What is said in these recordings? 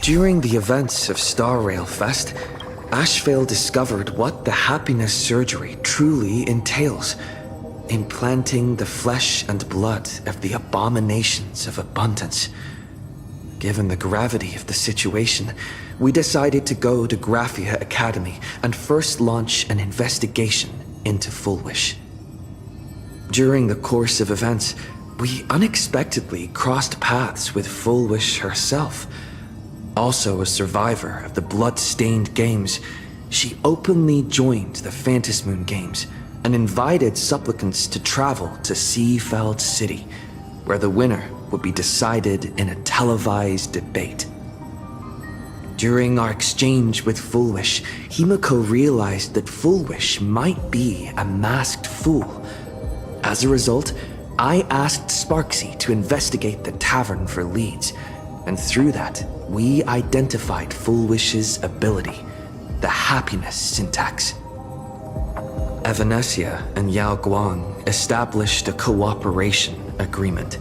During the events of Star Rail Fest, Ashvale discovered what the happiness surgery truly entails, implanting the flesh and blood of the abominations of abundance. Given the gravity of the situation, we decided to go to Graphia Academy and first launch an investigation into Fullwish. During the course of events, we unexpectedly crossed paths with Fullwish herself. Also a survivor of the blood-stained games, she openly joined the Phantasmoon Games and invited supplicants to travel to Seafeld City, where the winner would be decided in a televised debate. During our exchange with Fullwish, Himiko realized that Fullwish might be a masked fool. As a result, I asked Sparksy to investigate the tavern for leads, and through that, we identified Fullwish's ability, the happiness syntax. Evanesia and Yao Guang established a cooperation agreement.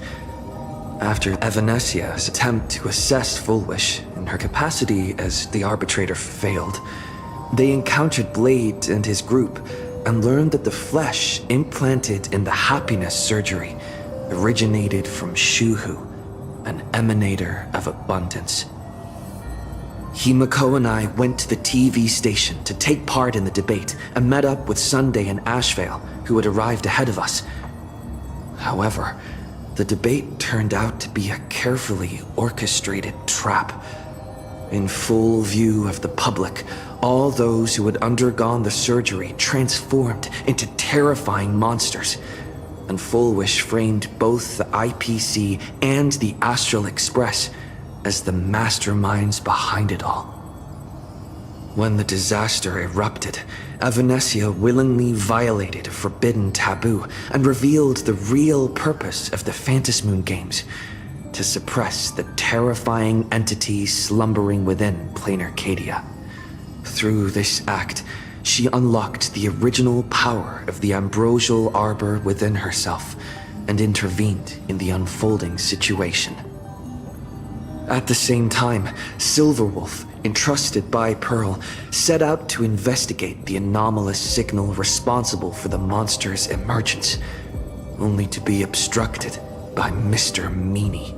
After Evanesia's attempt to assess Fullwish in her capacity as the arbitrator failed, they encountered Blade and his group and learned that the flesh implanted in the happiness surgery originated from Shuhu, an emanator of abundance. Himiko and I went to the TV station to take part in the debate and met up with Sunday and Ashvale, who had arrived ahead of us. However, the debate turned out to be a carefully orchestrated trap. In full view of the public, all those who had undergone the surgery transformed into terrifying monsters, and Fullwish framed both the IPC and the Astral Express as the masterminds behind it all. When the disaster erupted, Evanesia willingly violated a forbidden taboo and revealed the real purpose of the Phantasmoon Games, to suppress the terrifying entity slumbering within Plain Arcadia. Through this act, she unlocked the original power of the ambrosial arbor within herself and intervened in the unfolding situation. At the same time, Silverwolf, entrusted by Pearl, set out to investigate the anomalous signal responsible for the monster's emergence, only to be obstructed by Mr. Meanie.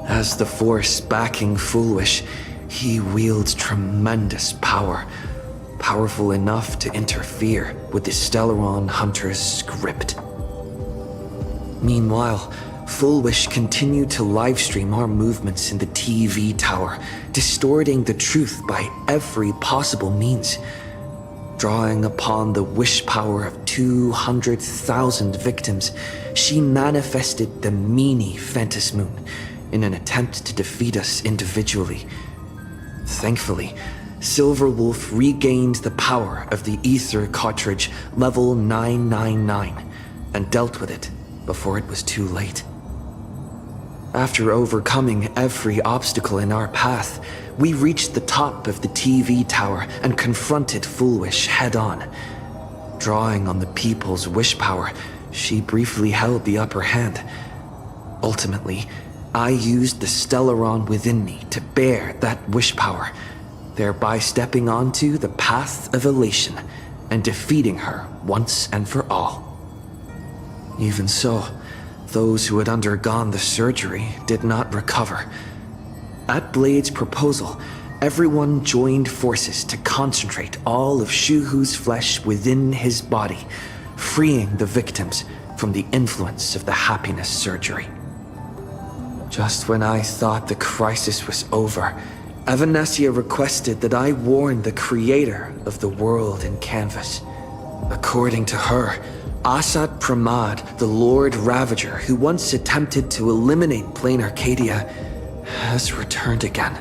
As the force backing Fullwish, he wields tremendous power, powerful enough to interfere with the Stellaron Hunter's script. Meanwhile, Fullwish continued to livestream our movements in the TV tower, distorting the truth by every possible means. Drawing upon the wish power of 200,000 victims, she manifested the Meanie Phantasmoon in an attempt to defeat us individually. Thankfully, Silverwolf regained the power of the Ether cartridge level 999 and dealt with it before it was too late. After overcoming every obstacle in our path, we reached the top of the TV tower and confronted Fullwish head-on. Drawing on the people's wish power, she briefly held the upper hand. Ultimately, I used the Stellaron within me to bear that wish power, thereby stepping onto the path of elation and defeating her once and for all. Even so, those who had undergone the surgery did not recover. At Blade's proposal, everyone joined forces to concentrate all of Shuhu's flesh within his body, freeing the victims from the influence of the happiness surgery. Just when I thought the crisis was over, Evanesia requested that I warn the creator of the world in canvas. According to her, Asat Pramad, the Lord Ravager who once attempted to eliminate Plain Arcadia, has returned again.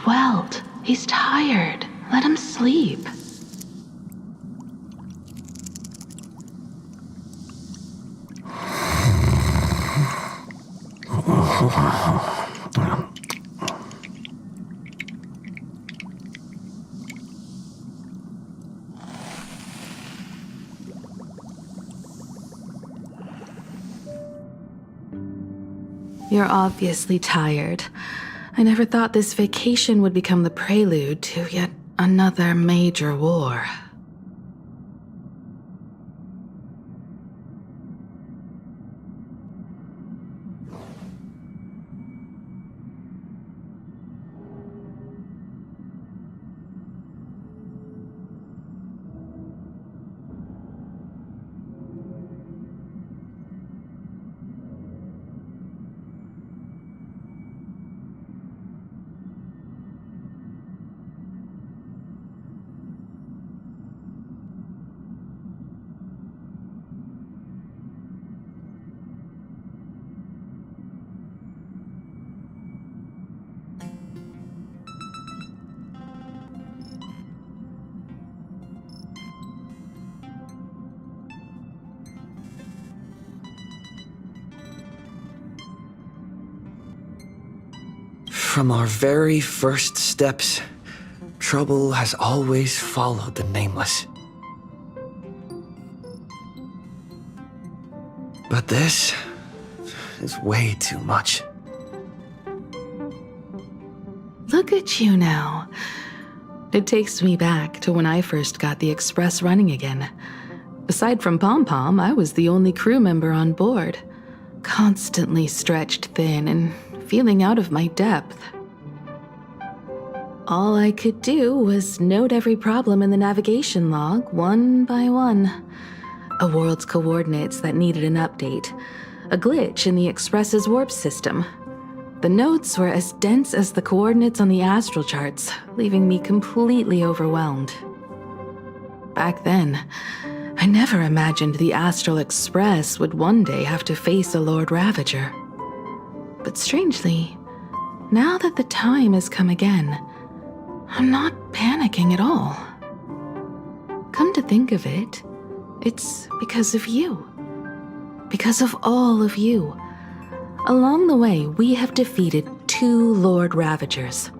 dwelt. He's tired. Let him sleep. You're obviously tired. I never thought this vacation would become the prelude to yet another major war. From our very first steps, trouble has always followed the nameless. But this is way too much. Look at you now. It takes me back to when I first got the Express running again. Aside from Pom Pom, I was the only crew member on board, constantly stretched thin and feeling out of my depth. All I could do was note every problem in the navigation log, one by one. A world's coordinates that needed an update, a glitch in the Express's warp system. The notes were as dense as the coordinates on the astral charts, leaving me completely overwhelmed. Back then, I never imagined the Astral Express would one day have to face a Lord Ravager. But strangely, now that the time has come again, I'm not panicking at all. Come to think of it, it's because of you. Because of all of you. Along the way, we have defeated 2 Lord Ravagers.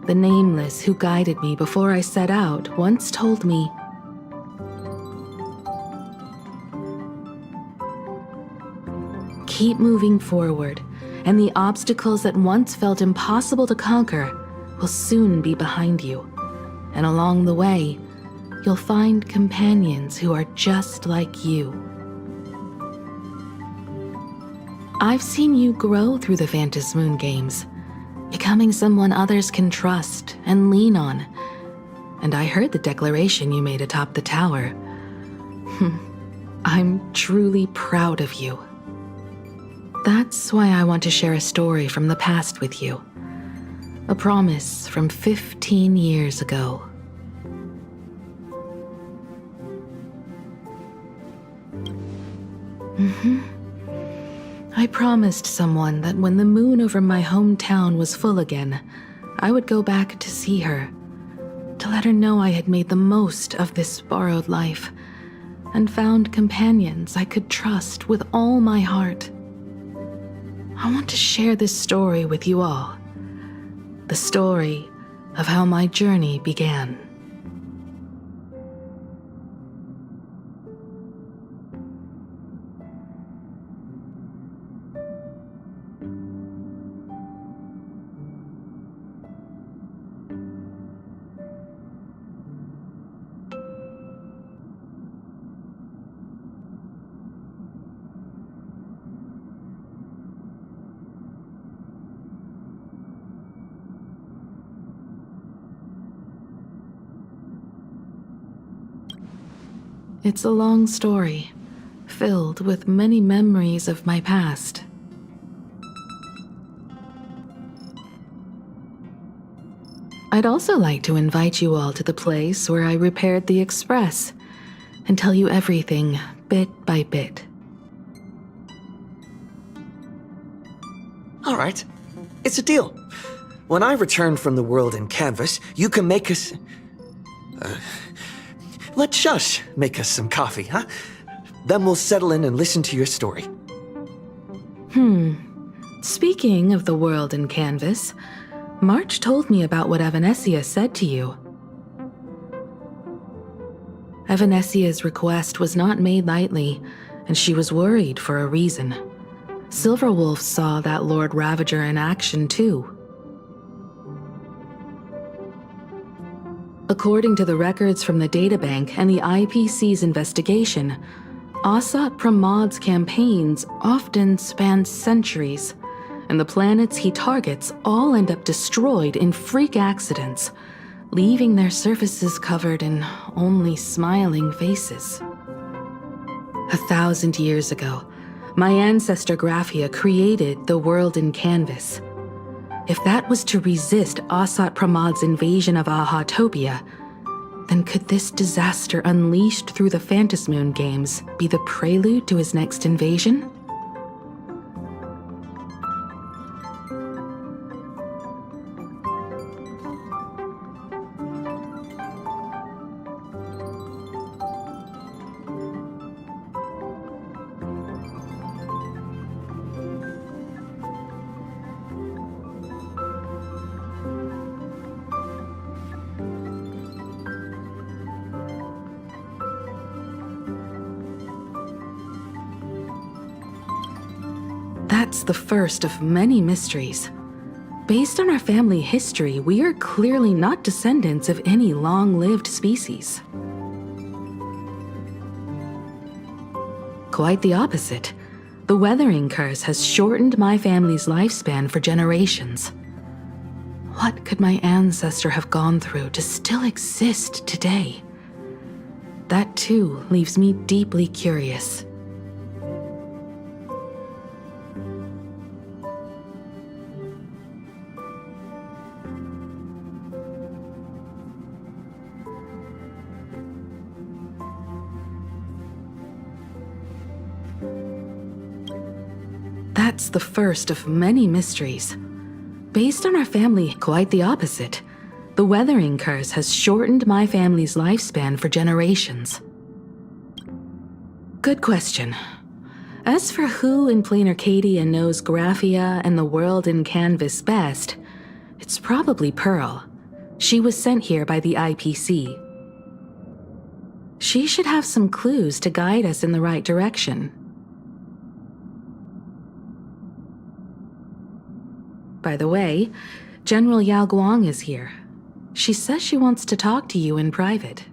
The Nameless who guided me before I set out once told me, keep moving forward, and the obstacles that once felt impossible to conquer will soon be behind you. And along the way, you'll find companions who are just like you. I've seen you grow through the Phantasmoon games, becoming someone others can trust and lean on. And I heard the declaration you made atop the tower. I'm truly proud of you. That's why I want to share a story from the past with you. A promise from 15 years ago. I promised someone that when the moon over my hometown was full again, I would go back to see her, to let her know I had made the most of this borrowed life and found companions I could trust with all my heart. I want to share this story with you all. The story of how my journey began. It's a long story, filled with many memories of my past. I'd also like to invite you all to the place where I repaired the Express and tell you everything bit by bit. All right, It's a deal. When I return from the world in canvas, you can make us... let Shush make us some coffee, huh? Then we'll settle in and listen to your story. Speaking of the world in canvas, March told me about what Evanesia said to you. Evanesia's request was not made lightly, and she was worried for a reason. Silverwolf saw that Lord Ravager in action too. According to the records from the databank and the IPC's investigation, Asat Pramod's campaigns often span centuries, and the planets he targets all end up destroyed in freak accidents, leaving their surfaces covered in only smiling faces. 1,000 years ago, my ancestor Graphia created the world in canvas. If that was to resist Asat Pramod's invasion of Ahatopia, then could this disaster unleashed through the Phantasmoon games be the prelude to his next invasion? That's the first of many mysteries. Based on our family history, we are clearly not descendants of any long-lived species. Quite the opposite. The weathering curse has shortened my family's lifespan for generations. What could my ancestor have gone through to still exist today? That too leaves me deeply curious. That's the first of many mysteries. Based on our family, quite the opposite. The weathering curse has shortened my family's lifespan for generations. Good question. As for who in plain Arcadia knows Graphia and the world in canvas best, it's probably Pearl. She was sent here by the IPC. She should have some clues to guide us in the right direction. By the way, General Yao Guang is here. She says she wants to talk to you in private.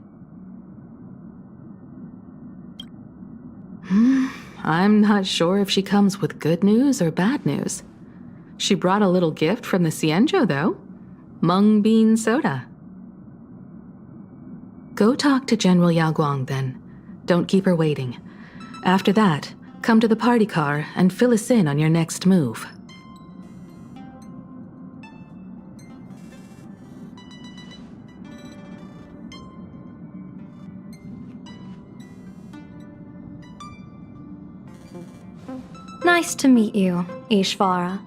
I'm not sure if she comes with good news or bad news. She brought a little gift from the Cienjo, though. Mung bean soda. Go talk to General Yao Guang, then. Don't keep her waiting. After that, come to the party car and fill us in on your next move. Nice to meet you, Ishvara.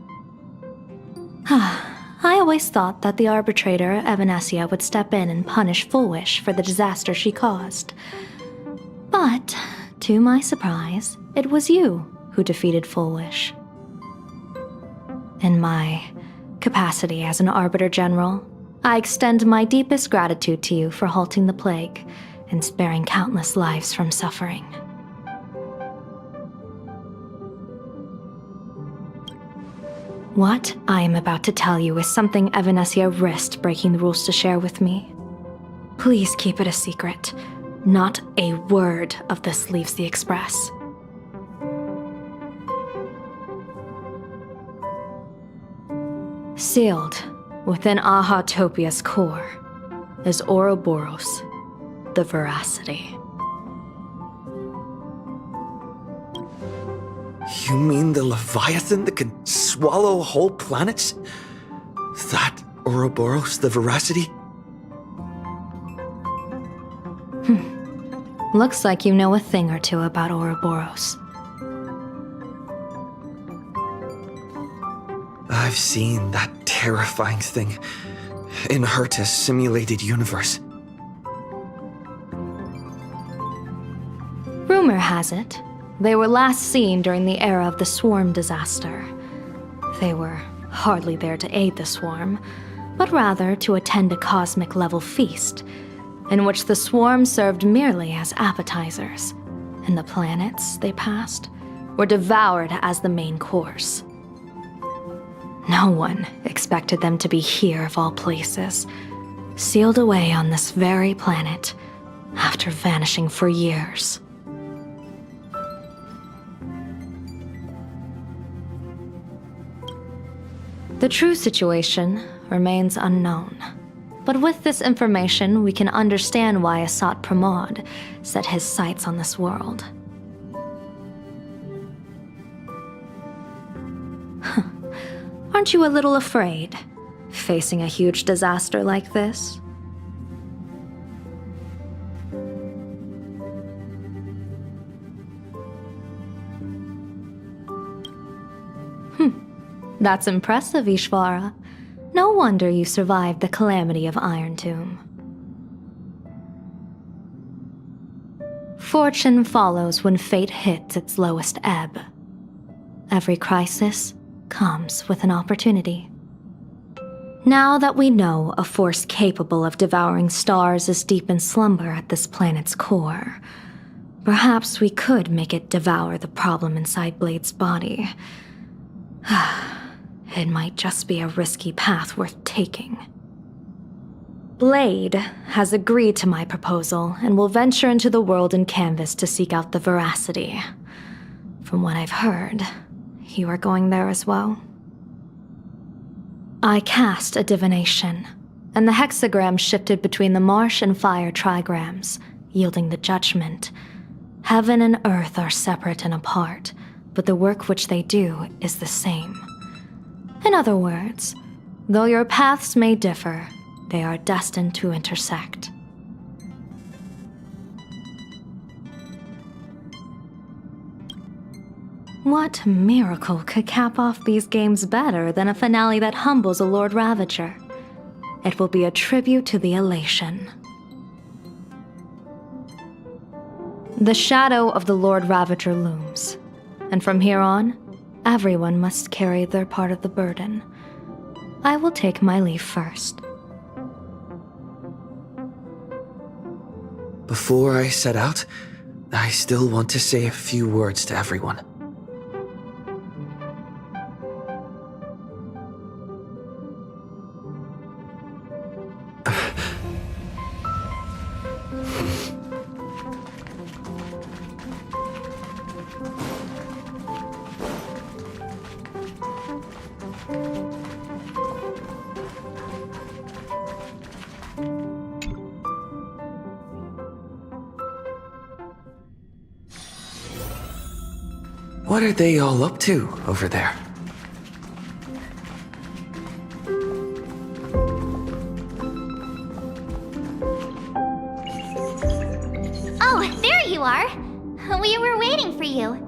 I always thought that the arbitrator, Evanesia, would step in and punish Fullwish for the disaster she caused. But, to my surprise, it was you who defeated Fullwish. In my capacity as an Arbiter General, I extend my deepest gratitude to you for halting the plague and sparing countless lives from suffering. What I am about to tell you is something Evanesia risked breaking the rules to share with me. Please keep it a secret. Not a word of this leaves the Express. Sealed within Ahatopia's core is Ouroboros, the Veracity. You mean the Leviathan that can swallow whole planets? That Ouroboros, the Veracity? Looks like you know a thing or two about Ouroboros. I've seen that terrifying thing in Herta's simulated universe. Rumor has it, they were last seen during the era of the Swarm disaster. They were hardly there to aid the Swarm, but rather to attend a cosmic-level feast, in which the Swarm served merely as appetizers, and the planets they passed were devoured as the main course. No one expected them to be here of all places, sealed away on this very planet, after vanishing for years. The true situation remains unknown. But with this information, we can understand why Asat Pramod set his sights on this world. Aren't you a little afraid, facing a huge disaster like this? That's impressive, Ishvara. No wonder you survived the calamity of Iron Tomb. Fortune follows when fate hits its lowest ebb. Every crisis comes with an opportunity. Now that we know a force capable of devouring stars is deep in slumber at this planet's core, perhaps we could make it devour the problem inside Blade's body. It might just be a risky path worth taking. Blade has agreed to my proposal and will venture into the world in canvas to seek out the veracity. From what I've heard, you are going there as well. I cast a divination, and the hexagram shifted between the marsh and fire trigrams, yielding the judgment. Heaven and earth are separate and apart, but the work which they do is the same. In other words, though your paths may differ, they are destined to intersect. What miracle could cap off these games better than a finale that humbles a Lord Ravager? It will be a tribute to the elation. The shadow of the Lord Ravager looms, and from here on, everyone must carry their part of the burden. I will take my leave first. Before I set out, I still want to say a few words to everyone. What are they all up to over there? Oh, there you are! We were waiting for you.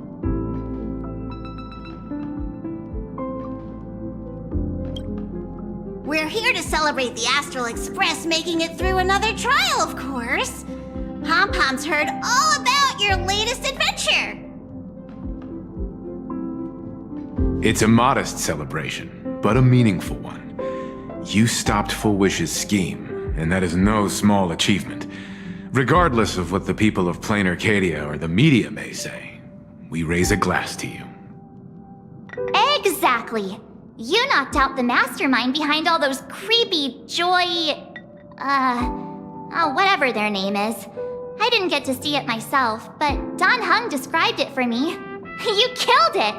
We're here to celebrate the Astral Express making it through another trial, of course. Pom-Pom's heard all about your latest adventure. It's a modest celebration, but a meaningful one. You stopped Full Wish's scheme, and that is no small achievement. Regardless of what the people of Plain Arcadia or the media may say, we raise a glass to you. Exactly. You knocked out the mastermind behind all those creepy whatever their name is. I didn't get to see it myself, but Don Hung described it for me. You killed it!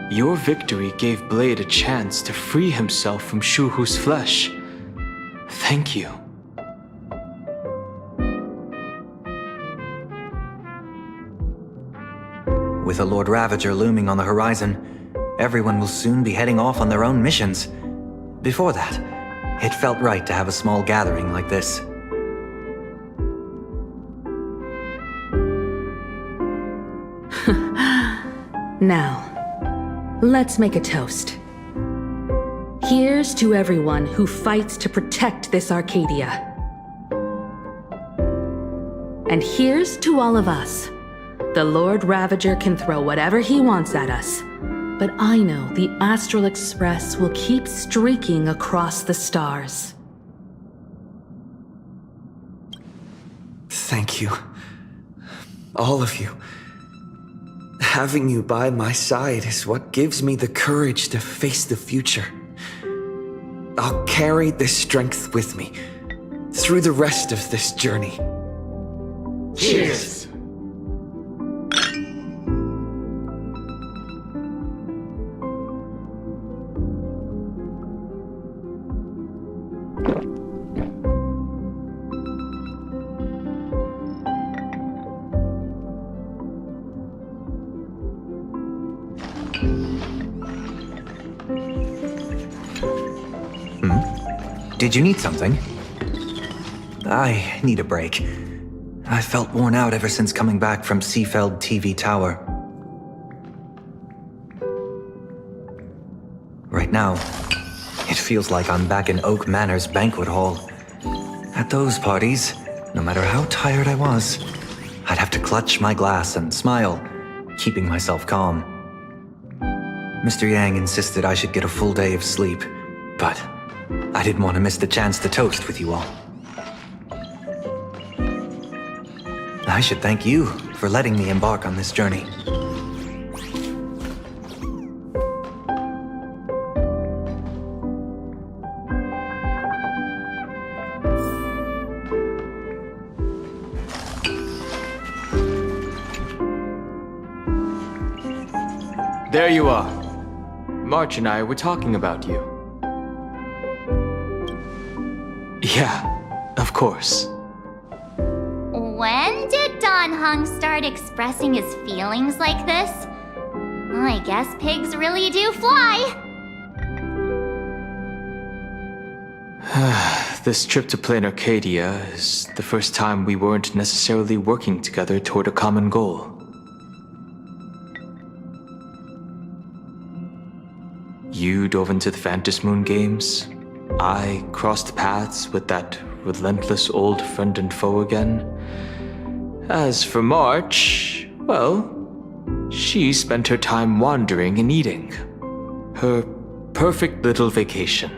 Your victory gave Blade a chance to free himself from Shuhu's flesh. Thank you. With a Lord Ravager looming on the horizon, everyone will soon be heading off on their own missions. Before that, it felt right to have a small gathering like this. Now, let's make a toast. Here's to everyone who fights to protect this Arcadia. And here's to all of us. The Lord Ravager can throw whatever he wants at us, but I know the Astral Express will keep streaking across the stars. Thank you. All of you. Having you by my side is what gives me the courage to face the future. I'll carry this strength with me through the rest of this journey. Cheers! Did you need something? I need a break. I felt worn out ever since coming back from Seafeld TV Tower. Right now, it feels like I'm back in Oak Manor's banquet hall. At those parties, no matter how tired I was, I'd have to clutch my glass and smile, keeping myself calm. Mr. Yang insisted I should get a full day of sleep, but I didn't want to miss the chance to toast with you all. I should thank you for letting me embark on this journey. There you are. March and I were talking about you. Yeah, of course. When did Don Hung start expressing his feelings like this? I guess pigs really do fly. This trip to Plain Arcadia is the first time we weren't necessarily working together toward a common goal. You dove into the Phantom Moon games. I crossed paths with that relentless old friend and foe again. As for March, well, she spent her time wandering and eating. Her perfect little vacation.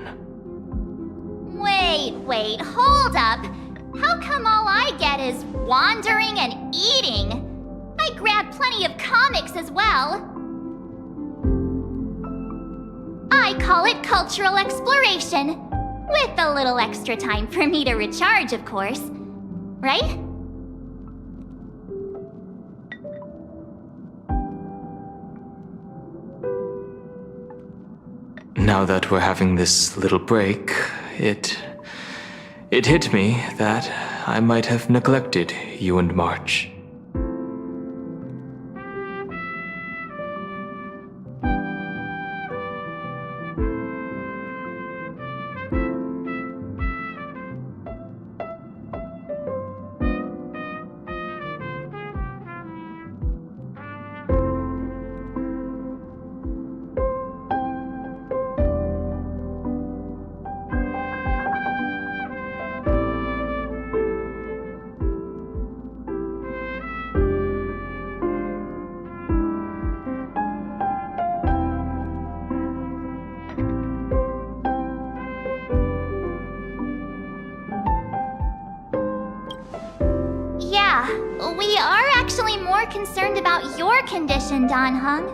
Wait, hold up. How come all I get is wandering and eating? I grabbed plenty of comics as well. I call it cultural exploration. With a little extra time for me to recharge, of course. Right? Now that we're having this little break, it hit me that I might have neglected you and March. We are actually more concerned about your condition, Don Hung.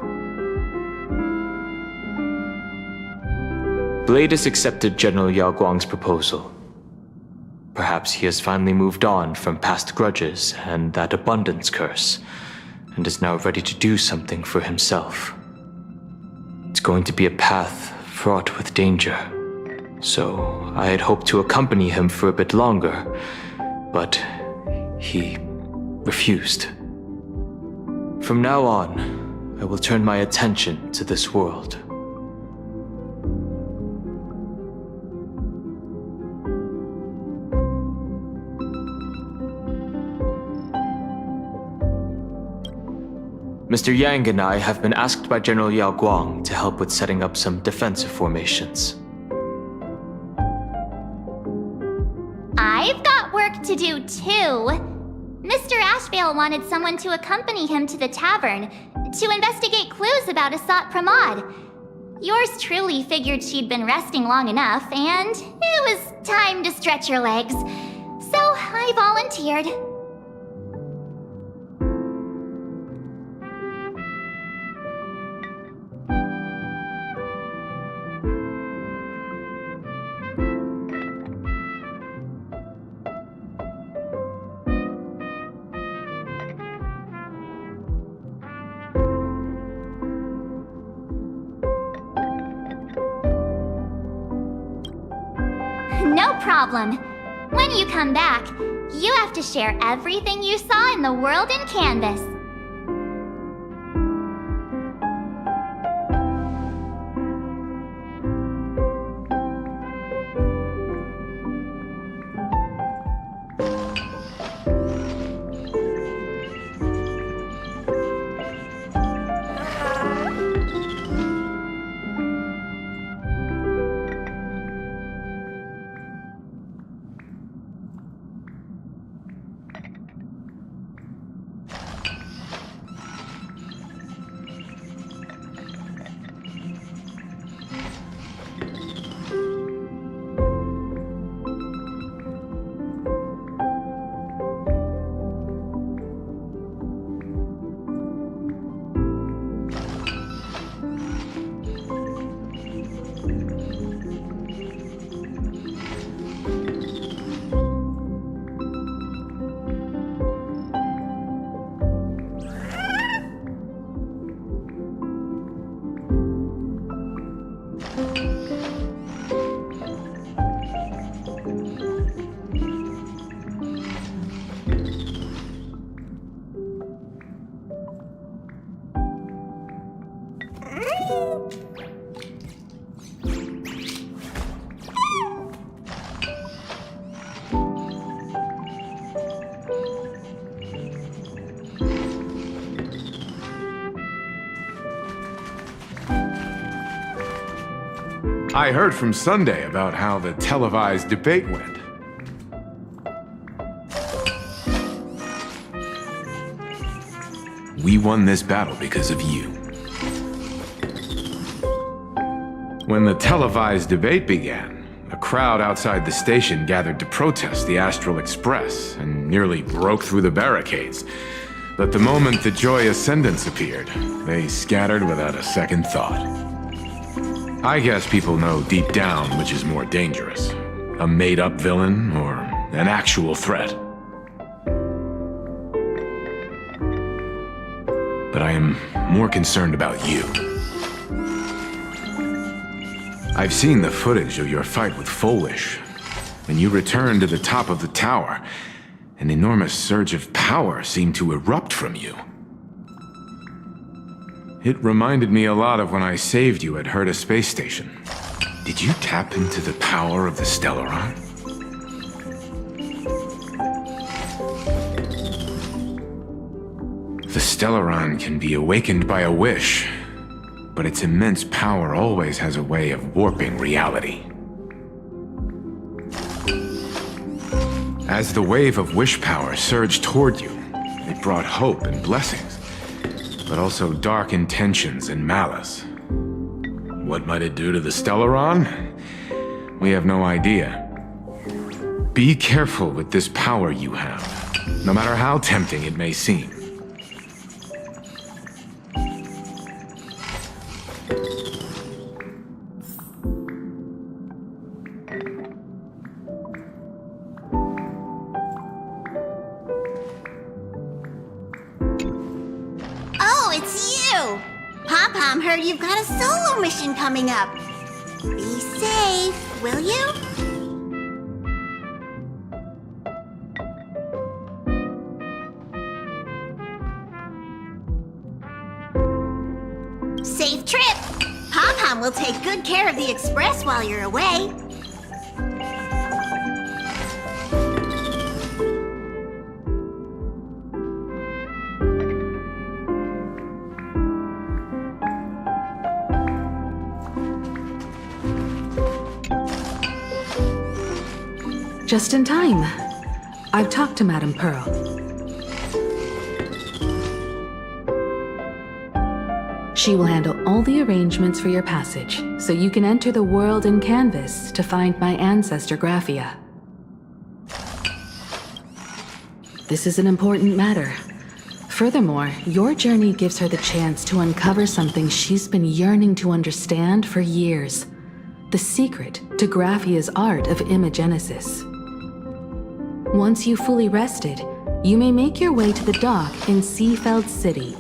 Blade has accepted General Yao Guang's proposal. Perhaps he has finally moved on from past grudges and that abundance curse, and is now ready to do something for himself. It's going to be a path fraught with danger, so I had hoped to accompany him for a bit longer, but he refused. From now on, I will turn my attention to this world. Mr. Yang and I have been asked by General Yao Guang to help with setting up some defensive formations. to do too. Mr. Ashvale wanted someone to accompany him to the tavern to investigate clues about Asat Pramod. Yours truly figured she'd been resting long enough, and it was time to stretch her legs. So I volunteered. No problem. When you come back, you have to share everything you saw in the world in Canvas. I heard from Sunday about how the televised debate went. We won this battle because of you. When the televised debate began, a crowd outside the station gathered to protest the Astral Express and nearly broke through the barricades. But the moment the Joy Ascendants appeared, they scattered without a second thought. I guess people know deep down which is more dangerous, a made-up villain or an actual threat. But I am more concerned about you. I've seen the footage of your fight with Fullwish. When you returned to the top of the tower, an enormous surge of power seemed to erupt from you. It reminded me a lot of when I saved you at Herta Space Station. Did you tap into the power of the Stellaron? The Stellaron can be awakened by a wish, but its immense power always has a way of warping reality. As the wave of wish power surged toward you, it brought hope and blessings, but also dark intentions and malice. What might it do to the Stellaron? We have no idea. Be careful with this power you have, no matter how tempting it may seem. Pom-Pom heard you've got a solo mission coming up. Be safe, will you? Safe trip! Pom-Pom will take good care of the Express while you're away. Just in time. I've talked to Madame Pearl. She will handle all the arrangements for your passage, so you can enter the world in canvas to find my ancestor Graphia. This is an important matter. Furthermore, your journey gives her the chance to uncover something she's been yearning to understand for years. The secret to Graphia's art of imagenesis. Once you've fully rested, you may make your way to the dock in Seafeld City.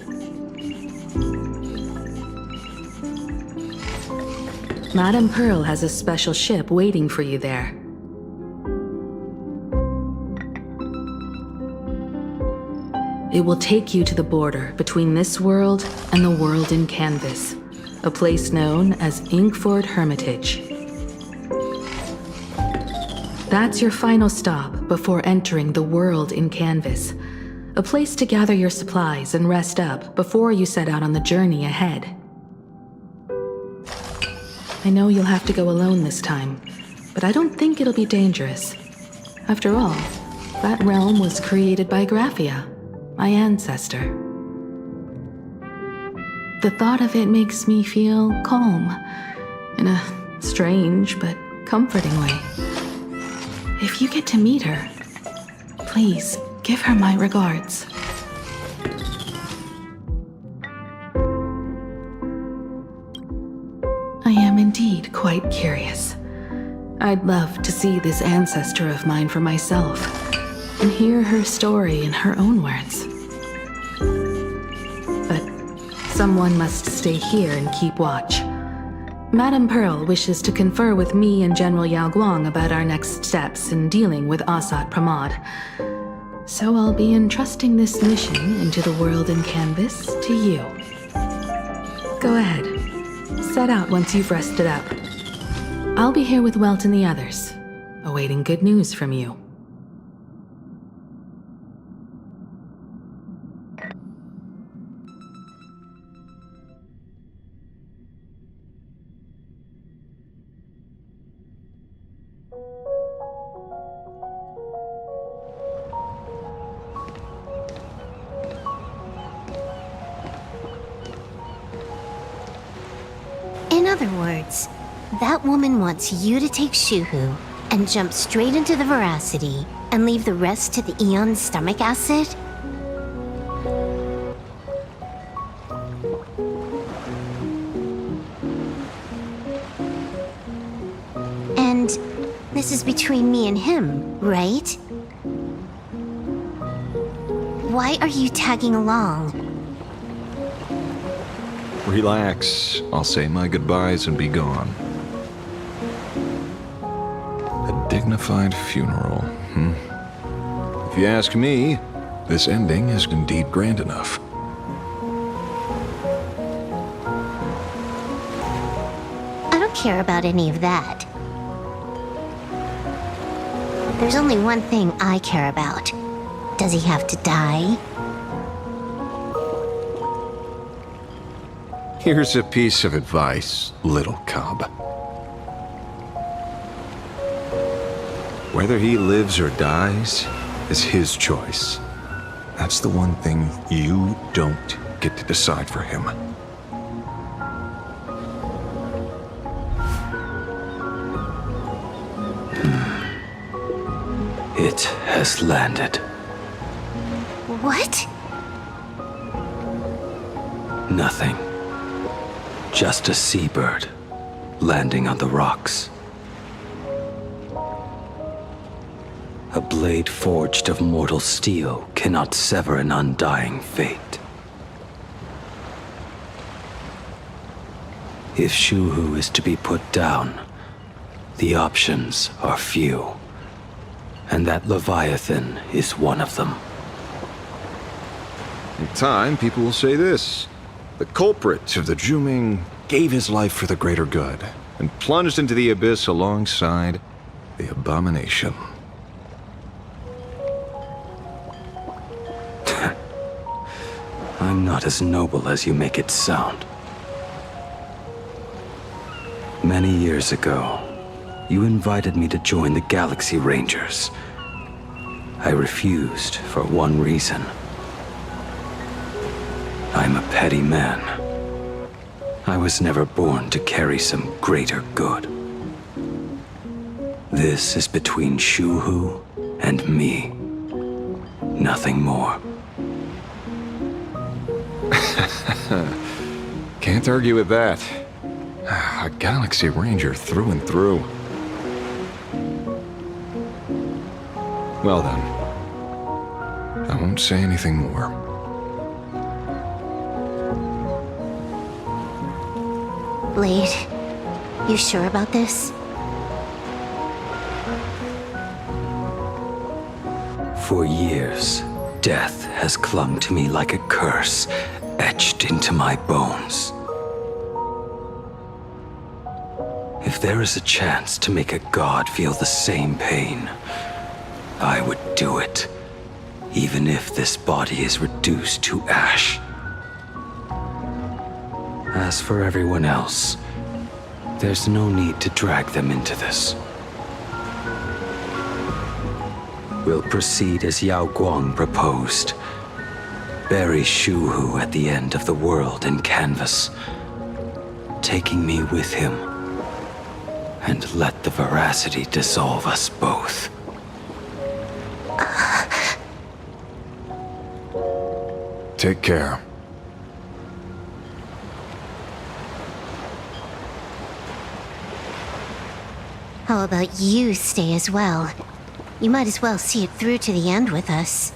Madame Pearl has a special ship waiting for you there. It will take you to the border between this world and the world in canvas, a place known as Inkford Hermitage. That's your final stop before entering the world in canvas, a place to gather your supplies and rest up before you set out on the journey ahead. I know you'll have to go alone this time, but I don't think it'll be dangerous. After all, that realm was created by Graphia, my ancestor. The thought of it makes me feel calm, in a strange but comforting way. If you get to meet her, please give her my regards. I am indeed quite curious. I'd love to see this ancestor of mine for myself and hear her story in her own words. But someone must stay here and keep watch. Madame Pearl wishes to confer with me and General Yao Guang about our next steps in dealing with Asat Pramod. So I'll be entrusting this mission into the world in canvas to you. Go ahead. Set out once you've rested up. I'll be here with Welt and the others, awaiting good news from you. In other words, that woman wants you to take Shuhu and jump straight into the Veracity and leave the rest to the Eon's stomach acid? And this is between me and him, right? Why are you tagging along? Relax. I'll say my goodbyes and be gone. A dignified funeral, If you ask me, this ending is indeed grand enough. I don't care about any of that. There's only one thing I care about. Does he have to die? Here's a piece of advice, little cub. Whether he lives or dies is his choice. That's the one thing you don't get to decide for him. It has landed. What? Nothing. Just a seabird landing on the rocks. A blade forged of mortal steel cannot sever an undying fate. If Shuhu is to be put down, the options are few, and that Leviathan is one of them. In time, people will say this. The culprit of the Juming gave his life for the greater good and plunged into the abyss alongside the abomination. I'm not as noble as you make it sound. Many years ago, you invited me to join the Galaxy Rangers. I refused for one reason. I'm a petty man. I was never born to carry some greater good. This is between Shuhu and me. Nothing more. Can't argue with that. A Galaxy Ranger through and through. Well then, I won't say anything more. Blade, you sure about this? For years, death has clung to me like a curse, etched into my bones. If there is a chance to make a god feel the same pain, I would do it, even if this body is reduced to ash. As for everyone else, there's no need to drag them into this. We'll proceed as Yao Guang proposed. Bury Shuhu at the end of the world in canvas, taking me with him, and let the veracity dissolve us both. Take care. How about you stay as well? You might as well see it through to the end with us.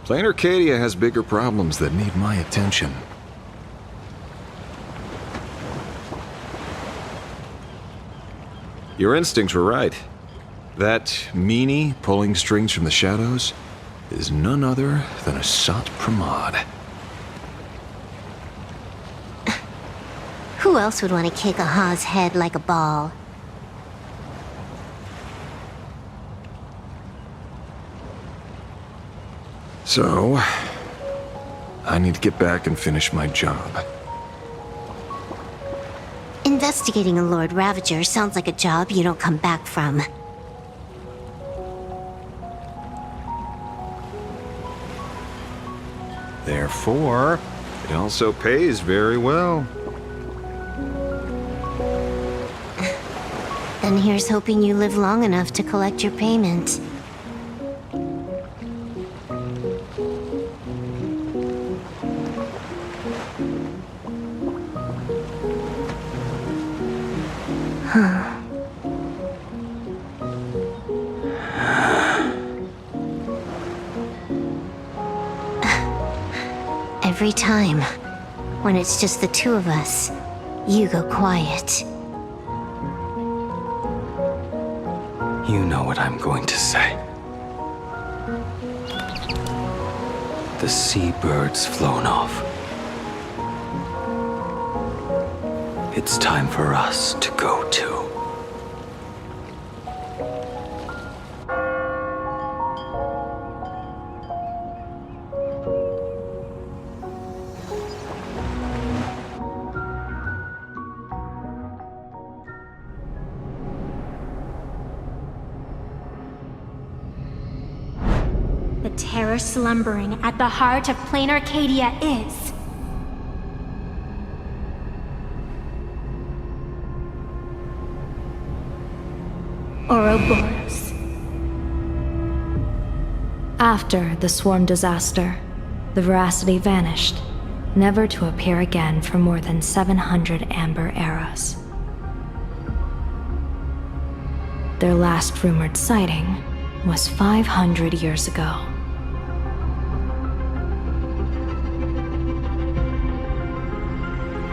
Plain Arcadia has bigger problems that need my attention. Your instincts were right. That meanie pulling strings from the shadows is none other than a Sat Pramod. Who else would want to kick a Ha's head like a ball? So, I need to get back and finish my job. Investigating a Lord Ravager sounds like a job you don't come back from. Therefore, it also pays very well. Then here's hoping you live long enough to collect your payment. Every time, when it's just the two of us, you go quiet. You know what I'm going to say. The seabird's flown off. It's time for us to go too. The terror slumbering at the heart of Plain Arcadia is... Ouroboros. After the swarm disaster, the veracity vanished, never to appear again for more than 700 amber eras. Their last rumored sighting was 500 years ago.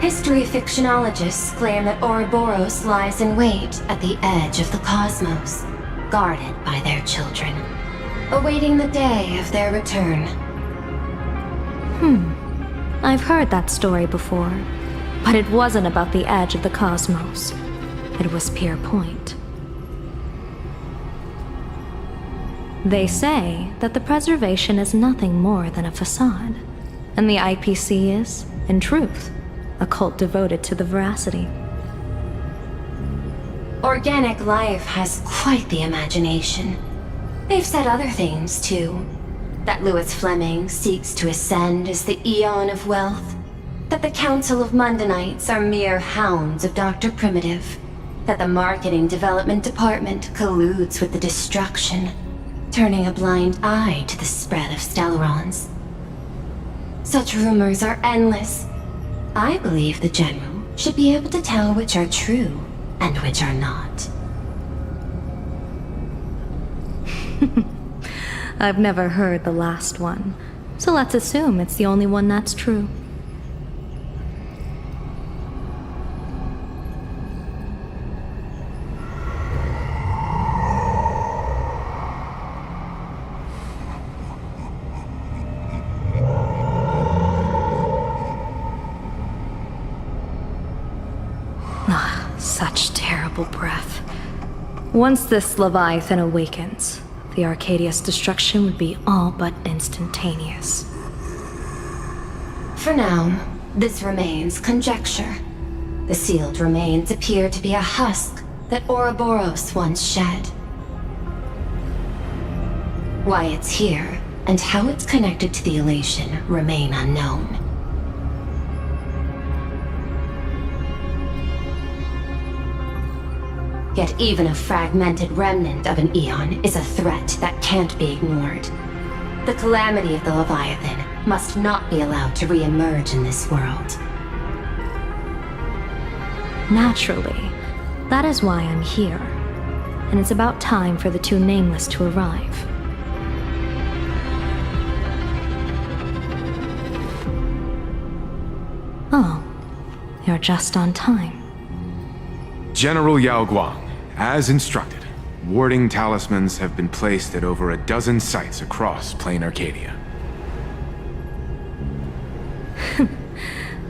History fictionologists claim that Ouroboros lies in wait at the edge of the cosmos, guarded by their children, awaiting the day of their return. I've heard that story before, but it wasn't about the edge of the cosmos. It was Pier Point. They say that the preservation is nothing more than a facade, and the IPC is, in truth, a cult devoted to the veracity. Organic life has quite the imagination. They've said other things, too. That Louis Fleming seeks to ascend as the Eon of Wealth. That the Council of Mundanites are mere hounds of Dr. Primitive. That the Marketing Development Department colludes with the destruction, turning a blind eye to the spread of Stellarons. Such rumors are endless. I believe the General should be able to tell which are true and which are not. I've never heard the last one, so let's assume it's the only one that's true. Such terrible breath. Once this Leviathan awakens, the Arcadia's destruction would be all but instantaneous. For now, this remains conjecture. The sealed remains appear to be a husk that Ouroboros once shed. Why it's here, and how it's connected to the elation, remain unknown. Yet even a fragmented remnant of an Eon is a threat that can't be ignored. The calamity of the Leviathan must not be allowed to re-emerge in this world. Naturally. That is why I'm here. And it's about time for the two Nameless to arrive. Oh, you're just on time. General Yao Guang, as instructed, warding talismans have been placed at over a dozen sites across Plain Arcadia.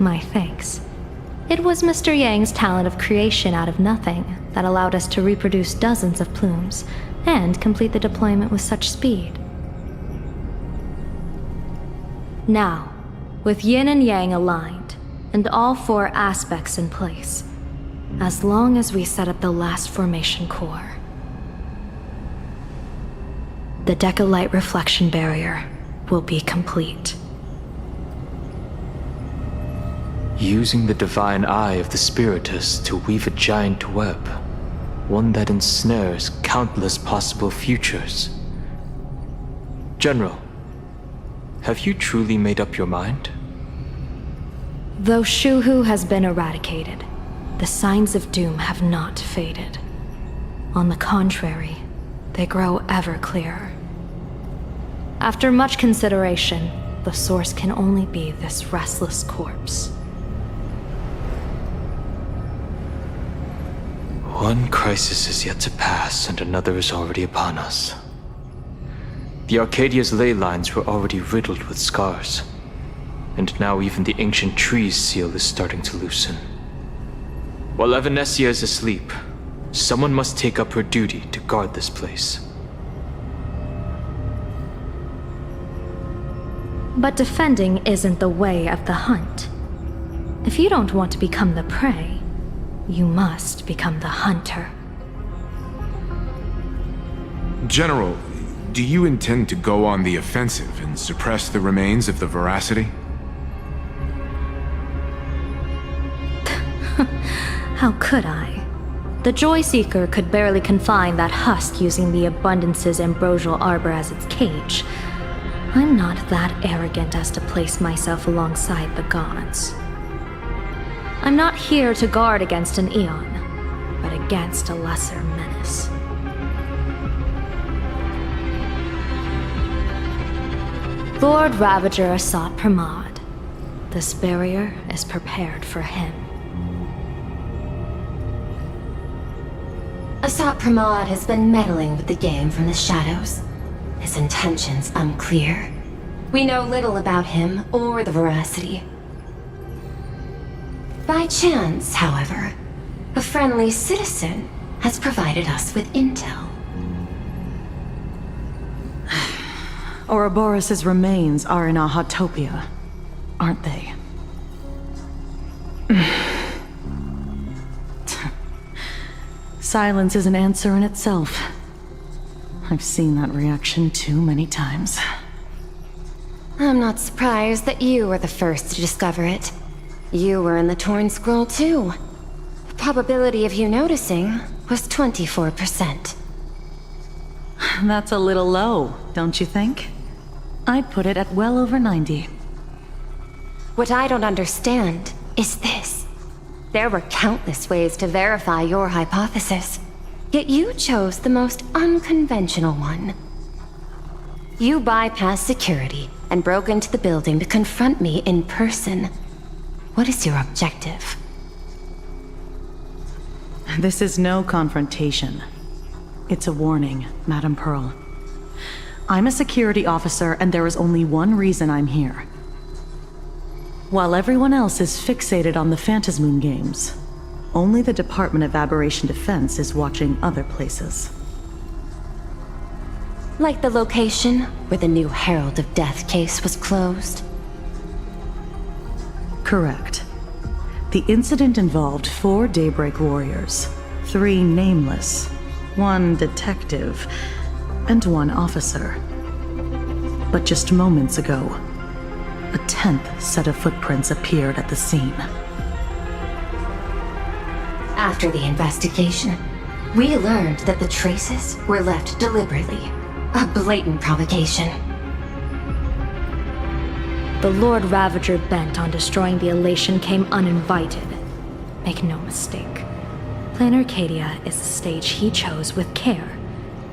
My thanks. It was Mr. Yang's talent of creation out of nothing that allowed us to reproduce dozens of plumes and complete the deployment with such speed. Now, with Yin and Yang aligned, and all four aspects in place, as long as we set up the last formation core, the Decalight reflection barrier will be complete. Using the divine eye of the Spiritus to weave a giant web, one that ensnares countless possible futures. General, have you truly made up your mind? Though Shuhu has been eradicated, the signs of doom have not faded. On the contrary, they grow ever clearer. After much consideration, the source can only be this restless corpse. One crisis is yet to pass, and another is already upon us. The Arcadia's ley lines were already riddled with scars, and now even the ancient tree's seal is starting to loosen. While Evanesia is asleep, someone must take up her duty to guard this place. But defending isn't the way of the hunt. If you don't want to become the prey, you must become the hunter. General, do you intend to go on the offensive and suppress the remains of the Veracity? How could I? The Joy Seeker could barely confine that husk using the Abundance's ambrosial arbor as its cage. I'm not that arrogant as to place myself alongside the gods. I'm not here to guard against an Eon, but against a lesser menace. Lord Ravager Asat Pramod. This barrier is prepared for him. Asat Pramod has been meddling with the game from the shadows. His intentions unclear. We know little about him or the Veracity. By chance, however, a friendly citizen has provided us with intel. Ouroboros' remains are in Ahatopia, aren't they? Silence is an answer in itself. I've seen that reaction too many times. I'm not surprised that you were the first to discover it. You were in the Torn Scroll too. The probability of you noticing was 24%. That's a little low, don't you think? I'd put it at well over 90. What I don't understand is this. There were countless ways to verify your hypothesis, yet you chose the most unconventional one. You bypassed security and broke into the building to confront me in person. What is your objective? This is no confrontation. It's a warning, Madame Pearl. I'm a security officer, and there is only one reason I'm here. While everyone else is fixated on the Phantasmoon games, only the Department of Aberration Defense is watching other places. Like the location where the new Herald of Death case was closed? Correct. The incident involved 4 Daybreak warriors, 3 nameless, 1 detective, and 1 officer. But just moments ago, a 10th set of footprints appeared at the scene. After the investigation, we learned that the traces were left deliberately. A blatant provocation. The Lord Ravager bent on destroying the Elation came uninvited. Make no mistake. Planar Arcadia is a stage he chose with care,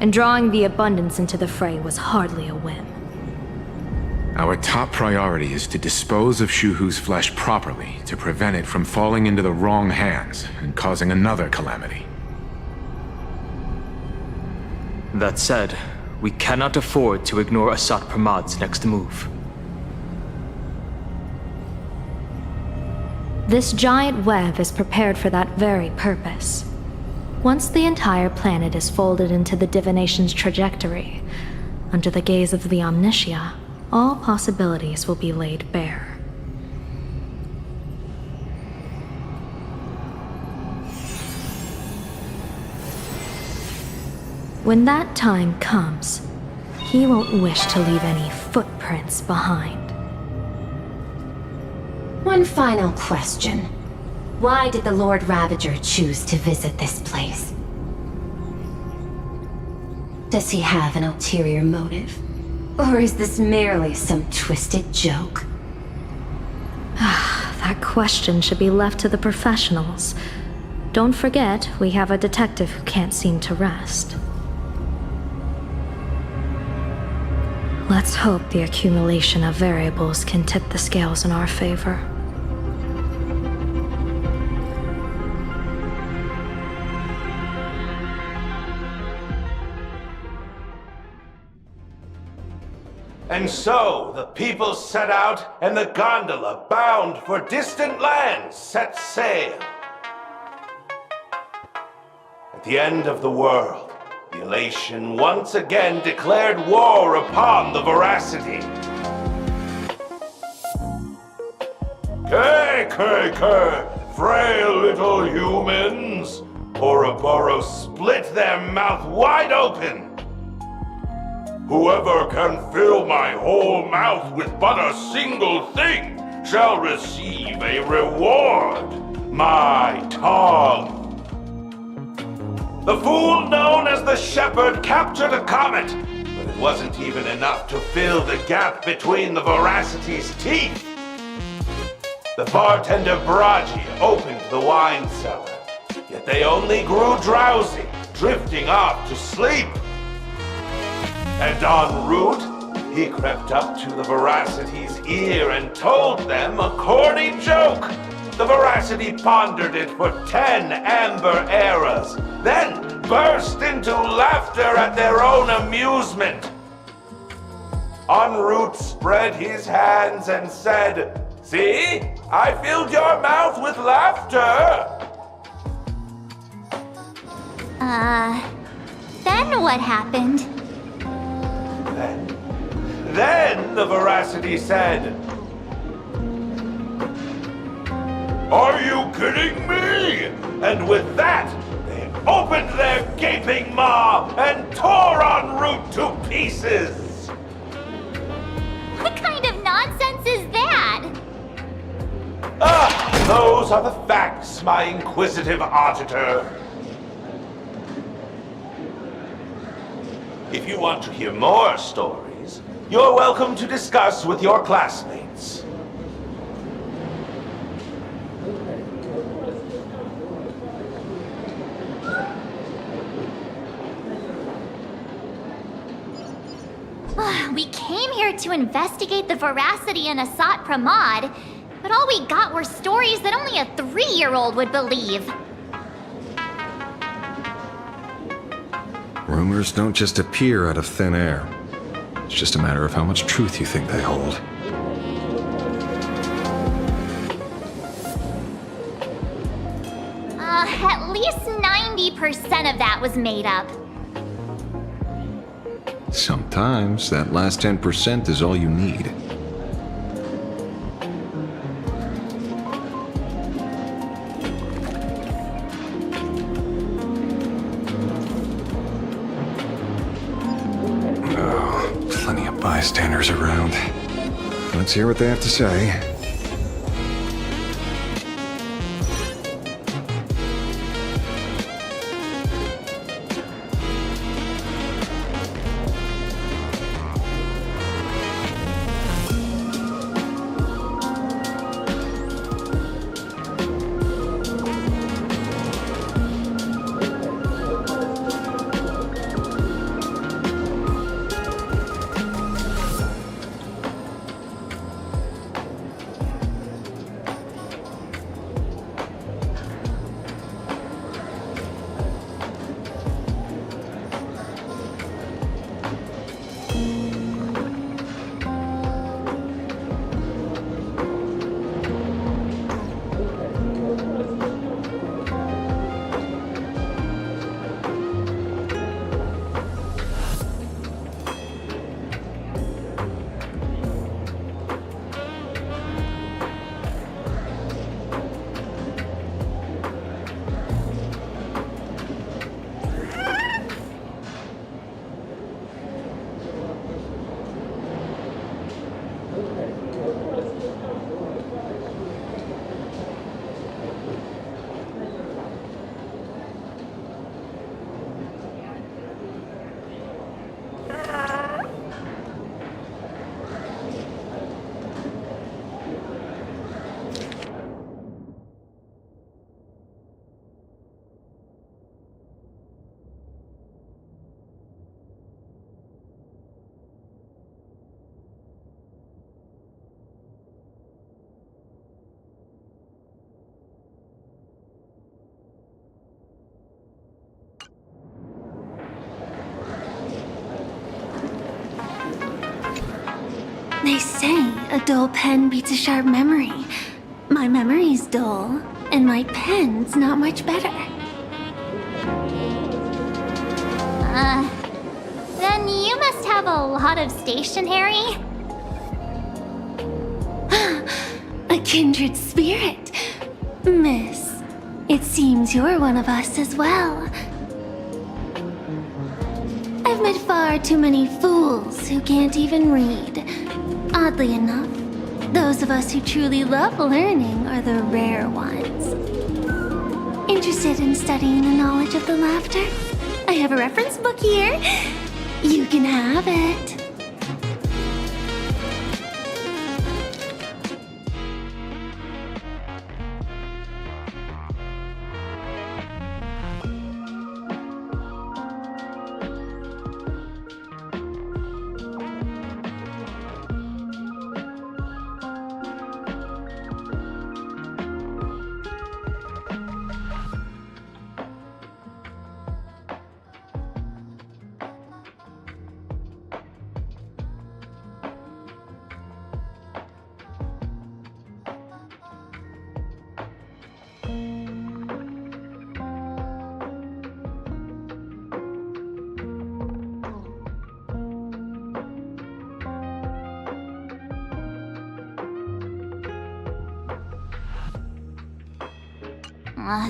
and drawing the Abundance into the fray was hardly a whim. Our top priority is to dispose of Shuhu's flesh properly to prevent it from falling into the wrong hands and causing another calamity. That said, we cannot afford to ignore Asat Pramad's next move. This giant web is prepared for that very purpose. Once the entire planet is folded into the divination's trajectory, under the gaze of the Omnitia, all possibilities will be laid bare. When that time comes, he won't wish to leave any footprints behind. One final question. Why did the Lord Ravager choose to visit this place? Does he have an ulterior motive? Or is this merely some twisted joke? That question should be left to the professionals. Don't forget, we have a detective who can't seem to rest. Let's hope the accumulation of variables can tip the scales in our favor. And so the people set out, and the gondola, bound for distant lands, set sail. At the end of the world, the Elation once again declared war upon the Veracity. Frail little humans! Ouroboros split their mouth wide open. Whoever can fill my whole mouth with but a single thing shall receive a reward, my tongue. The fool known as the Shepherd captured a comet, but it wasn't even enough to fill the gap between the Veracity's teeth. The bartender Braji opened the wine cellar, yet they only grew drowsy, drifting off to sleep. And en route, he crept up to the Veracity's ear and told them a corny joke. The Veracity pondered it for 10 amber eras, then burst into laughter at their own amusement. En route spread his hands and said, "See, I filled your mouth with laughter." Then what happened? Then the Veracity said, "Are you kidding me?" And with that, they opened their gaping maw and tore en route to pieces! What kind of nonsense is that? Ah, those are the facts, my inquisitive auditor. If you want to hear more stories, you're welcome to discuss with your classmates. We came here to investigate the veracity in Asat Pramod, but all we got were stories that only a 3-year-old would believe. Rumors don't just appear out of thin air. It's just a matter of how much truth you think they hold. At least 90% of that was made up. Sometimes that last 10% is all you need. Oh, plenty of bystanders around. Let's hear what they have to say. They say a dull pen beats a sharp memory. My memory's dull, and my pen's not much better. Then you must have a lot of stationery? A kindred spirit. Miss, it seems you're one of us as well. I've met far too many fools who can't even read. Oddly enough, those of us who truly love learning are the rare ones. Interested in studying the knowledge of the laughter? I have a reference book here. You can have it.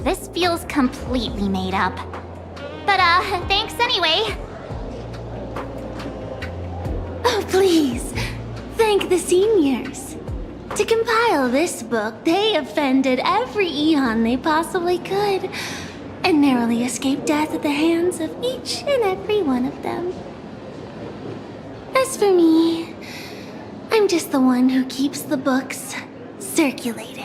This feels completely made up. But, thanks anyway. Oh, please. Thank the seniors. To compile this book, they offended every eon they possibly could, and narrowly escaped death at the hands of each and every one of them. As for me, I'm just the one who keeps the books circulating.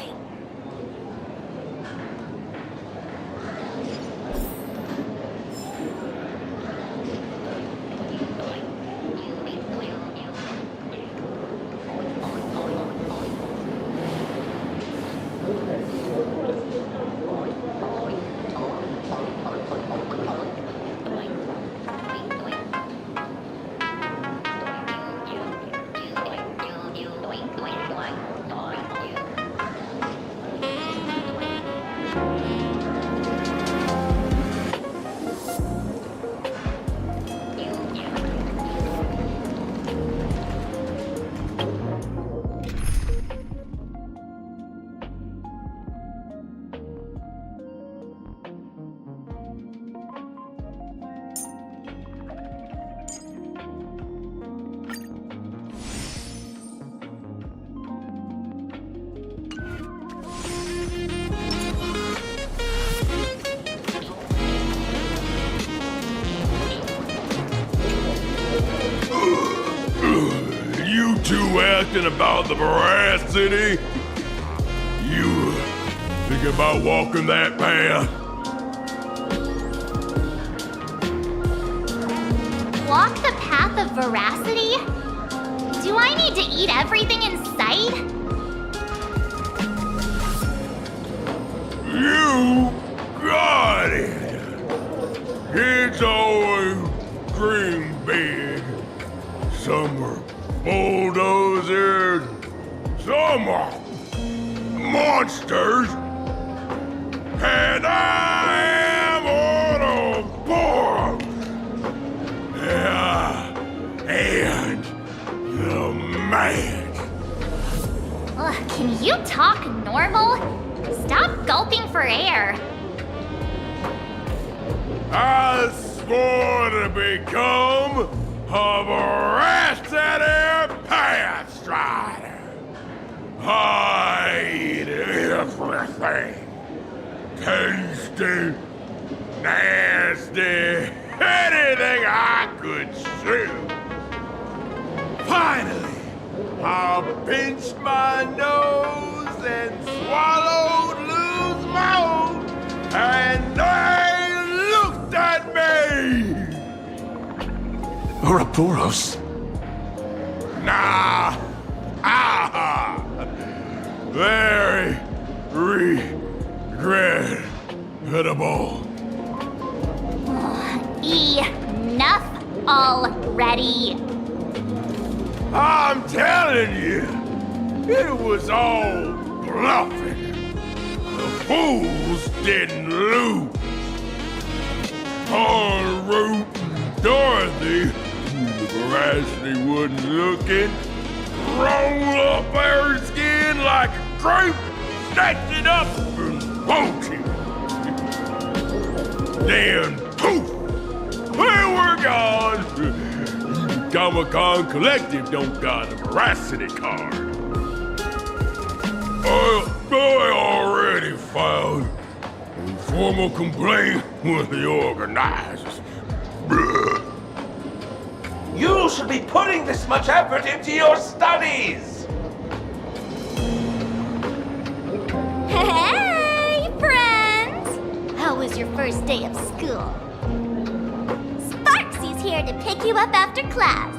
You two asking about the veracity? You thinking about walking that path? Walk the path of veracity? Do I need to eat everything in sight? You got it! Kids always dream big. Some are bulldozers, some are monsters, and I am on board. Yeah, and the man. Ugh, can you talk normal? Stop gulping for air. I swore to become a veracity path strider. I eat everything. Tasty, nasty, anything I could chew. Finally, I pinched my nose and swallowed loose moan, and they looked at me. Ouroboros? Nah. Very regrettable. Enough already. I'm telling you, it was all bluffing. The fools didn't lose. En route, Dorothy, the veracity wasn't looking, roll up her skin like a grape, snatched it up and poke it. Then poof, we were gone. Comic-Con Collective don't got a veracity card. I already filed a formal complaint with the organizers. You should be putting this much effort into your studies! Hey, friends! How was your first day of school? Sparksy's here to pick you up after class.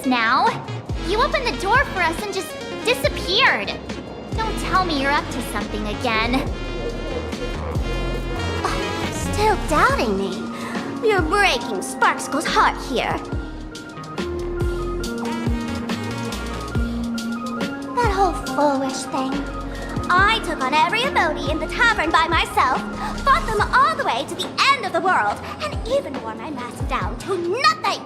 now. You opened the door for us and just disappeared. Don't tell me you're up to something again. Still doubting me? You're breaking Sparkskull's heart here. That whole foolish thing. I took on every emoji in the tavern by myself, fought them all the way to the end of the world, and even wore my mask down to nothing!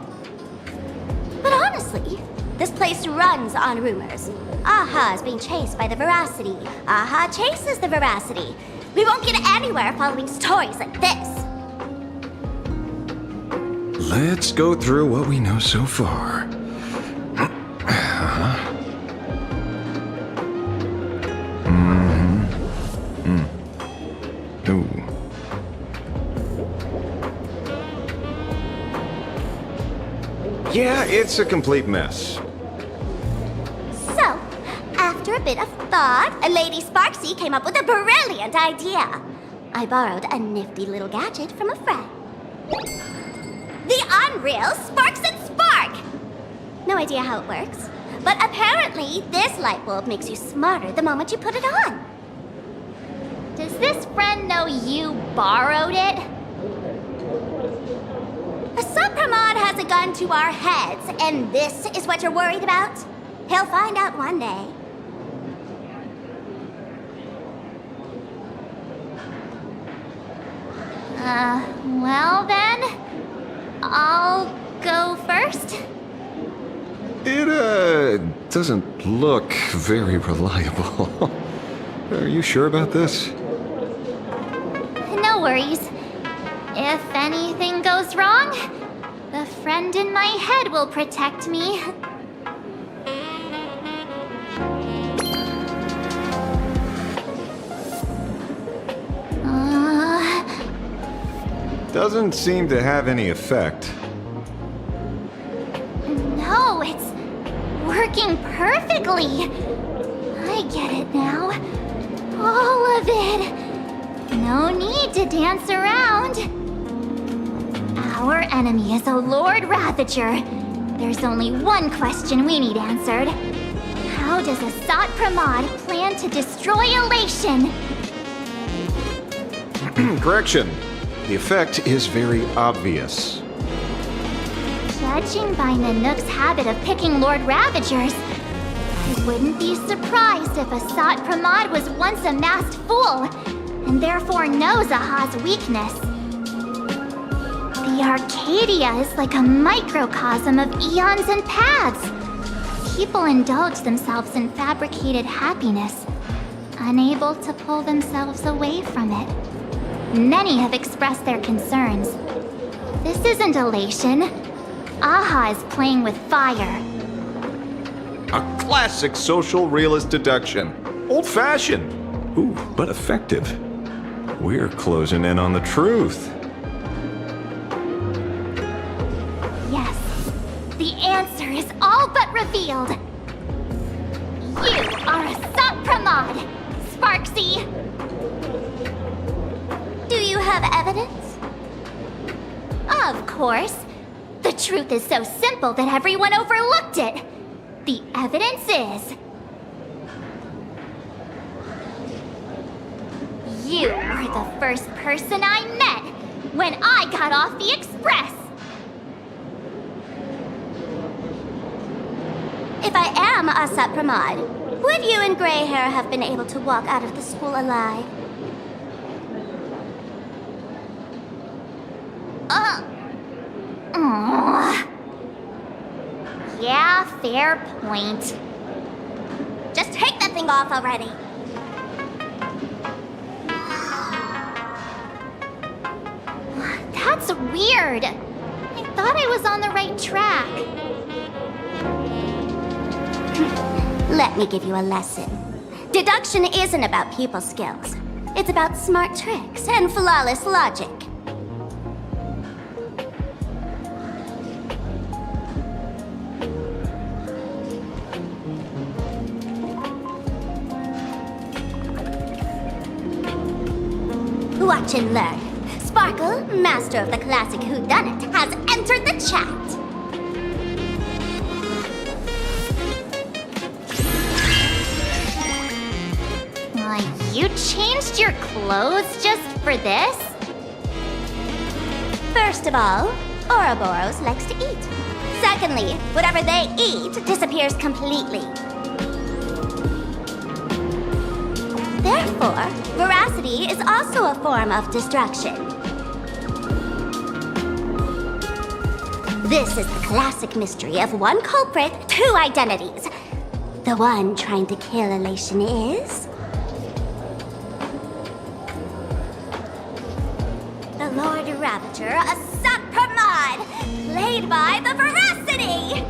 But honestly, this place runs on rumors. Aha is being chased by the veracity. Aha chases the veracity. We won't get anywhere following stories like this. Let's go through what we know so far. Ooh. Yeah, it's a complete mess. So, after a bit of thought, Lady Sparksy came up with a brilliant idea. I borrowed a nifty little gadget from a friend. The unreal Sparks and Spark! No idea how it works, but apparently this light bulb makes you smarter the moment you put it on. Does this friend know you borrowed it? Supramod has a gun to our heads, and this is what you're worried about? He'll find out one day. Well then, I'll go first. It, doesn't look very reliable. Are you sure about this? No worries. If anything goes wrong, the friend in my head will protect me. Doesn't seem to have any effect. No, it's working perfectly. I get it now. All of it. No need to dance around. Our enemy is a Lord Ravager. There's only one question we need answered. How does Asat Pramod plan to destroy Elation? Correction. The effect is very obvious. Judging by Nanook's habit of picking Lord Ravagers, I wouldn't be surprised if Asat Pramod was once a masked fool, and therefore knows Aha's weakness. The Arcadia is like a microcosm of eons and paths. People indulge themselves in fabricated happiness, unable to pull themselves away from it. Many have expressed their concerns. This isn't elation. Aha is playing with fire. A classic social realist deduction. Old-fashioned. Ooh, but effective. We're closing in on the truth. Yes, the answer is all but revealed. You are Asat Pramod, Sparksy. Do you have evidence? Of course. The truth is so simple that everyone overlooked it. The evidence is... you were the first person I met when I got off the express. If I am Asat Pramod, would you and Grey Hair have been able to walk out of the school alive? Yeah, fair point. Just take that thing off already. That's weird. I thought I was on the right track. Let me give you a lesson. Deduction isn't about people skills. It's about smart tricks and flawless logic. Watch and learn. Sparkle, master of the classic whodunit, has entered the chat. You changed your clothes just for this? First of all, Ouroboros likes to eat. Secondly, whatever they eat disappears completely. Therefore, veracity is also a form of destruction. This is the classic mystery of one culprit, two identities. The one trying to kill Elation is... the Lord Ravager, a Sapramod, played by the Veracity!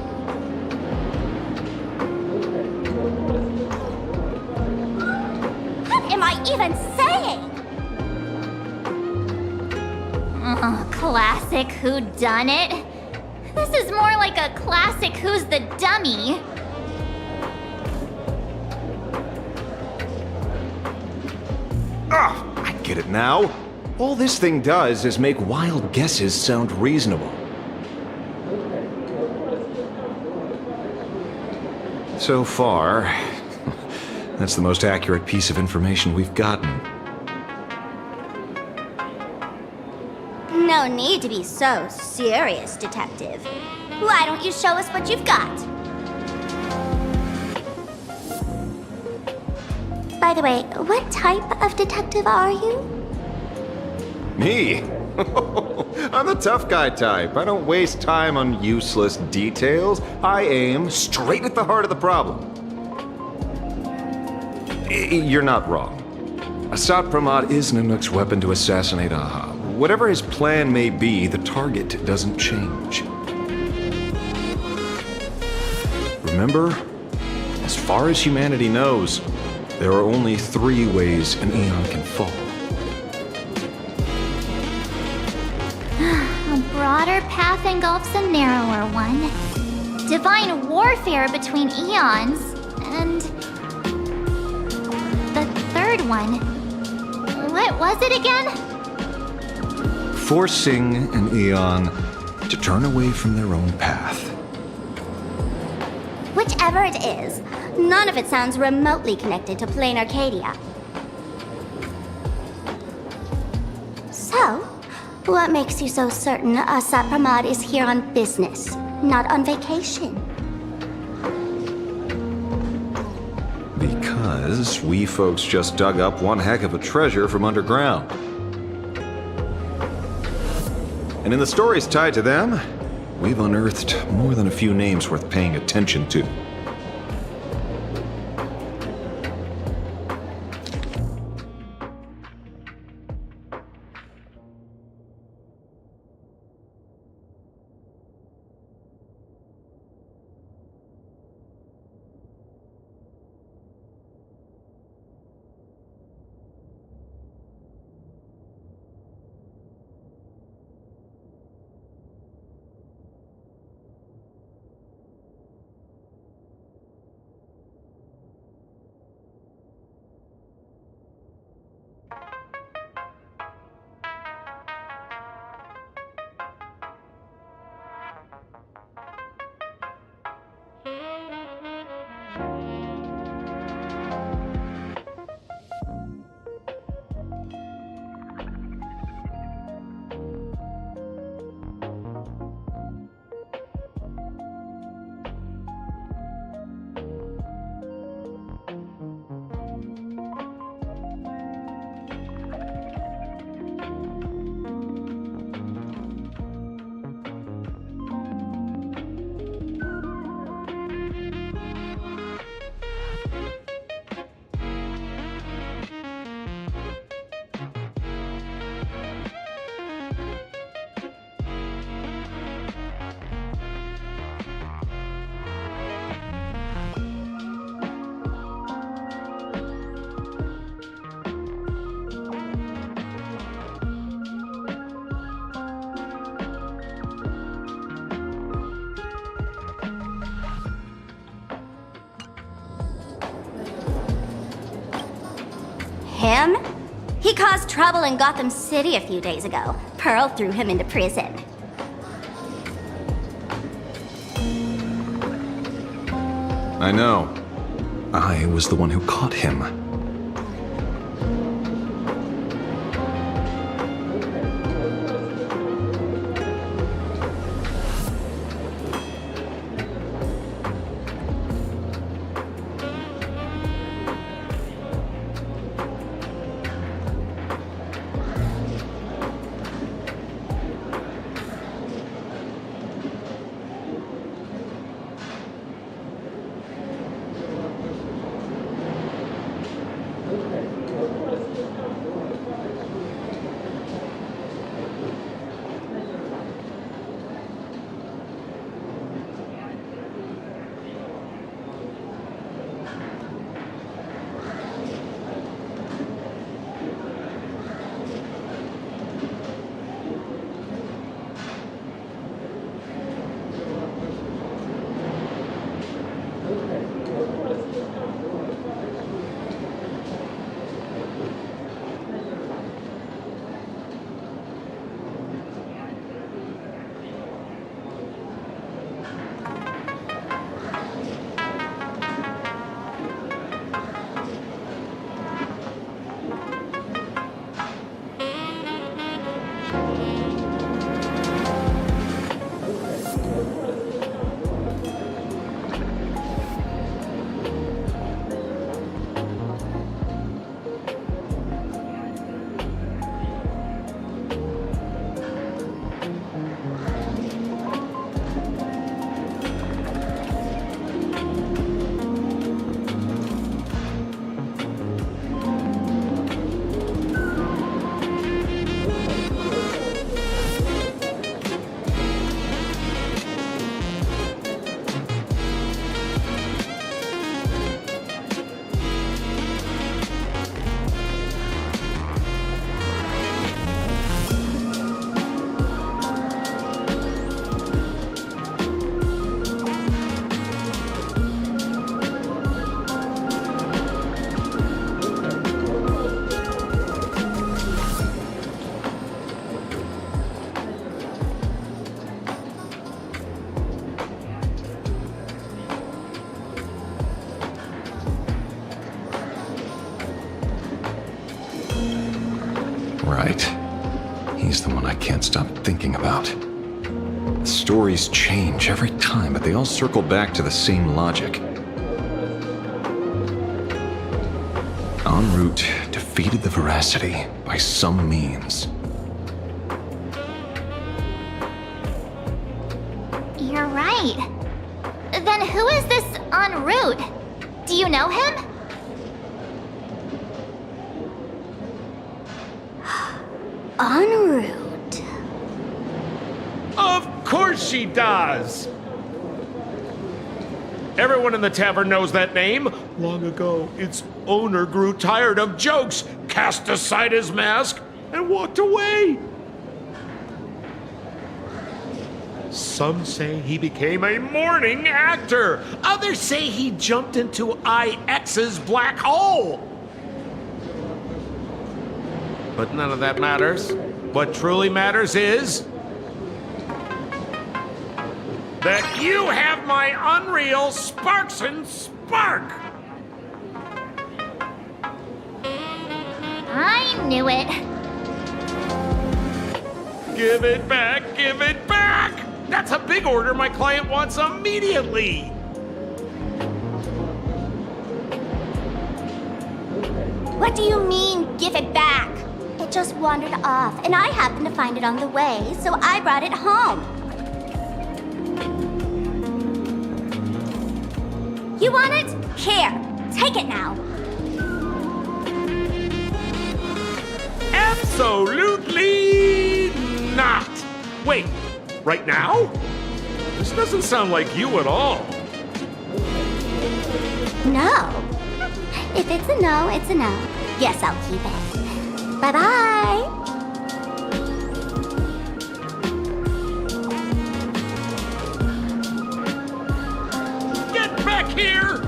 What am I even saying? Oh, classic whodunit. This is more like a classic Who's the Dummy. I get it now. All this thing does is make wild guesses sound reasonable. So far, that's the most accurate piece of information we've gotten. No need to be so serious, Detective. Why don't you show us what you've got? By the way, what type of detective are you? Me? I'm the tough guy type. I don't waste time on useless details. I aim straight at the heart of the problem. You're not wrong. Assad Pramod is Nanook's weapon to assassinate Aha. Whatever his plan may be, the target doesn't change. Remember, as far as humanity knows, there are only 3 ways an Aeon can fall. A broader path engulfs a narrower one. Divine warfare between eons, and... the third one. What was it again? Forcing an Aeon to turn away from their own path. Whichever it is, none of it sounds remotely connected to plain Arcadia. So, what makes you so certain Assad Pramod is here on business, not on vacation? Because we folks just dug up one heck of a treasure from underground. And in the stories tied to them, we've unearthed more than a few names worth paying attention to. Him? He caused trouble in Gotham City a few days ago. Pearl threw him into prison. I know. I was the one who caught him. Right. He's the one I can't stop thinking about. The stories change every time, but they all circle back to the same logic. En route defeated the Veracity by some means. You're right. Then who is this en route? Do you know him? En route. Of course she does! Everyone in the tavern knows that name. Long ago, its owner grew tired of jokes, cast aside his mask, and walked away. Some say he became a morning actor. Others say he jumped into IX's black hole. But none of that matters. What truly matters is that you have my unreal Sparks and Spark! I knew it. Give it back! Give it back! That's a big order my client wants immediately! What do you mean, give it back? It just wandered off, and I happened to find it on the way, so I brought it home. You want it? Here, take it now. Absolutely not! Wait, right now? This doesn't sound like you at all. No. If it's a no, it's a no. Yes, I'll keep it. Bye-bye. Get back here!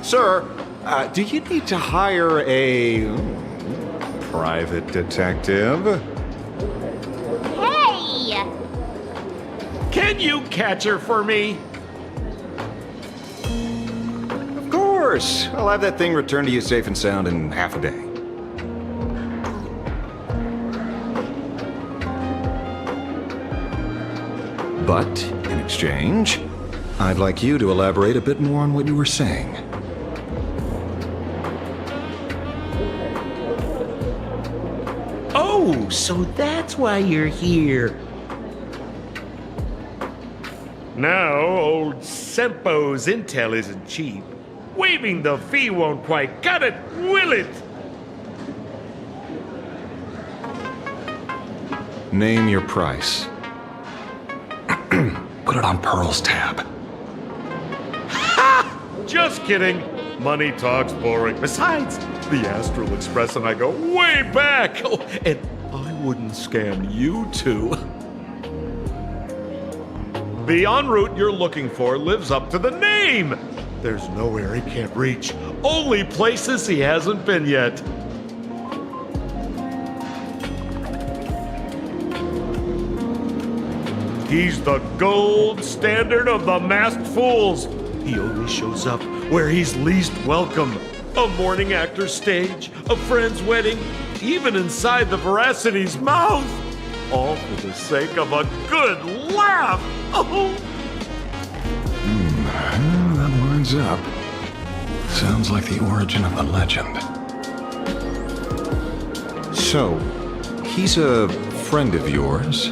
Sir, do you need to hire a private detective? Hey! Can you catch her for me? Of course. I'll have that thing returned to you safe and sound in half a day. But, in exchange, I'd like you to elaborate a bit more on what you were saying. Oh, so that's why you're here. Now, old Sempo's intel isn't cheap. Waiving the fee won't quite cut it, will it? Name your price. Put it on Pearl's tab. Ha! Just kidding. Money talks boring. Besides, the Astral Express and I go way back. Oh, and I wouldn't scam you two. The en route you're looking for lives up to the name. There's nowhere he can't reach. Only places he hasn't been yet. He's the gold standard of the masked fools. He only shows up where he's least welcome. A morning actor's stage, a friend's wedding, even inside the Veracity's mouth. All for the sake of a good laugh. Oh. That lines up. Sounds like the origin of the legend. So, he's a friend of yours?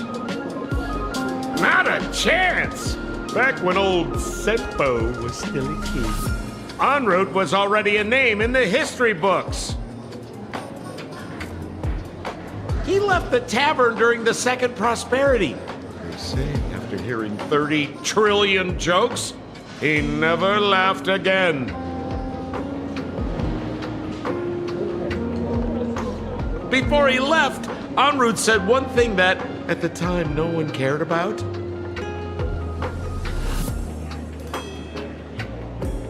Not a chance! Back when old Sempo was still a kid, en route was already a name in the history books. He left the tavern during the Second Prosperity. They say after hearing 30 trillion jokes, he never laughed again. Before he left, en route said one thing that, at the time, no one cared about.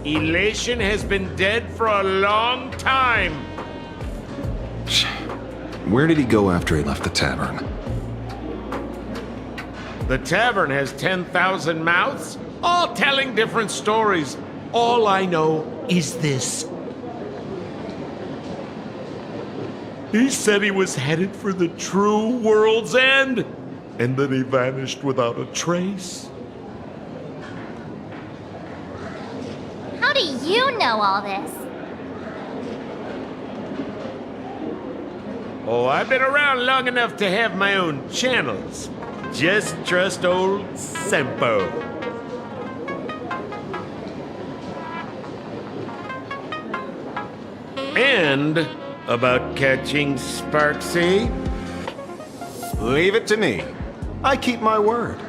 Elation has been dead for a long time. Where did he go after he left the tavern? The tavern has 10,000 mouths, all telling different stories. All I know is this. He said he was headed for the true world's end, and then he vanished without a trace. How do you know all this? Oh, I've been around long enough to have my own channels. Just trust old Sempo. And about catching Sparksy? Leave it to me. I keep my word.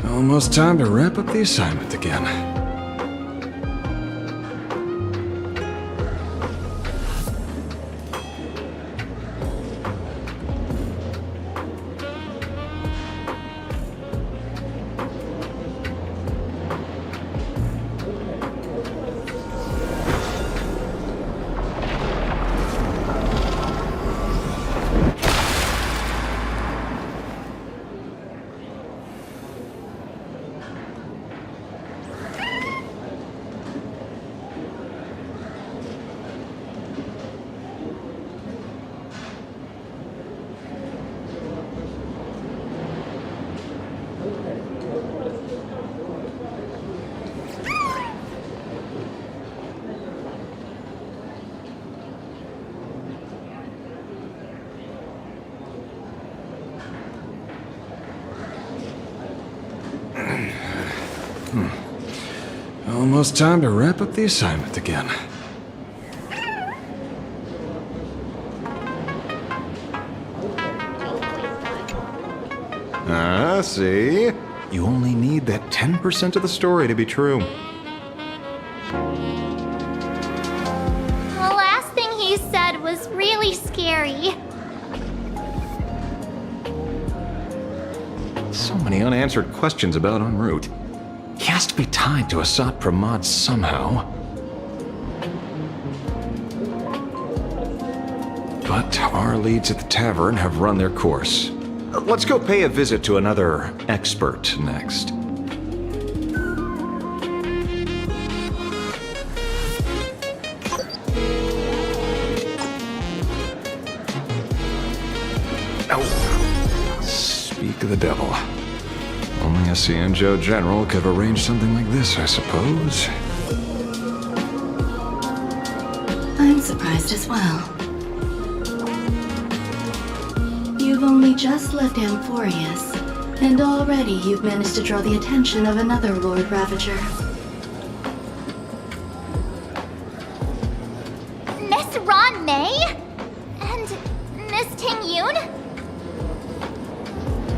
Almost time to wrap up the assignment again. Almost time to wrap up the assignment again. Ah, see? You only need that 10% of the story to be true. The last thing he said was really scary. So many unanswered questions about en route. He has to be tied to Asat Pramod somehow. But our leads at the tavern have run their course. Let's go pay a visit to another expert next. Oh. Speak of the devil. Only a Cianjo general could have arranged something like this, I suppose. I'm surprised as well. You've only just left Amphorius, and already you've managed to draw the attention of another Lord Ravager. Miss Ron May? And Miss Ting Yoon?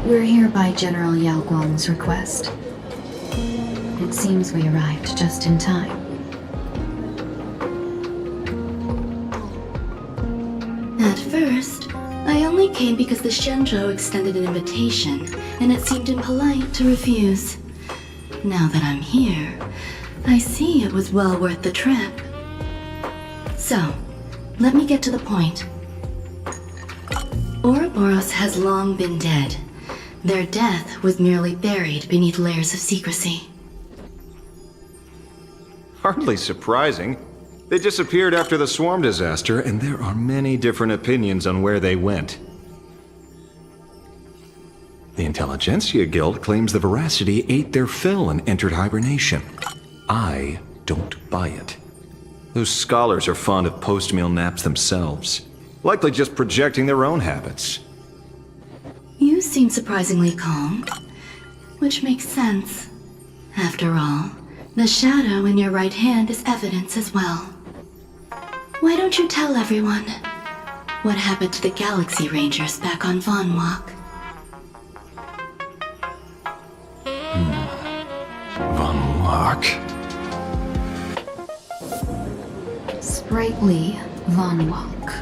We're here by General Yao Guang's request. It seems we arrived just in time. At first, I only came because the Shenzhou extended an invitation, and it seemed impolite to refuse. Now that I'm here, I see it was well worth the trip. So, let me get to the point. Ouroboros has long been dead. Their death was merely buried beneath layers of secrecy. Hardly surprising. They disappeared after the swarm disaster, and there are many different opinions on where they went. The Intelligentsia Guild claims the Veracity ate their fill and entered hibernation. I don't buy it. Those scholars are fond of post-meal naps themselves, likely just projecting their own habits. You seem surprisingly calm, which makes sense. After all, the shadow in your right hand is evidence as well. Why don't you tell everyone what happened to the Galaxy Rangers back on Von Walk? Von Walk? Sprightly Von Walk.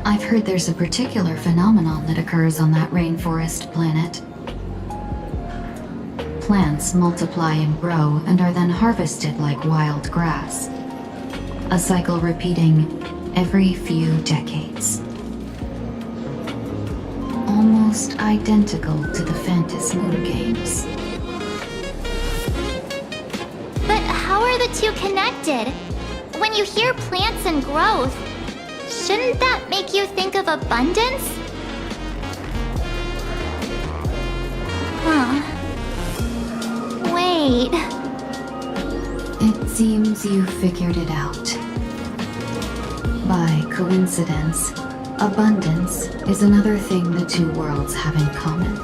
I've heard there's a particular phenomenon that occurs on that rainforest planet. Plants multiply and grow and are then harvested like wild grass. A cycle repeating every few decades. Almost identical to the Phantasm Moon games. But how are the two connected? When you hear plants and growth, shouldn't that make you think of abundance? Huh. Wait. It seems you figured it out. By coincidence, abundance is another thing the two worlds have in common.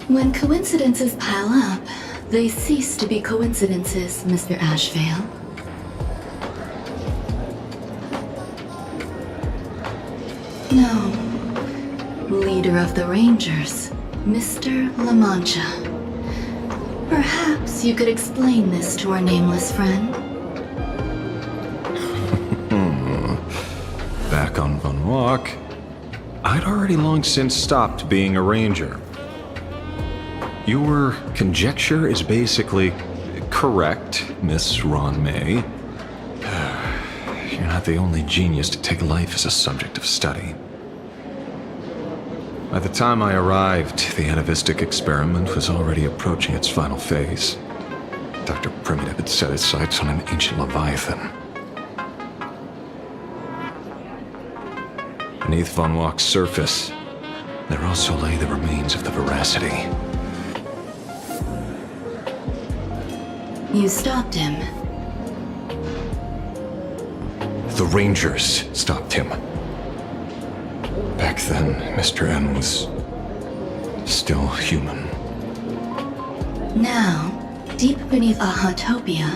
When coincidences pile up, they cease to be coincidences, Mr. Ashvale. No. Leader of the Rangers, Mr. La Mancha. Perhaps you could explain this to our nameless friend. Back on Von Walk, I'd already long since stopped being a ranger. Your conjecture is basically correct, Miss Ron May. You're not the only genius to take life as a subject of study. By the time I arrived, the atavistic experiment was already approaching its final phase. Dr. Primitive had set his sights on an ancient Leviathan. Beneath Von Walk's surface, there also lay the remains of the Veracity. You stopped him. The Rangers stopped him. Back then, Mr. N was still human. Now, deep beneath Ahatopia,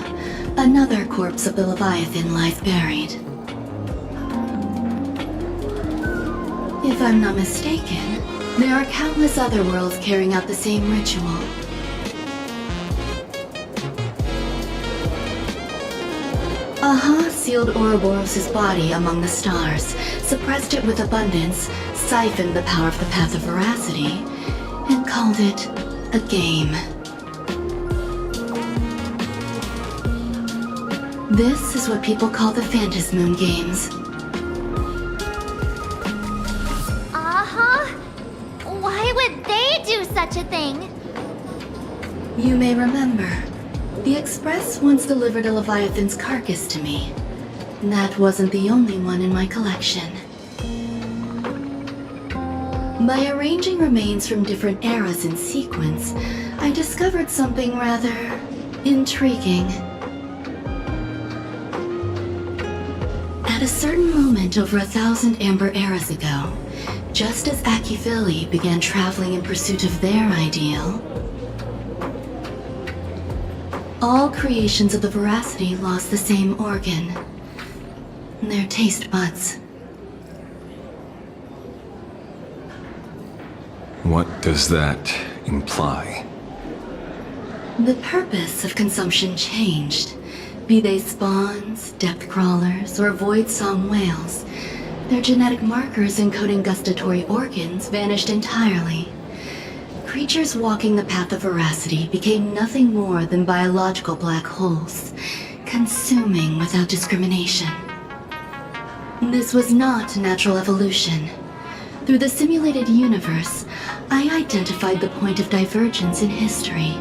another corpse of the Leviathan lies buried. If I'm not mistaken, there are countless other worlds carrying out the same ritual. Aha sealed Ouroboros' body among the stars, suppressed it with abundance, siphoned the power of the Path of Veracity, and called it a game. This is what people call the Phantasm Moon games. Why would they do such a thing? You may remember, the Express once delivered a Leviathan's carcass to me. That wasn't the only one in my collection. By arranging remains from different eras in sequence, I discovered something rather intriguing. At a certain moment over 1,000 Amber eras ago, just as Akifili began traveling in pursuit of their ideal, all creations of the Veracity lost the same organ, their taste buds. What does that imply? The purpose of consumption changed. Be they spawns, depth crawlers, or void song whales, their genetic markers encoding gustatory organs vanished entirely. Creatures walking the path of Veracity became nothing more than biological black holes, consuming without discrimination. This was not natural evolution. Through the simulated universe, I identified the point of divergence in history.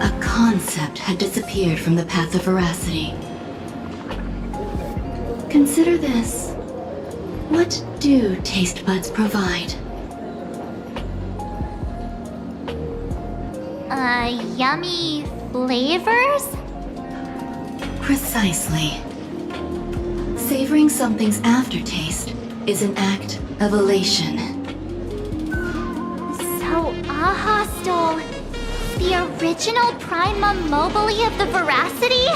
A concept had disappeared from the path of Veracity. Consider this. What do taste buds provide? Yummy flavors? Precisely. Savoring something's aftertaste is an act of elation. So Aha stole the original primum mobile of the veracity?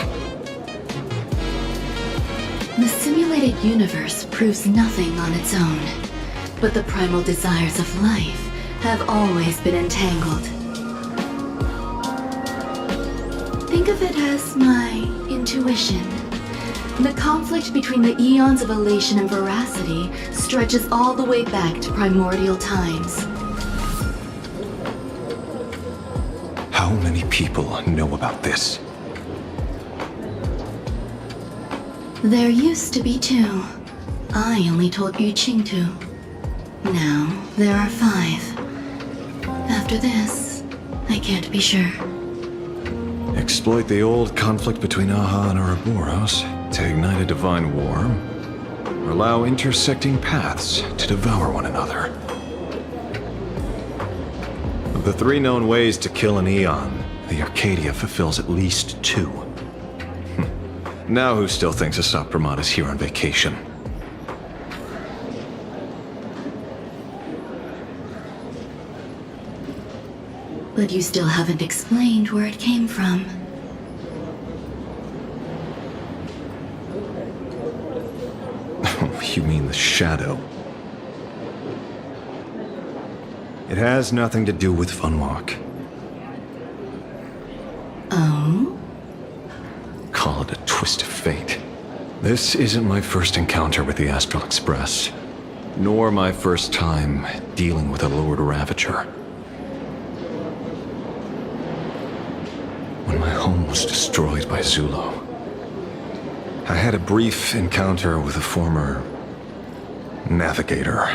The simulated universe proves nothing on its own, but the primal desires of life have always been entangled. Think of it as my intuition. The conflict between the eons of elation and veracity stretches all the way back to primordial times. How many people know about this? There used to be 2. I only told Yu Qing to. Now there are 5. After this, I can't be sure. Exploit the old conflict between Aha and Ouroboros to ignite a divine war, or allow intersecting paths to devour one another. Of the 3 known ways to kill an Eon, the Arcadia fulfills at least 2. Now who still thinks Asat Pramod is here on vacation? But you still haven't explained where it came from. You mean the shadow? It has nothing to do with Funwalk. Oh? Call it a twist of fate. This isn't my first encounter with the Astral Express, nor my first time dealing with a Lord Ravager. When my home was destroyed by Zulo, I had a brief encounter with a former navigator.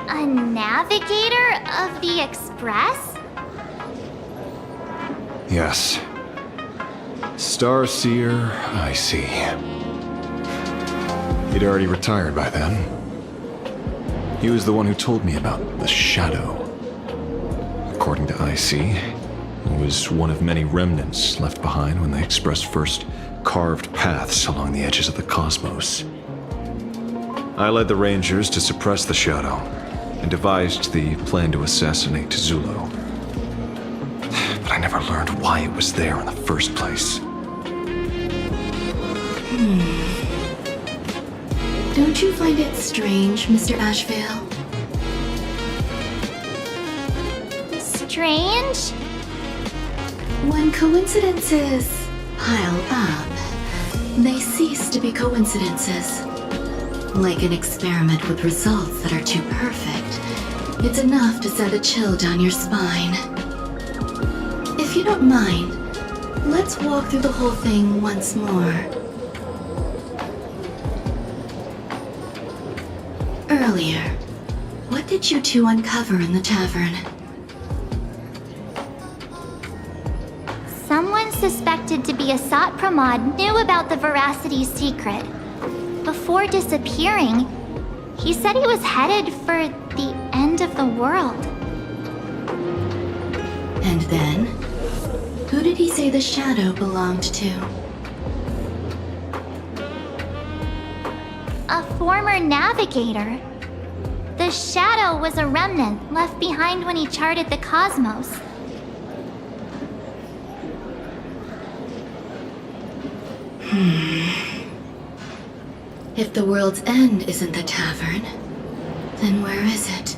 A navigator of the Express? Yes. Starseer, I see. He'd already retired by then. He was the one who told me about the Shadow. According to IC, it was one of many remnants left behind when the Express first carved paths along the edges of the cosmos. I led the Rangers to suppress the Shadow and devised the plan to assassinate Zulo. But I never learned why it was there in the first place. Don't you find it strange, Mr. Ashvale? Strange? When coincidences pile up, they cease to be coincidences. Like an experiment with results that are too perfect, it's enough to send a chill down your spine. If you don't mind, let's walk through the whole thing once more. Earlier, what did you 2 uncover in the tavern? Someone suspected to be Asat Pramod knew about the Veracity's secret. Before disappearing, he said he was headed for the end of the world. And then, who did he say the Shadow belonged to? A former navigator. The Shadow was a remnant left behind when he charted the cosmos. If the world's end isn't the tavern, then where is it?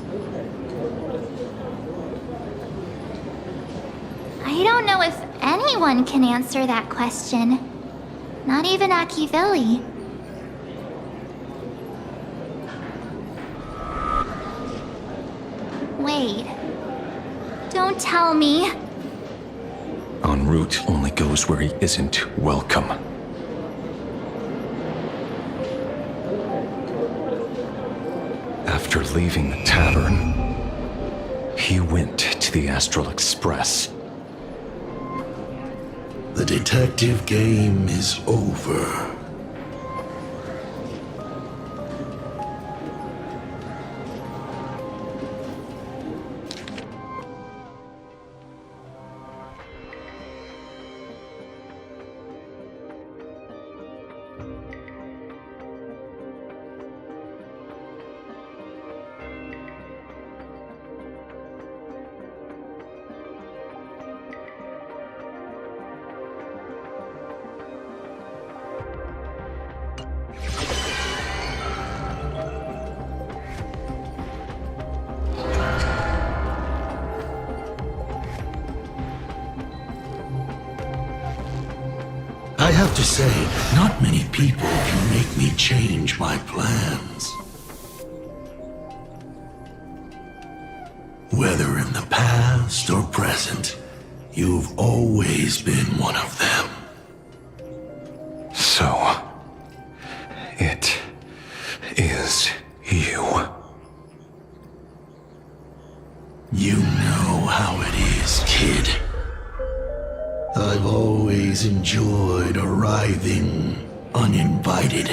I don't know if anyone can answer that question. Not even Akivilli. Wait. Don't tell me. En route only goes where he isn't welcome. After leaving the tavern, he went to the Astral Express. The detective game is over. have to say, not many people can make me change my plans. Whether in the past or present, you've always been one of them. So, it is you. You know how it is, kid. I've always enjoyed arriving uninvited.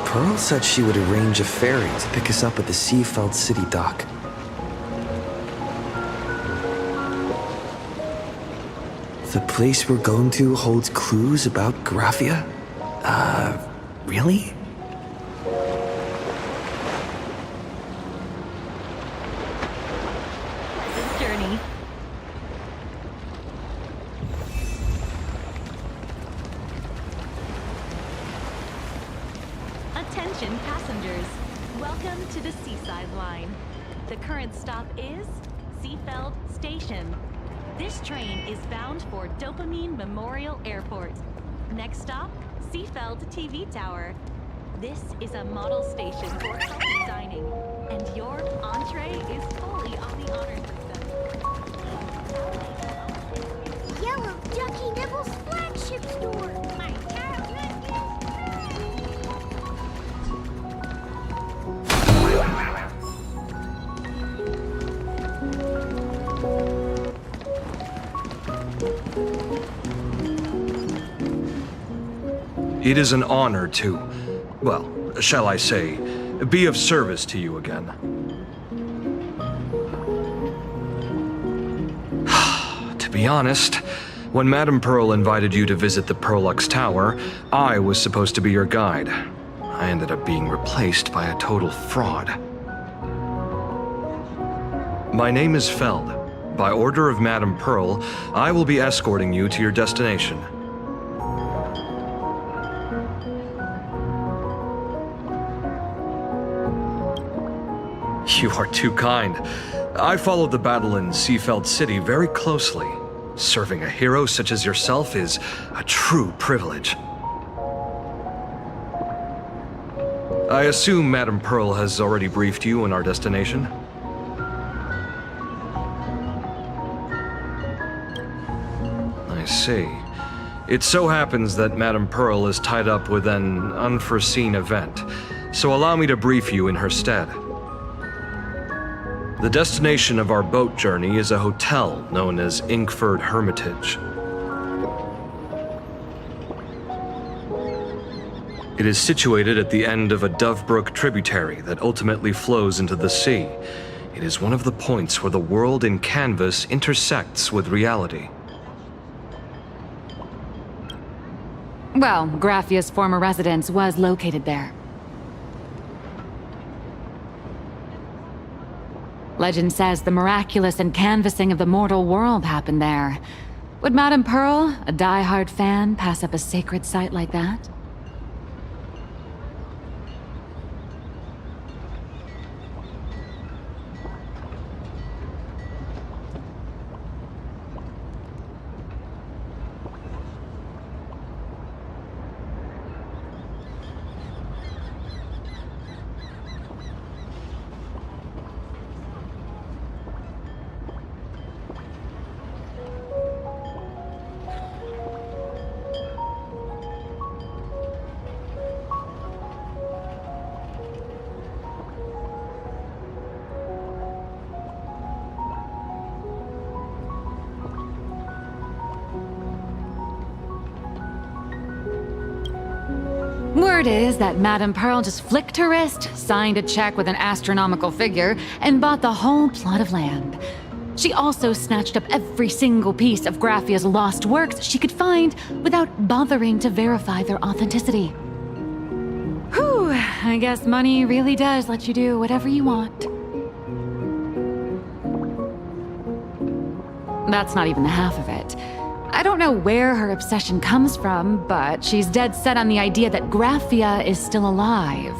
Pearl said she would arrange a ferry to pick us up at the Seafeld City dock. The place we're going to holds clues about Graphia? Really? Journey. Attention passengers. Welcome to the Seaside Line. The current stop is Seafeld Station. This train is bound for Dopamine Memorial Airport. Next stop, Seafeld TV Tower. This is a model station for healthy dining, and your entree is fully on the honor system. Yellow Ducky Nibble's flagship store. My childhood It is an honor to, well, shall I say, be of service to you again. To be honest, when Madame Pearl invited you to visit the Perlux Tower, I was supposed to be your guide. I ended up being replaced by a total fraud. My name is Feld. By order of Madame Pearl, I will be escorting you to your destination. You are too kind. I followed the battle in Seafeld City very closely. Serving a hero such as yourself is a true privilege. I assume Madame Pearl has already briefed you on our destination? I see. It so happens that Madame Pearl is tied up with an unforeseen event, so allow me to brief you in her stead. The destination of our boat journey is a hotel known as Inkford Hermitage. It is situated at the end of a Dovebrook tributary that ultimately flows into the sea. It is one of the points where the world in canvas intersects with reality. Well, Graphia's former residence was located there. Legend says the miraculous and canvassing of the mortal world happened there. Would Madame Pearl, a die-hard fan, pass up a sacred site like that? Word is that Madame Pearl just flicked her wrist, signed a check with an astronomical figure, and bought the whole plot of land. She also snatched up every single piece of Graphia's lost works she could find without bothering to verify their authenticity. Whew, I guess money really does let you do whatever you want. That's not even the half of it. I don't know where her obsession comes from, but she's dead set on the idea that Graphia is still alive.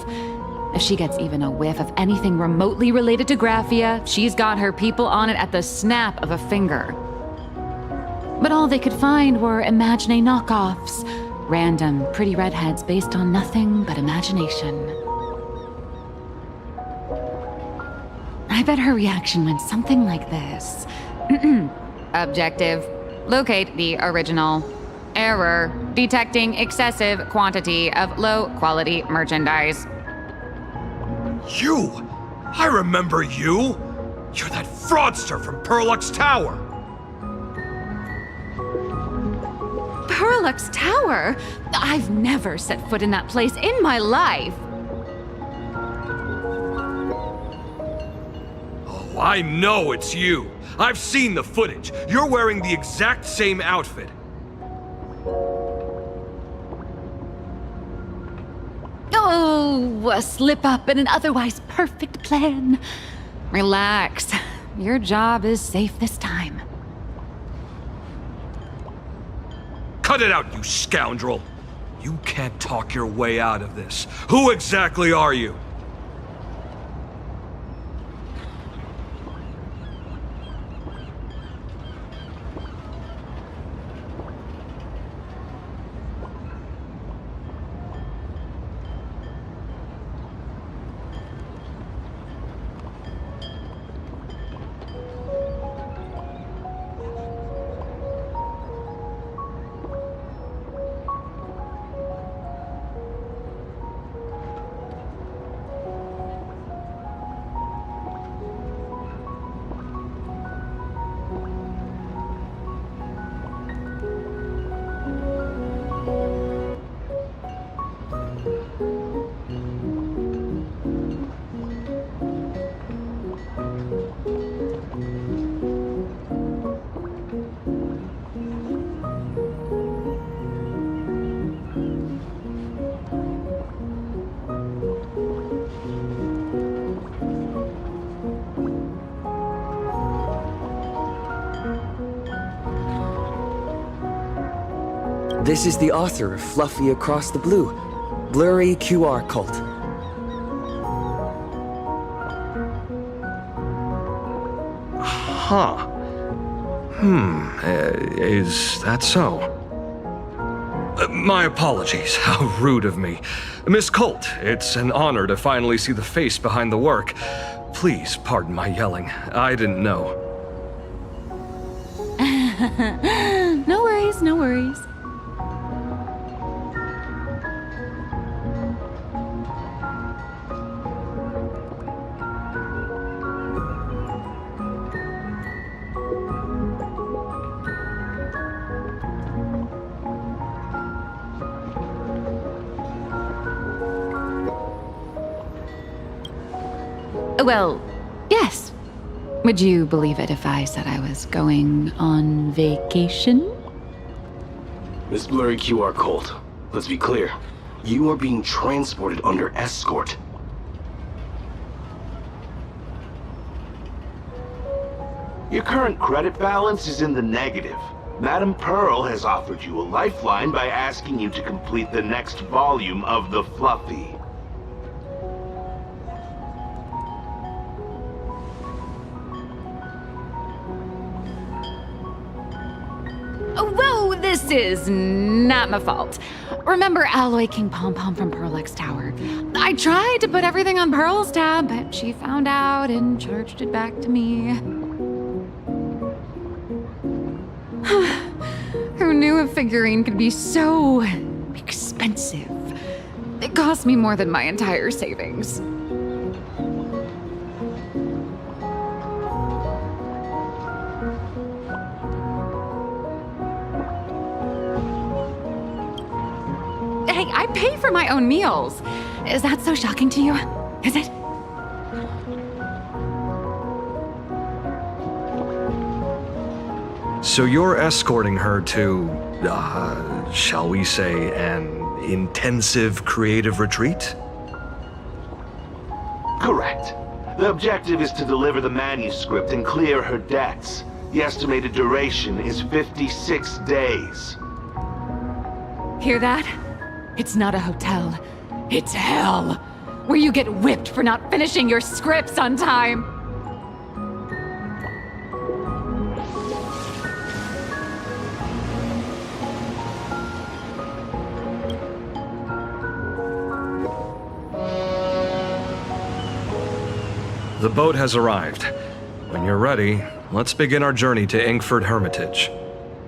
If she gets even a whiff of anything remotely related to Graphia, she's got her people on it at the snap of a finger. But all they could find were Imagine knockoffs, random, pretty redheads based on nothing but imagination. I bet her reaction went something like this. Objective. Locate the original. Error. Detecting excessive quantity of low-quality merchandise. You! I remember you! You're that fraudster from Perlux Tower! Perlux Tower? I've never set foot in that place in my life. Oh, I know it's you. I've seen the footage. You're wearing the exact same outfit. Oh, a slip-up in an otherwise perfect plan. Relax. Your job is safe this time. Cut it out, you scoundrel! You can't talk your way out of this. Who exactly are you? This is the author of Fluffy Across the Blue, Blurry QR Cult. Huh. Is that so? My apologies. How rude of me. Miss Colt, it's an honor to finally see the face behind the work. Please pardon my yelling. I didn't know. No worries, no worries. Well, yes. Would you believe it if I said I was going on vacation? Miss Blurry QR Colt, let's be clear. You are being transported under escort. Your current credit balance is in the negative. Madame Pearl has offered you a lifeline by asking you to complete the next volume of the Fluffy. Whoa, this is not my fault. Remember Alloy King Pom Pom from Perlux Tower? I tried to put everything on Pearl's tab, but she found out and charged it back to me. Who knew a figurine could be so expensive? It cost me more than my entire savings. Hey, I pay for my own meals. Is that so shocking to you? Is it? So you're escorting her to, shall we say, an intensive creative retreat? Correct. The objective is to deliver the manuscript and clear her debts. The estimated duration is 56 days. Hear that? It's not a hotel. It's hell, where you get whipped for not finishing your scripts on time. The boat has arrived. When you're ready, let's begin our journey to Ingford Hermitage.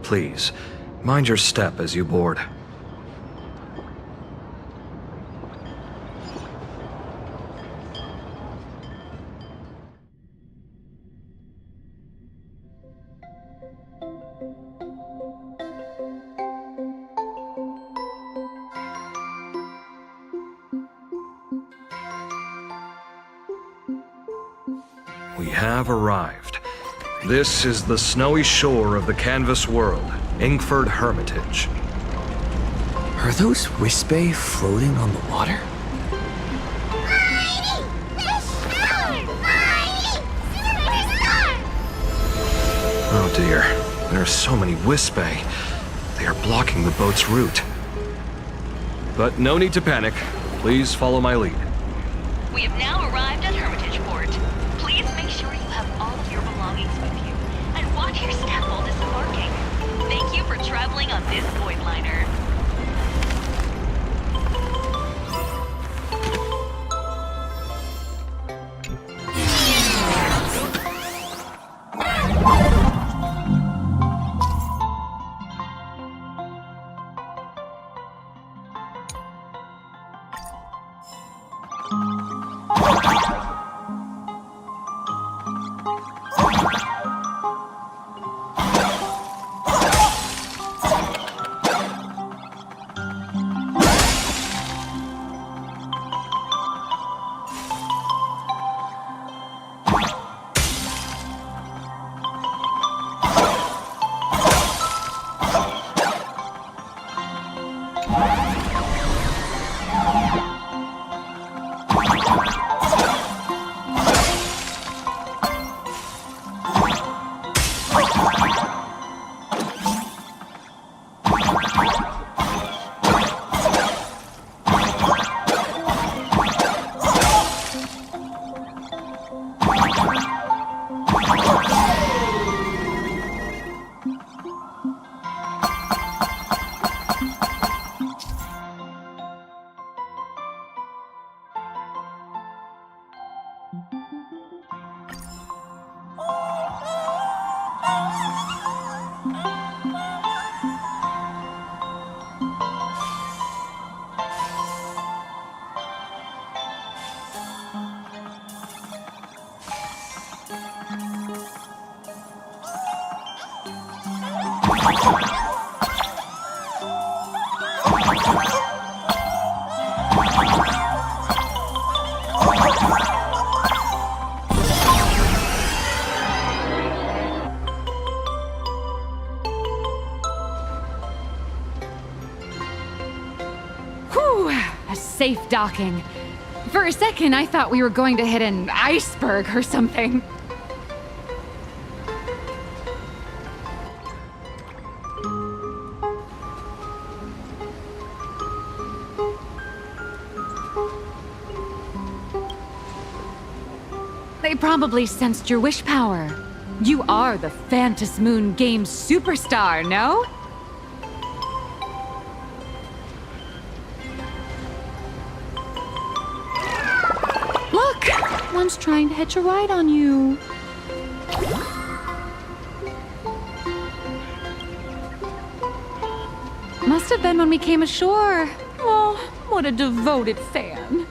Please, mind your step as you board. We have arrived. This is the snowy shore of the canvas world, Ingford Hermitage. Are those Wispe floating on the water? Oh dear, there are so many Wispe. They are blocking the boat's route. But no need to panic. Please follow my lead. We have now arrived at Hermitage Port. Please make sure you have all of your belongings with you, and watch your step while disembarking. Thank you for traveling on this void liner. Safe docking. For a second, I thought we were going to hit an iceberg or something. They probably sensed your wish power. You are the Phantas Moon Games superstar, no? One's trying to hitch a ride on you. Must have been when we came ashore. Oh, what a devoted fan.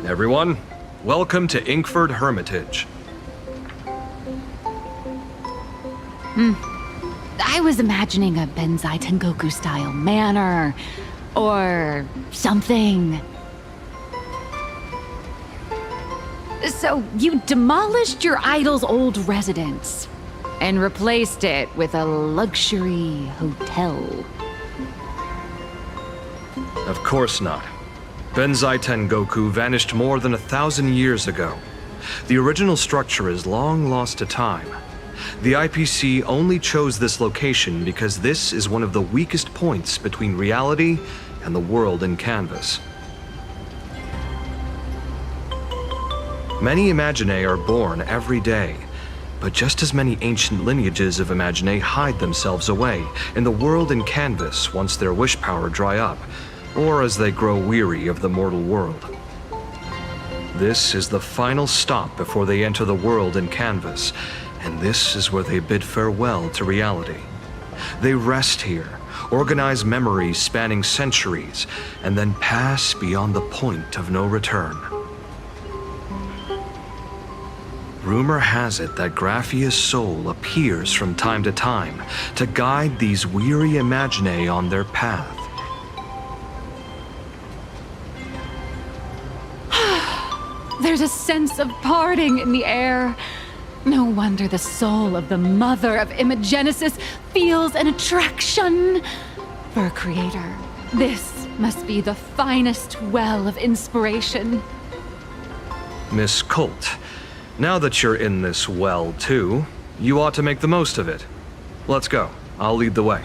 Everyone, welcome to Ingford Hermitage. I was imagining a Benzai Tengoku-style manor, or something. So you demolished your idol's old residence, and replaced it with a luxury hotel. Of course not. Benzai Tengoku vanished more than 1,000 years ago. The original structure is long lost to time. The IPC only chose this location because this is one of the weakest points between reality and the world in canvas. Many Imaginae are born every day, but just as many ancient lineages of Imaginae hide themselves away in the world in canvas once their wish power dry up, or as they grow weary of the mortal world. This is the final stop before they enter the world in canvas, and this is where they bid farewell to reality. They rest here, organize memories spanning centuries, and then pass beyond the point of no return. Rumor has it that Graphia's soul appears from time to time to guide these weary Imaginae on their path. There's a sense of parting in the air. No wonder the soul of the mother of Imagenesis feels an attraction. For a creator, this must be the finest well of inspiration. Miss Colt, now that you're in this well too, you ought to make the most of it. Let's go. I'll lead the way.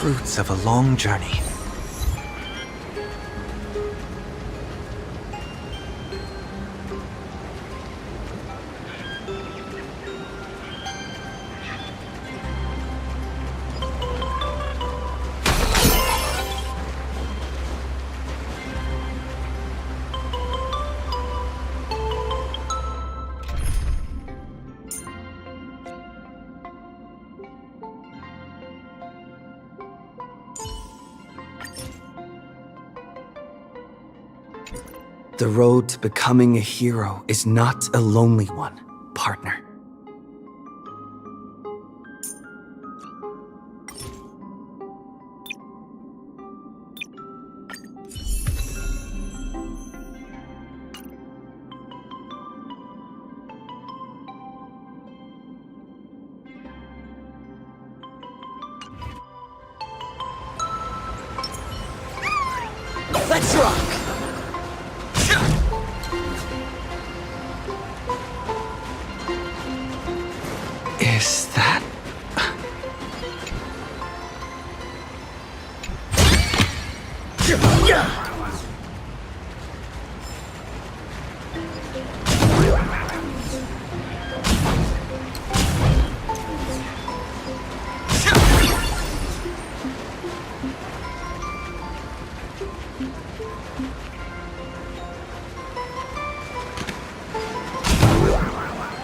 Fruits of a long journey. The road to becoming a hero is not a lonely one, partner. Let's rock! Is that...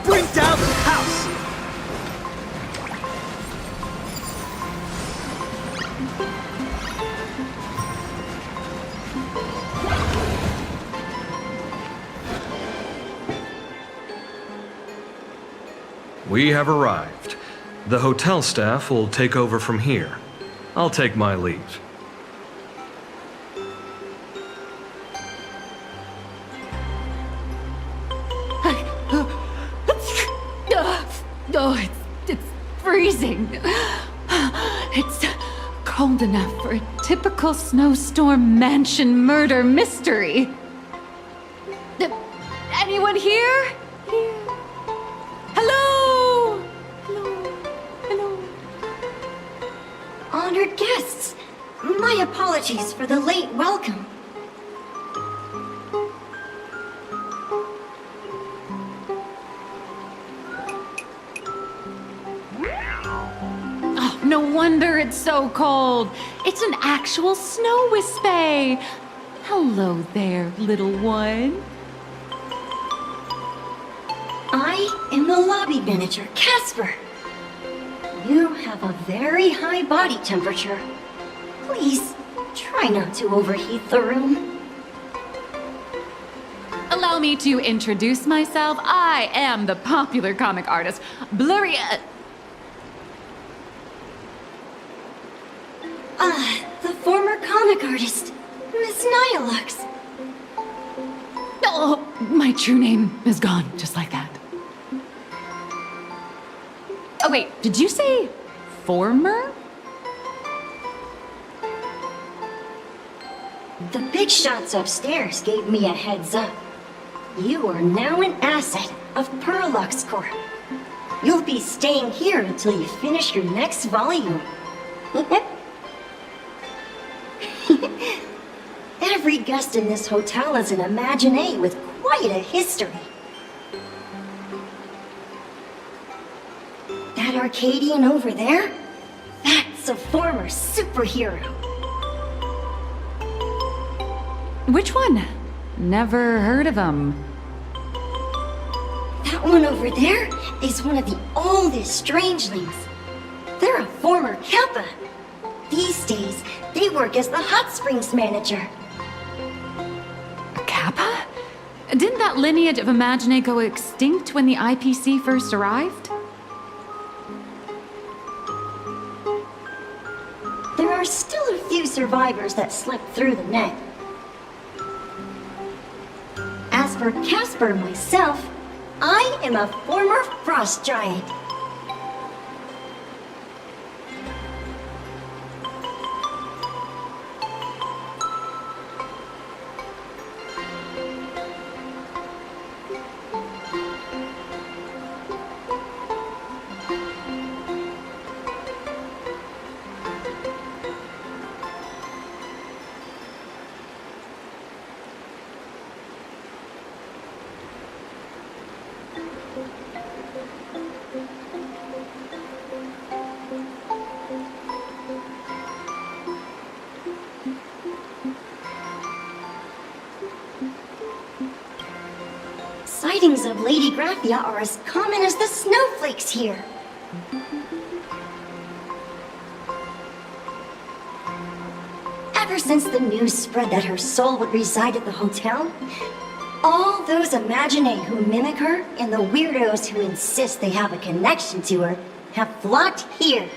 Bring down the house! We have arrived. The hotel staff will take over from here. I'll take my leave. Oh, it's freezing. It's cold enough for a typical snowstorm mansion murder mystery. Anyone here? Hello? Hello? Honored guests, my apologies for the late welcome. Oh, no wonder it's so cold. It's an actual snow wispy. Hello there, little one. I am the lobby manager, Casper. You have a very high body temperature. Please, try Try not to overheat the room. Allow me to introduce myself. I am the popular comic artist, Blurry. The former comic artist, Miss Nihilux. Oh, my true name is gone, just like that. Oh, wait, did you say former? The big shots upstairs gave me a heads up. You are now an asset of Perlux Corp. You'll be staying here until you finish your next volume. Every guest in this hotel is an Imaginé with quite a history. That Arcadian over there? That's a former superhero. Which one? Never heard of him. That one over there is one of the oldest strangelings. They're a former Kappa. These days, they work as the hot springs manager. Kappa? Didn't that lineage of Imaginé go extinct when the IPC first arrived? There are still a few survivors that slipped through the net. As for Casper myself, I am a former frost giant. Sightings of Lady Graphia are as common as the snowflakes here. Ever since the news spread that her soul would reside at the hotel, all those Imaginé who mimic her and the weirdos who insist they have a connection to her have flocked here.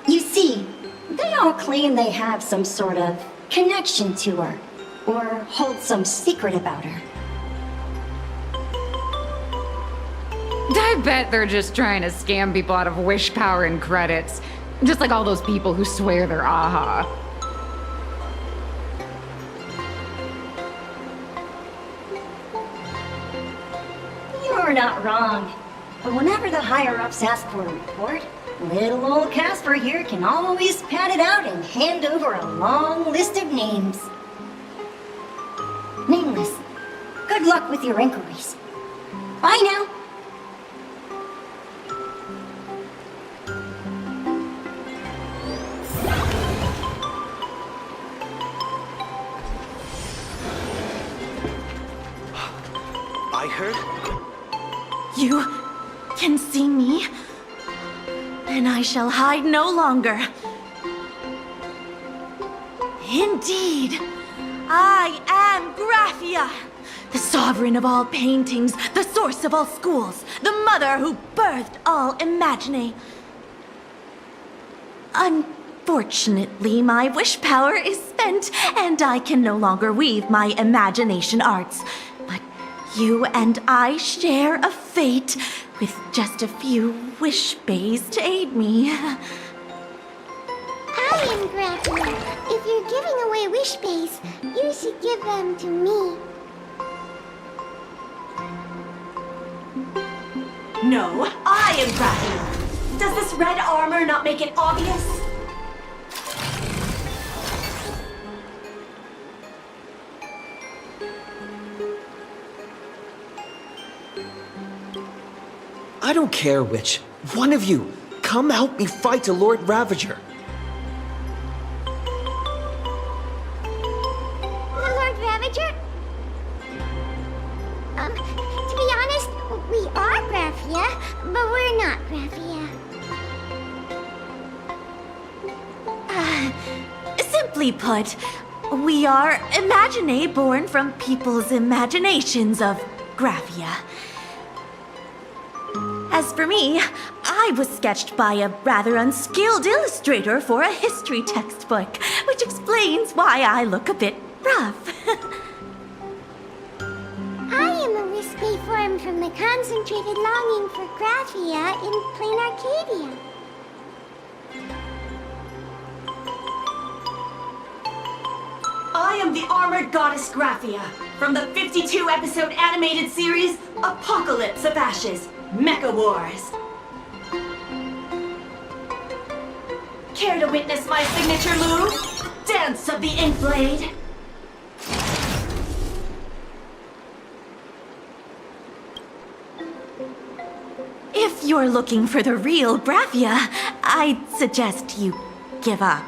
You see, they all claim they have some sort of connection to her, or hold some secret about her. I bet they're just trying to scam people out of wish power and credits. Just like all those people who swear they're AHA. You're not wrong. But whenever the higher-ups ask for a report, little old Casper here can always pad it out and hand over a long list of names. Nameless, good luck with your inquiries. Bye now. I heard? You can see me, and I shall hide no longer. Indeed, I am Graphia, the sovereign of all paintings, the source of all schools, the mother who birthed all Imaginé. Unfortunately, my wish power is spent, and I can no longer weave my imagination arts. But you and I share a fate, with just a few wish bays to aid me. I am Graphia. If you're giving away wish bays, you should give them to me. No, I am Graphia. Does this red armor not make it obvious? I don't care which. One of you, come help me fight the Lord Ravager. The Lord Ravager? To be honest, we are Graphia, but we're not Graphia. Simply put, we are imaginae born from people's imaginations of Graphia. As for me, I was sketched by a rather unskilled illustrator for a history textbook, which explains why I look a bit rough. I am a wispy form from the concentrated longing for Graphia in plain Arcadia. I am the armored goddess Graphia from the 52-episode animated series Apocalypse of Ashes, Mecha Wars. Care to witness my signature move? Dance of the Inkblade. If you're looking for the real Graphia, I'd suggest you give up.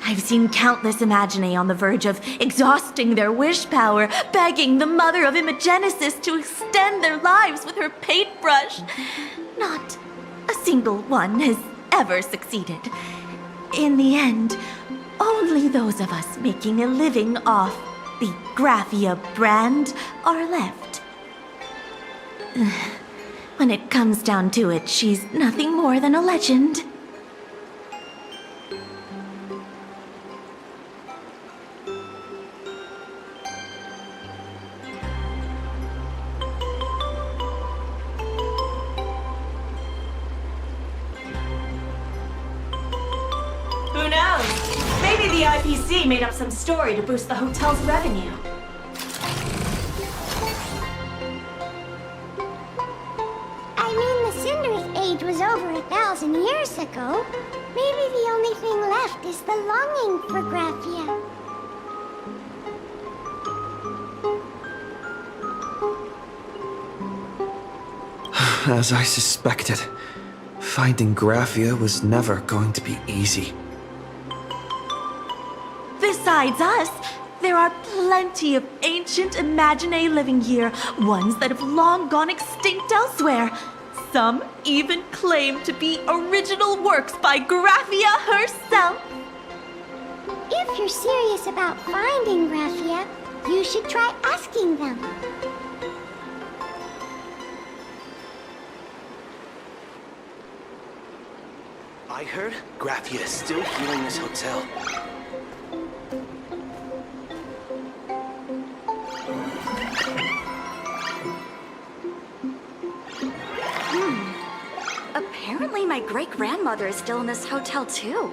I've seen countless Imaginae on the verge of exhausting their wish power, begging the mother of Imagenesis to extend their lives with her paintbrush. Not a single one has ever succeeded. In the end, only those of us making a living off the Graphia brand are left. When it comes down to it, she's nothing more than a legend. Who knows? Maybe the IPC made up some story to boost the hotel's revenue. I mean, the Cinder's age was over 1,000 years ago. Maybe the only thing left is the longing for Graphia. As I suspected, finding Graphia was never going to be easy. Besides us, there are plenty of ancient Imaginae living here, ones that have long gone extinct elsewhere. Some even claim to be original works by Graphia herself. If you're serious about finding Graphia, you should try asking them. I heard Graphia is still healing this hotel. Apparently my great-grandmother is still in this hotel too.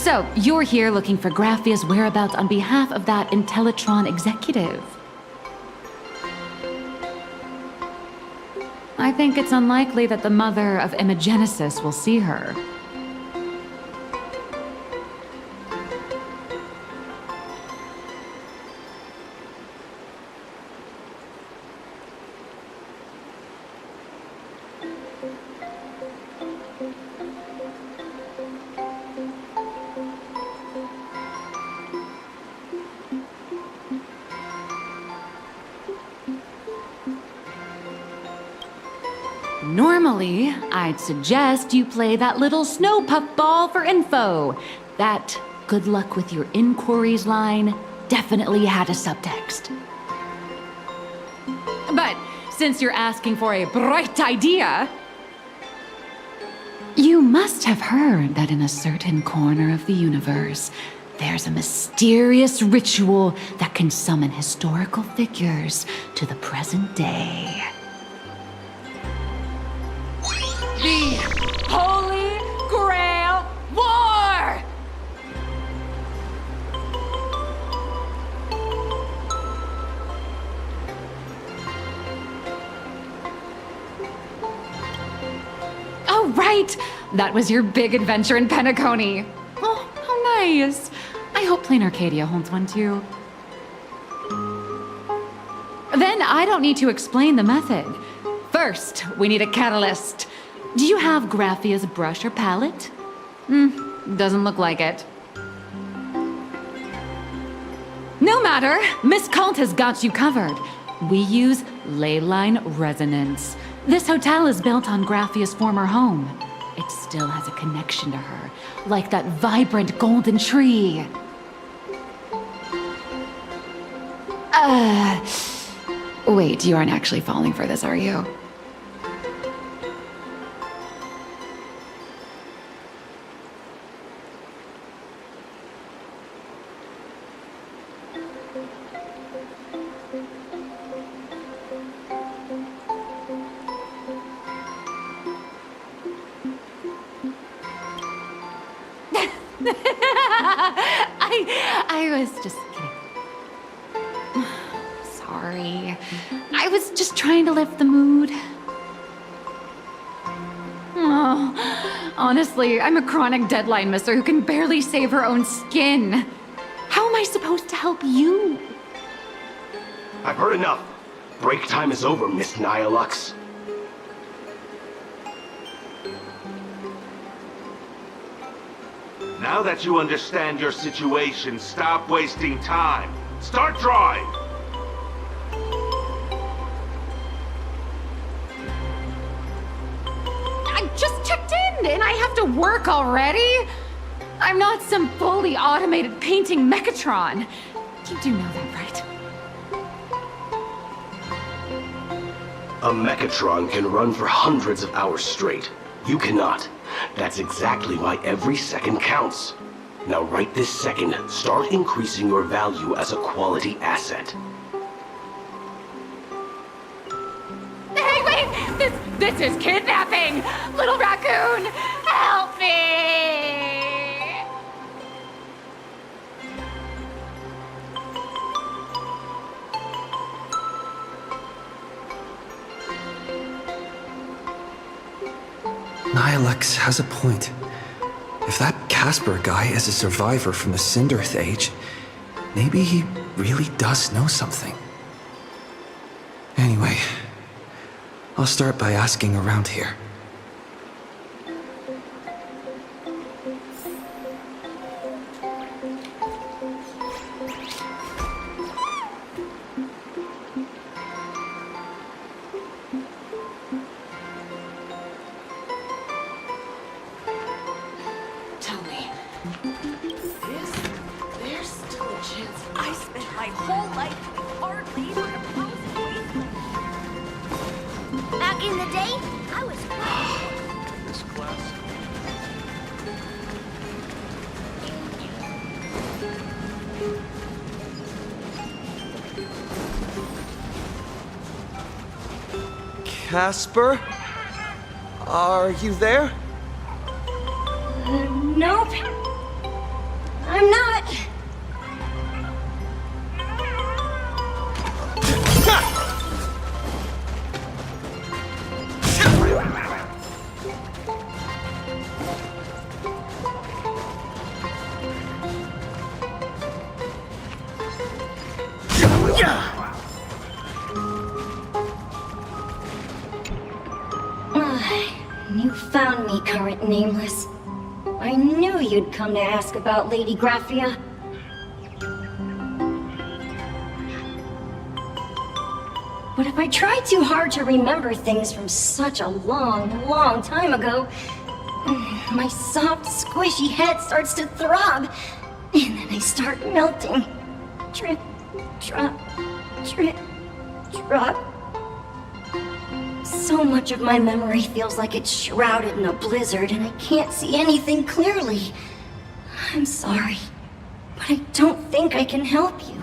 So, you're here looking for Graphia's whereabouts on behalf of that Intellitron executive. I think it's unlikely that the mother of Imogenesis will see her. Normally, I'd suggest you play that little snow puff ball for info. That good luck with your inquiries line definitely had a subtext. But since you're asking for a bright idea, you must have heard that in a certain corner of the universe, there's a mysterious ritual that can summon historical figures to the present day. The Holy Grail War! Oh, right! That was your big adventure in Penacony. Oh, how nice. I hope Plain Arcadia holds one too. Then I don't need to explain the method. First, we need a catalyst. Do you have Graphia's brush or palette? Doesn't look like it. No matter, Miss Colt has got you covered. We use ley line resonance. This hotel is built on Graphia's former home. It still has a connection to her, like that vibrant golden tree. Wait, you aren't actually falling for this, are you? I was just kidding. Sorry. I was just trying to lift the mood. Oh, honestly, I'm a chronic deadline misser who can barely save her own skin. How am I supposed to help you? I've heard enough. Break time is over, Miss Nihilux. Now that you understand your situation, stop wasting time. Start drawing! I just checked in and I have to work already? I'm not some fully automated painting Mechatron. You do know that, right? A Mechatron can run for hundreds of hours straight. You cannot. That's exactly why every second counts. Now right this second, start increasing your value as a quality asset. Hey, wait! This is kidnapping! Little raccoon, help me! Nihilux has a point. If that Casper guy is a survivor from the Cinderth Age, maybe he really does know something. Anyway, I'll start by asking around here. Back in the day, I was... This class. Casper? Are you there? Nope. I'm not. You found me, current nameless. I knew you'd come to ask about Lady Graphia. But if I try too hard to remember things from such a long, long time ago, my soft, squishy head starts to throb, and then I start melting. Drip, drop, drip, drop. So much of my memory feels like it's shrouded in a blizzard, and I can't see anything clearly. I'm sorry, but I don't think I can help you.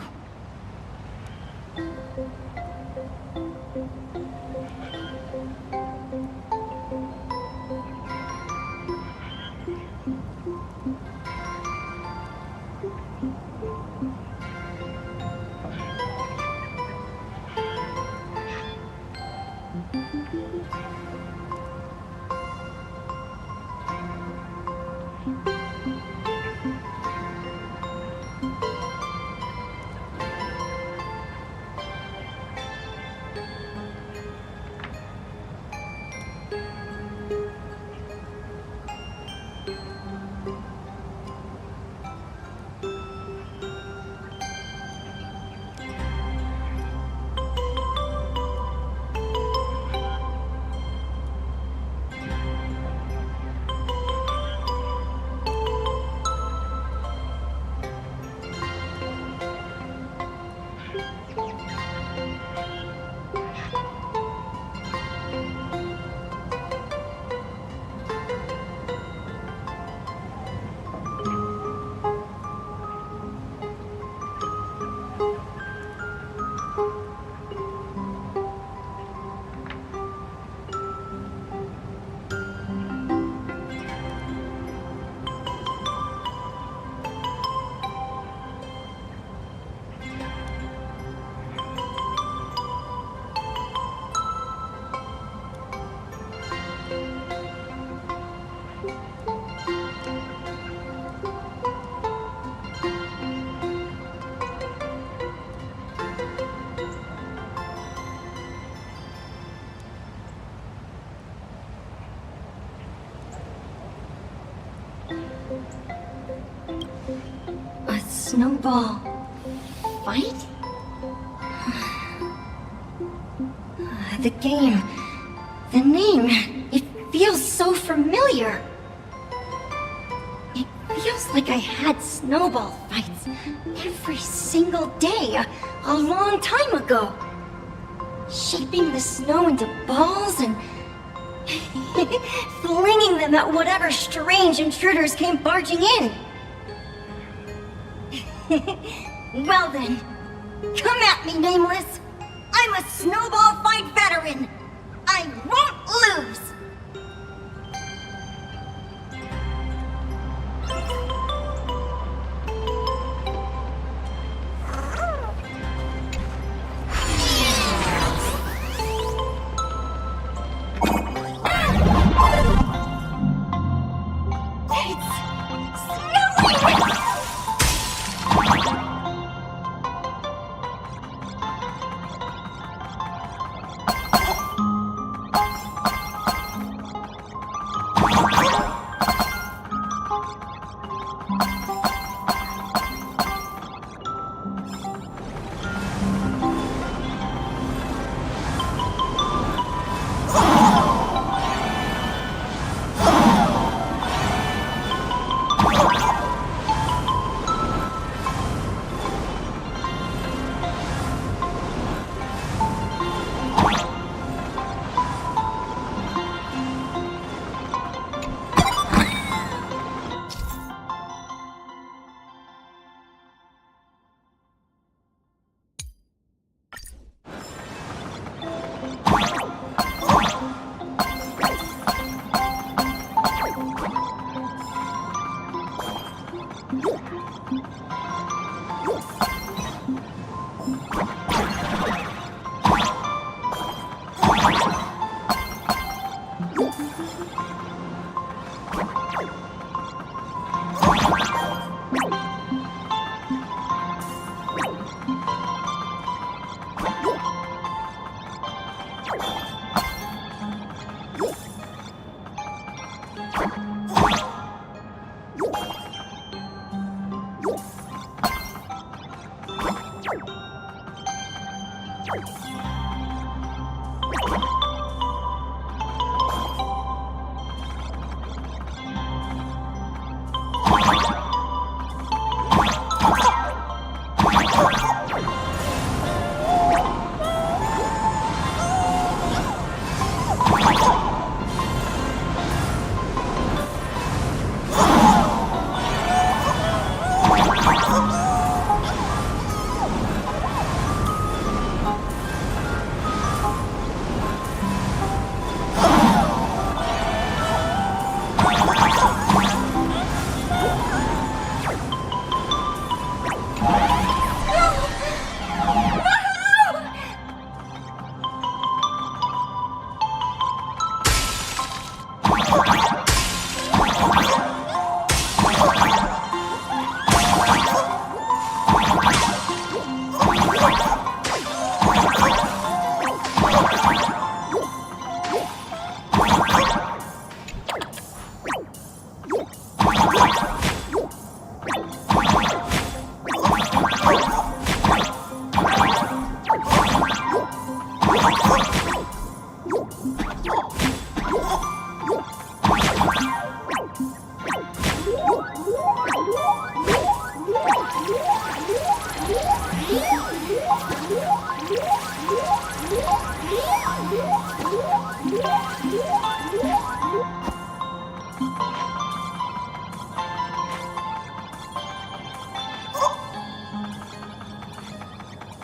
A snowball fight? The game, the name, it feels so familiar. It feels like I had snowball fights every single day a long time ago. Shaping the snow into balls and flinging them at whatever strange intruders came barging in. Well then, come at me, Nameless. I'm a snowball fight veteran. I won't lose.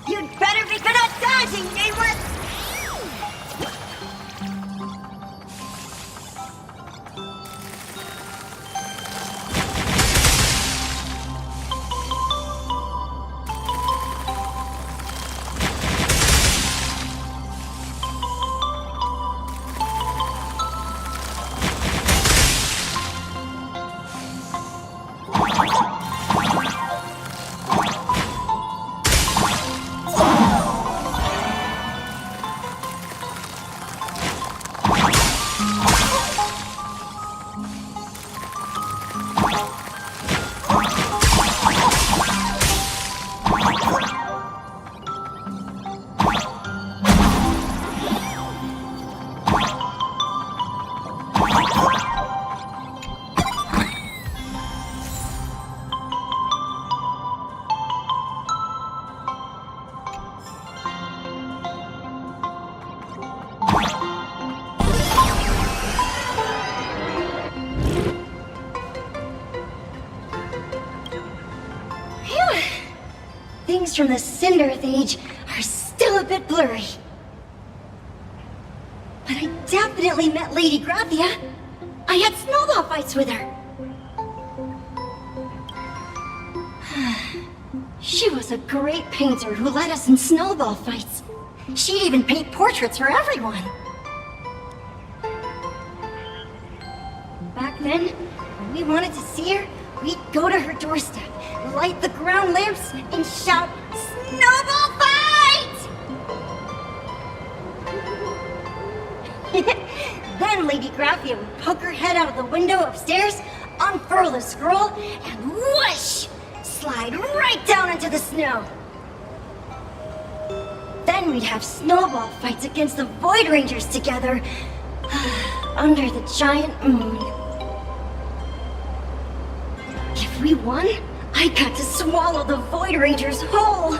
You'd better be good at dodging, nameless! Things from the Cinderth Age are still a bit blurry. But I definitely met Lady Graphia. I had snowball fights with her. She was a great painter who led us in snowball fights. She'd even paint portraits for everyone. Back then, when we wanted to see her, we'd go to her doorstep, light the ground lamps, and shout, "Snowball fight!" Then Lady Graphia would poke her head out of the window upstairs, unfurl the scroll, and whoosh! Slide right down into the snow. Then we'd have snowball fights against the Void Rangers together, under the giant moon. If we won, I got to swallow the Void Rangers whole.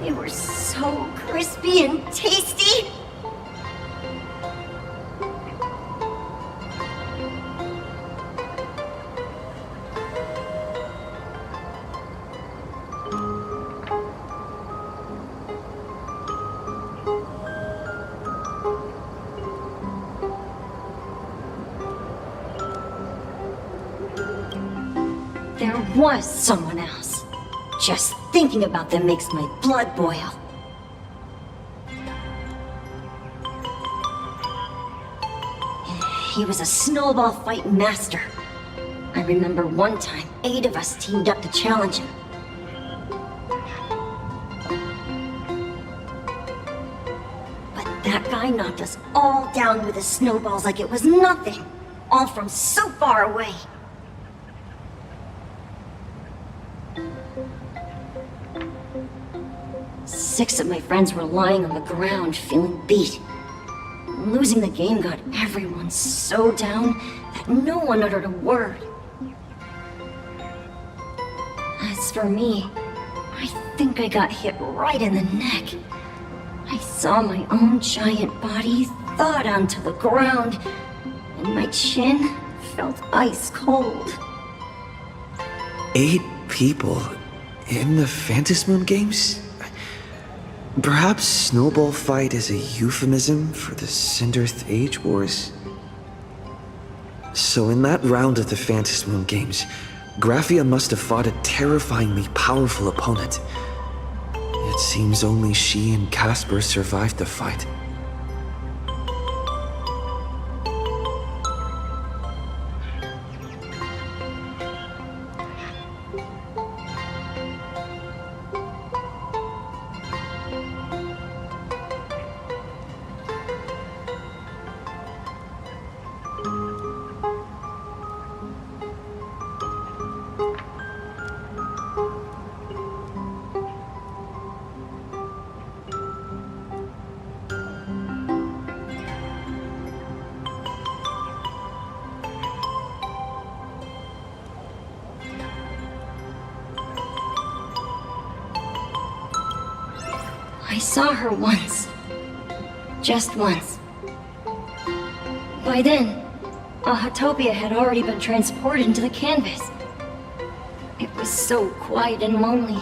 They were so crispy and tasty. There was someone else. Just thinking about them makes my blood boil. He was a snowball fight master. I remember one time, 8 of us teamed up to challenge him. But that guy knocked us all down with his snowballs like it was nothing. All from so far away. Six of my friends were lying on the ground, feeling beat. Losing the game got everyone so down that no one uttered a word. As for me, I think I got hit right in the neck. I saw my own giant body thawed onto the ground, and my chin felt ice cold. 8 people in the Phantasmoon games? Perhaps Snowball Fight is a euphemism for the Cinderth Age Wars? So in that round of the Phantasmoon games, Graphia must have fought a terrifyingly powerful opponent. It seems only she and Casper survived the fight. saw her once. Just once. By then, Ahatopia had already been transported into the canvas. It was so quiet and lonely.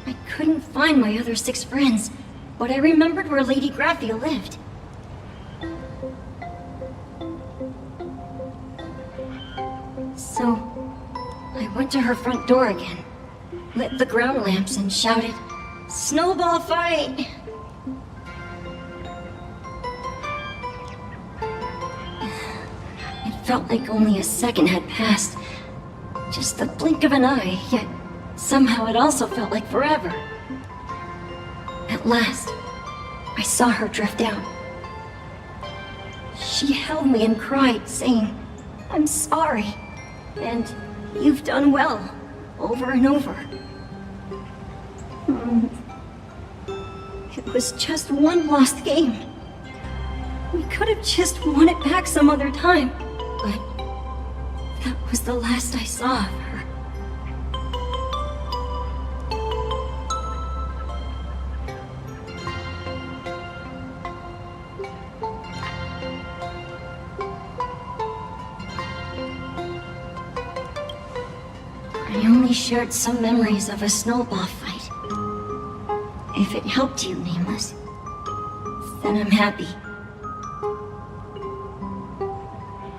I couldn't find my other 6 friends, but I remembered where Lady Graphia lived. So, I went to her front door again, lit the ground lamps and shouted, "Snowball fight!" It felt like only a second had passed. Just the blink of an eye, yet somehow it also felt like forever. At last, I saw her drift out. She held me and cried, saying, "I'm sorry, and you've done well," over and over. It was just one lost game. We could have just won it back some other time, but that was the last I saw of her. I only shared some memories of a snowball fight. If it helped you, Nameless, then I'm happy.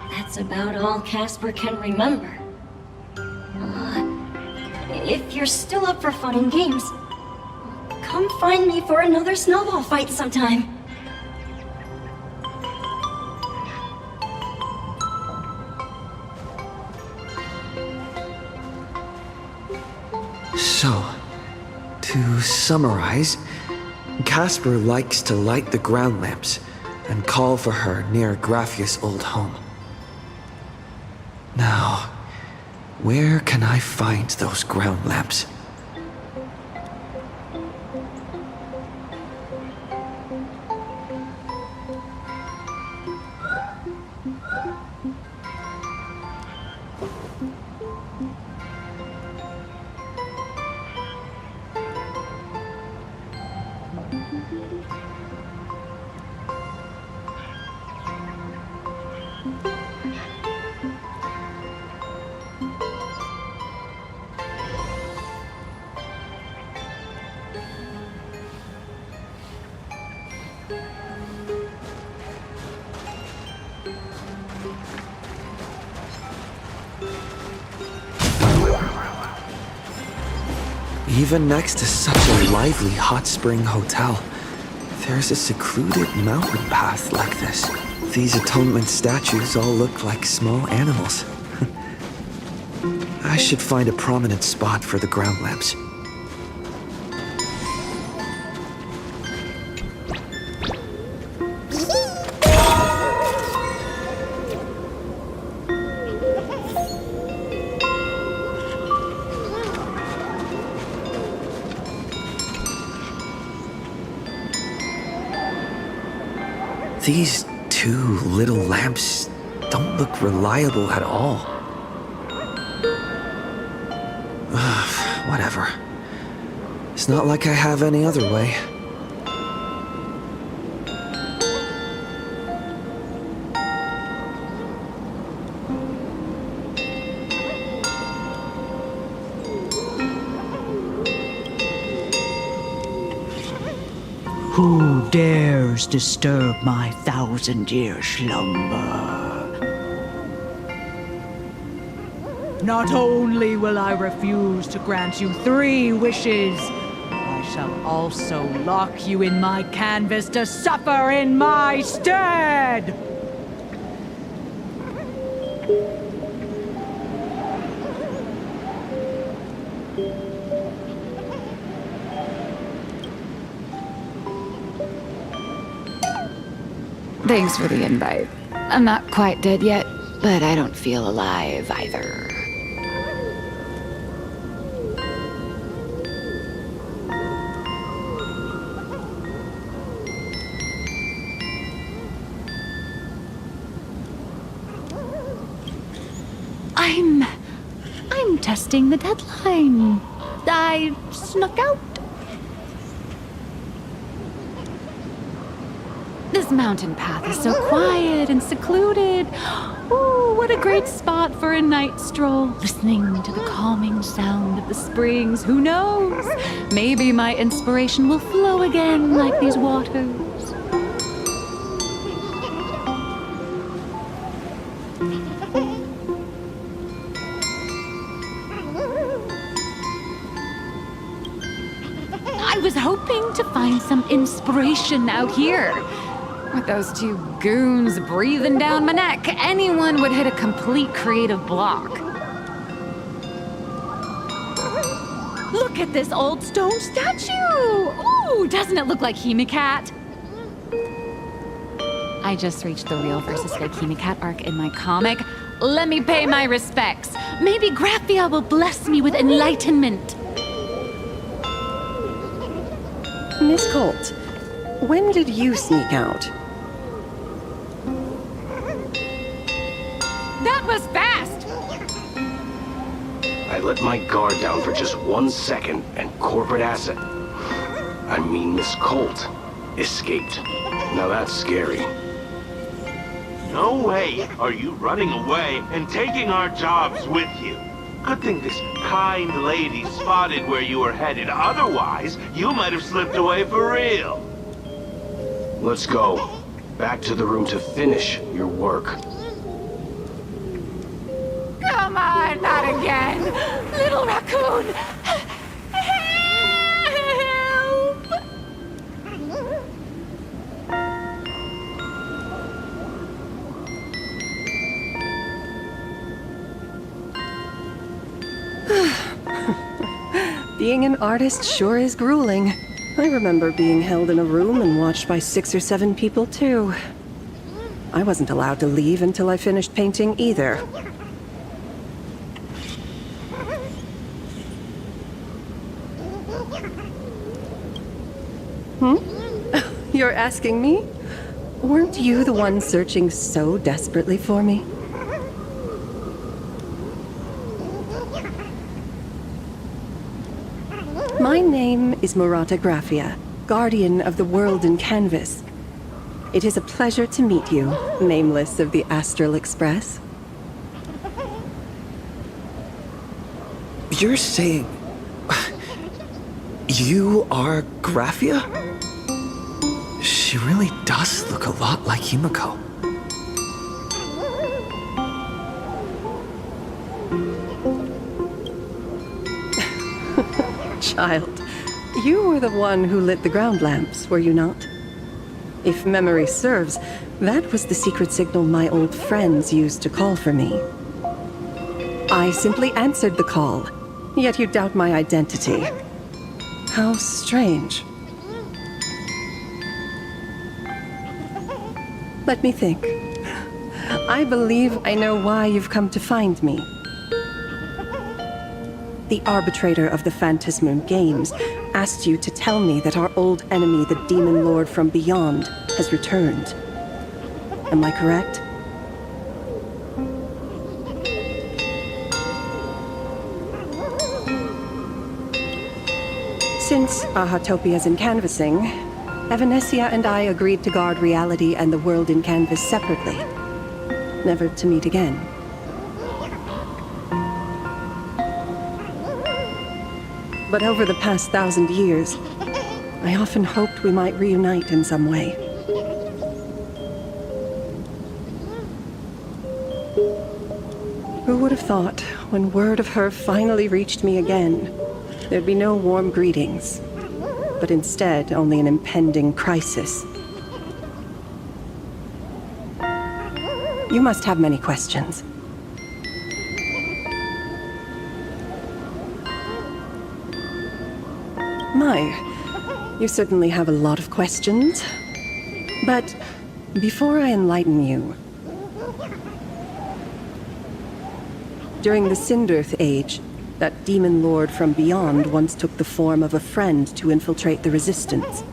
That's about all Casper can remember. If you're still up for fun and games, come find me for another snowball fight sometime. So, to summarize, Casper likes to light the ground lamps and call for her near Graphia's old home. Now, where can I find those ground lamps? Even next to such a lively hot spring hotel, there's a secluded mountain path like this. These atonement statues all look like small animals. I should find a prominent spot for the ground lamps. These 2 little lamps don't look reliable at all. Whatever. It's not like I have any other way. Who dares disturb my 1,000-year slumber? Not only will I refuse to grant you 3 wishes, I shall also lock you in my canvas to suffer in my stead! Thanks for the invite. I'm not quite dead yet, but I don't feel alive either. I'm testing the deadline. I snuck out. This mountain path is so quiet and secluded. Ooh, what a great spot for a night stroll. Listening to the calming sound of the springs. Who knows? Maybe my inspiration will flow again like these waters. I was hoping to find some inspiration out here. With those two goons breathing down my neck, anyone would hit a complete creative block. Look at this old stone statue! Ooh, doesn't it look like Hemicat? I just reached the real versus fake Hemicat arc in my comic. Let me pay my respects. Maybe Graphia will bless me with enlightenment. Miss Colt, when did you sneak out? That was fast! I let my guard down for just 1 second, and corporate asset, I mean Miss Colt, escaped. Now that's scary. No way are you running away and taking our jobs with you. Good thing this kind lady spotted where you were headed. Otherwise, you might have slipped away for real. Let's go. Back to the room to finish your work. Come on, not again! Little raccoon! Help! Being an artist sure is grueling. I remember being held in a room and watched by 6 or 7 people, too. I wasn't allowed to leave until I finished painting either. You're asking me? Weren't you the one searching so desperately for me? My name is Murata Graphia, guardian of the world in canvas. It is a pleasure to meet you, nameless of the Astral Express. You're saying... you are Graphia? She really does look a lot like Himiko. Child, you were the one who lit the ground lamps, were you not? If memory serves, that was the secret signal my old friends used to call for me. I simply answered the call, yet you doubt my identity. How strange. Let me think. I believe I know why you've come to find me. The arbitrator of the Phantasmoon Games asked you to tell me that our old enemy, the Demon Lord from Beyond, has returned. Am I correct? Since Ahatopia's in canvassing, Evanesia and I agreed to guard reality and the world in canvas separately, never to meet again. But over the past 1,000 years, I often hoped we might reunite in some way. Who would have thought, when word of her finally reached me again, there'd be no warm greetings, but instead only an impending crisis. You must have many questions. My, you certainly have a lot of questions. But before I enlighten you, during the Cinderth Age, that demon lord from beyond once took the form of a friend to infiltrate the Resistance,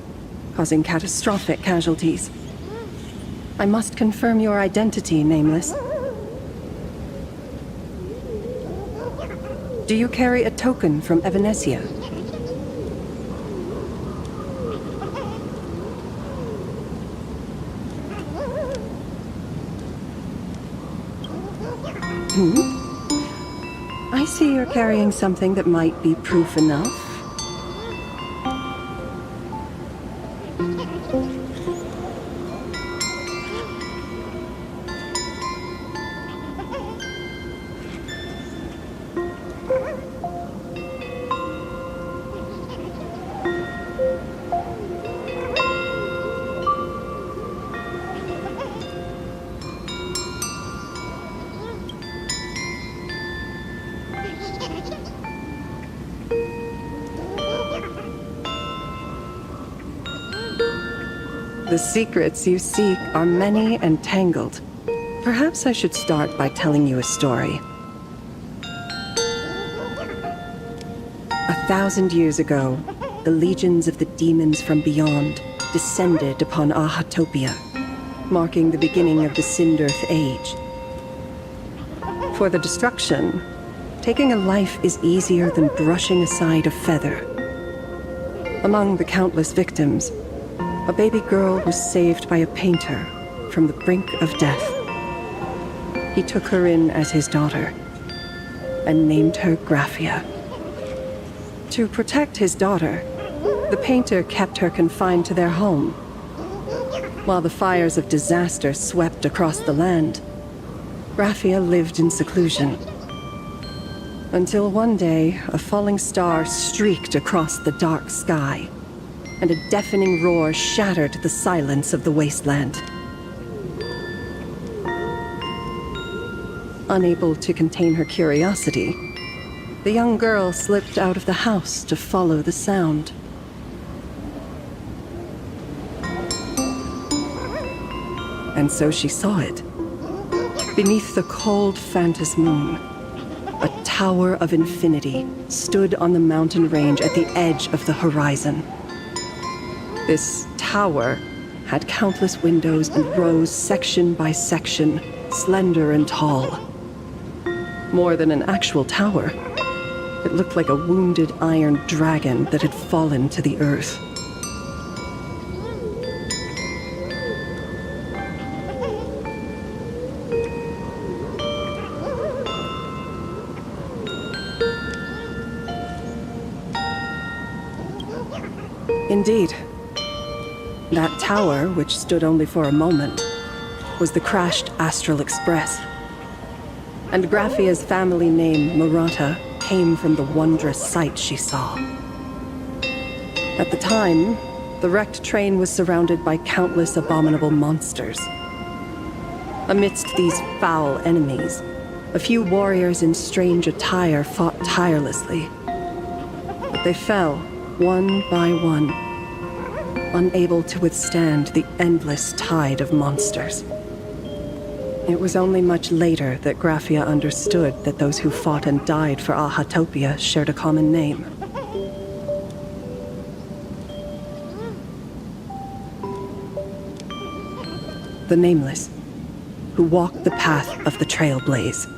causing catastrophic casualties. I must confirm your identity, Nameless. Do you carry a token from Evanesia? I see you're carrying something that might be proof enough. The secrets you seek are many and tangled. Perhaps I should start by telling you a story. 1,000 years ago, the legions of the demons from beyond descended upon Ahatopia, marking the beginning of the Sindirth Age. For the destruction, taking a life is easier than brushing aside a feather. Among the countless victims, a baby girl was saved by a painter from the brink of death. He took her in as his daughter and named her Graphia. To protect his daughter, the painter kept her confined to their home. While the fires of disaster swept across the land, Graphia lived in seclusion. Until one day, a falling star streaked across the dark sky, and a deafening roar shattered the silence of the wasteland. Unable to contain her curiosity, the young girl slipped out of the house to follow the sound. And so she saw it. Beneath the cold Phantas moon, a tower of infinity stood on the mountain range at the edge of the horizon. This tower had countless windows and rose section by section, slender and tall. More than an actual tower, it looked like a wounded iron dragon that had fallen to the earth. Indeed. That tower, which stood only for a moment, was the crashed Astral Express. And Graphia's family name, Murata, came from the wondrous sight she saw. At the time, the wrecked train was surrounded by countless abominable monsters. Amidst these foul enemies, a few warriors in strange attire fought tirelessly. But they fell, one by one, unable to withstand the endless tide of monsters. It was only much later that Graphia understood that those who fought and died for Ahatopia shared a common name. The Nameless, who walked the path of the Trailblaze.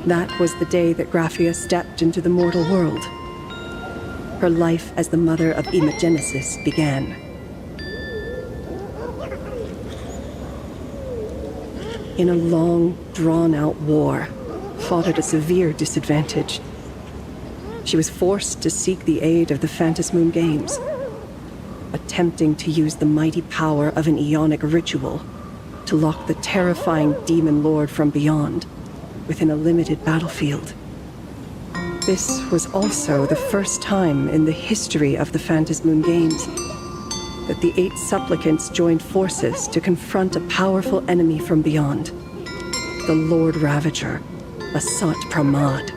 That was the day that Graphia stepped into the mortal world. Her life as the mother of Imogenesis began. In a long, drawn-out war, fought at a severe disadvantage, she was forced to seek the aid of the Phantas Moon Games, attempting to use the mighty power of an Aeonic ritual to lock the terrifying demon lord from beyond within a limited battlefield. This was also the first time in the history of the Phantas Moon Games that the 8 supplicants joined forces to confront a powerful enemy from beyond, the Lord Ravager, Asat Pramad.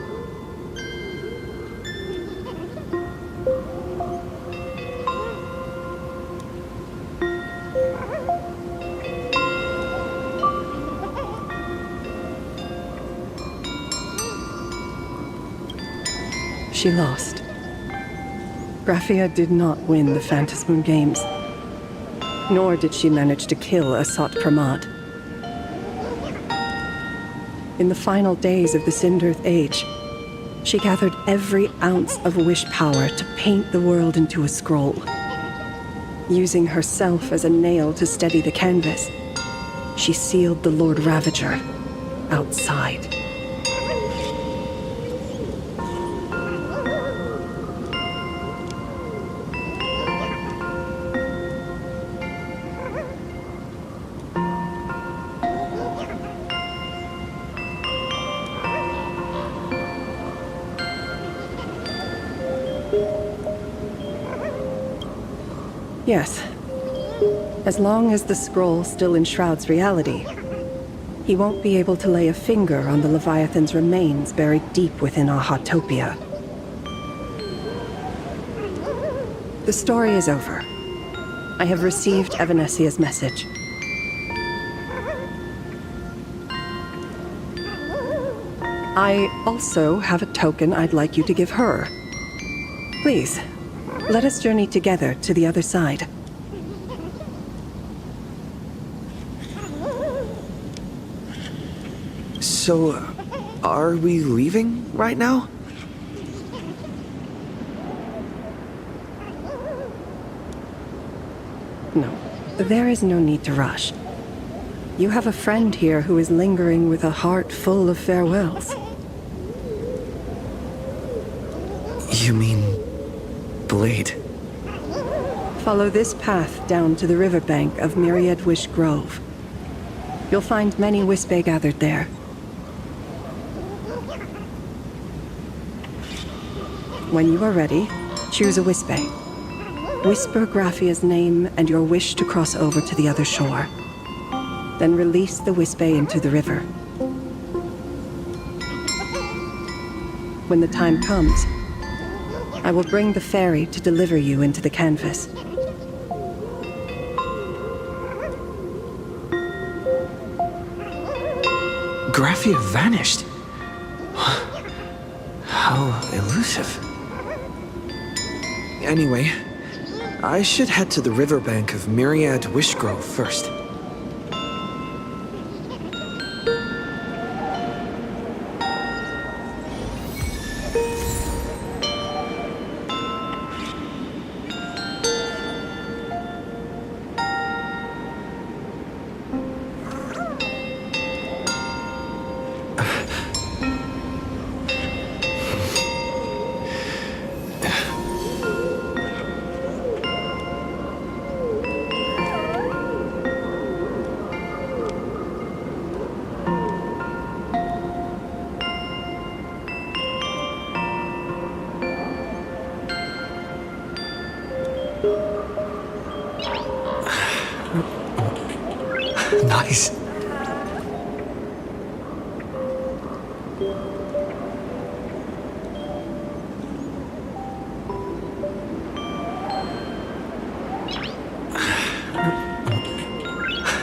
She lost. Graphia did not win the Phantas Moon Games, nor did she manage to kill Asat Pramad. In the final days of the Sindirth Age, she gathered every ounce of wish power to paint the world into a scroll. Using herself as a nail to steady the canvas, she sealed the Lord Ravager outside. Yes. As long as the scroll still enshrouds reality, he won't be able to lay a finger on the Leviathan's remains buried deep within our Hotopia. The story is over. I have received Evanesia's message. I also have a token I'd like you to give her. Please, let us journey together to the other side. So, are we leaving right now? No, there is no need to rush. You have a friend here who is lingering with a heart full of farewells. You mean... Blade? Follow this path down to the riverbank of Myriad Wish Grove. You'll find many Wispe gathered there. When you are ready, choose a Wispe. Whisper Graphia's name and your wish to cross over to the other shore. Then release the Wispe into the river. When the time comes, I will bring the ferry to deliver you into the canvas. Graphia vanished. How elusive. Anyway, I should head to the riverbank of Myriad Wishgrove first. Nice.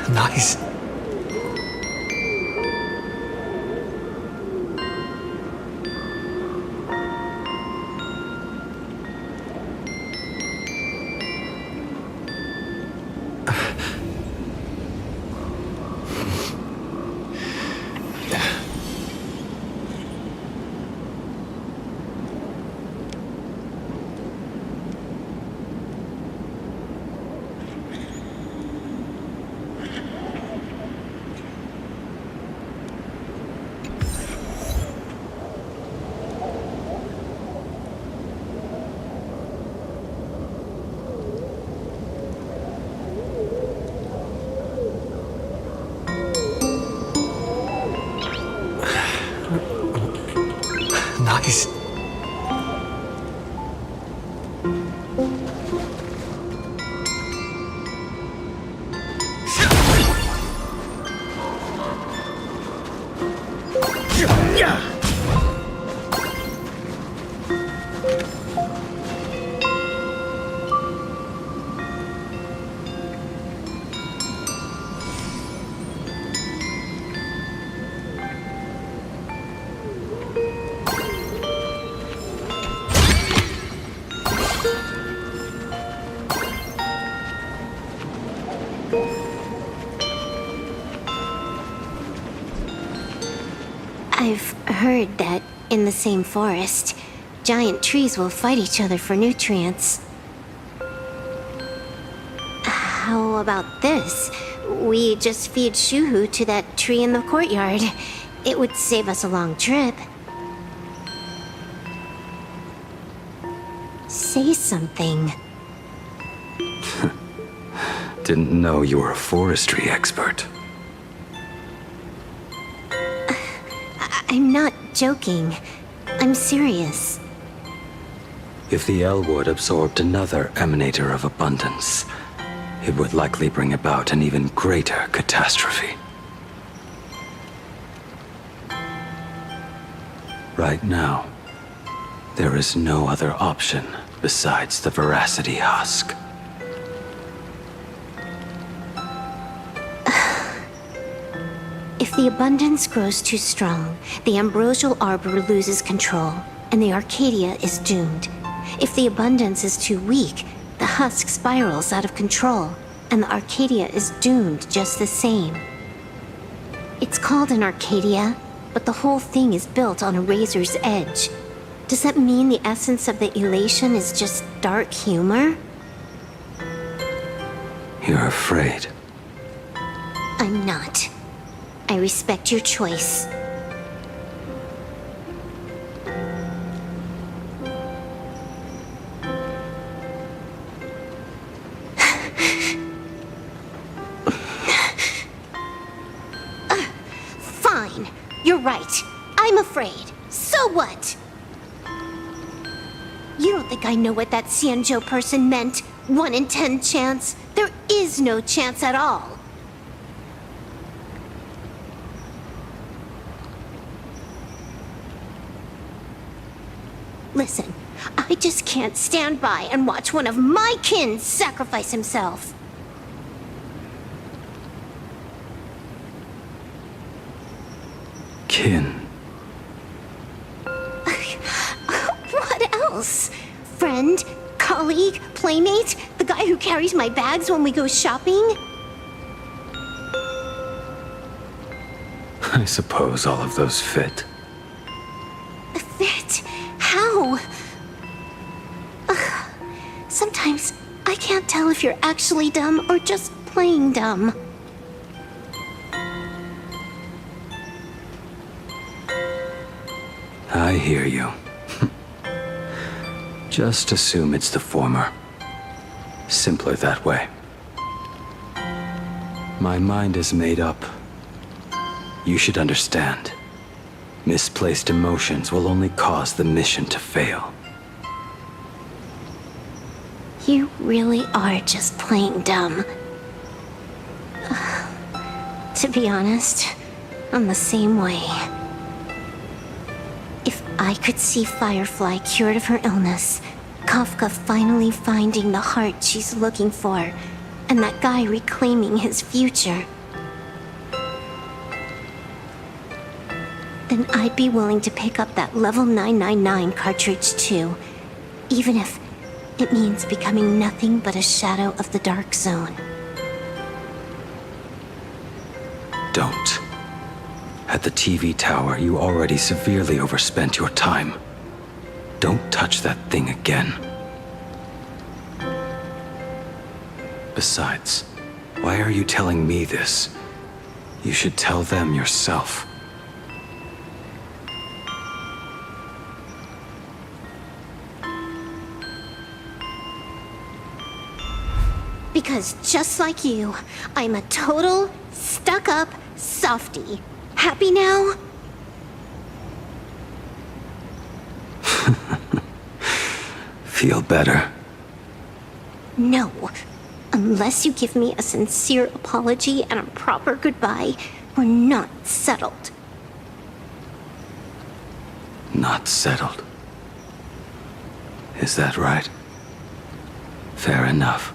Nice. Nice. I've heard that in the same forest, giant trees will fight each other for nutrients. How about this? we just feed Shuhu to that tree in the courtyard. It would save us a long trip. Say something. Didn't know you were a forestry expert. I'm not joking. I'm serious. If the Elwood absorbed another emanator of abundance, it would likely bring about an even greater catastrophe. Right now, there is no other option besides the Veracity Husk. If the abundance grows too strong, the ambrosial arbor loses control, and the Arcadia is doomed. If the abundance is too weak, the husk spirals out of control, and the Arcadia is doomed just the same. It's called an Arcadia, but the whole thing is built on a razor's edge. Does that mean the essence of the elation is just dark humor? You're afraid. I'm not. I respect your choice. Fine. You're right. I'm afraid. So what? You don't think I know what that Xianzhou person meant? 1 in 10 chance? There is no chance at all. Listen, I just can't stand by and watch one of my kin sacrifice himself. Kin. What else? Friend? Colleague? Playmate? The guy who carries my bags when we go shopping? I suppose all of those fit. Fit? How? Sometimes I can't tell if you're actually dumb or just playing dumb. I hear you. Just assume it's the former. Simpler that way. My mind is made up. You should understand. Misplaced emotions will only cause the mission to fail. You really are just playing dumb. To be honest, I'm the same way. If I could see Firefly cured of her illness, Kafka finally finding the heart she's looking for, and that guy reclaiming his future, then I'd be willing to pick up that level 999 cartridge too, even if it means becoming nothing but a shadow of the Dark Zone. Don't. At the TV tower, you already severely overspent your time. Don't touch that thing again. Besides, why are you telling me this? You should tell them yourself. Because just like you, I'm a total, stuck-up softie. Happy now? Feel better? No. Unless you give me a sincere apology and a proper goodbye, we're not settled. Not settled. Is that right? Fair enough.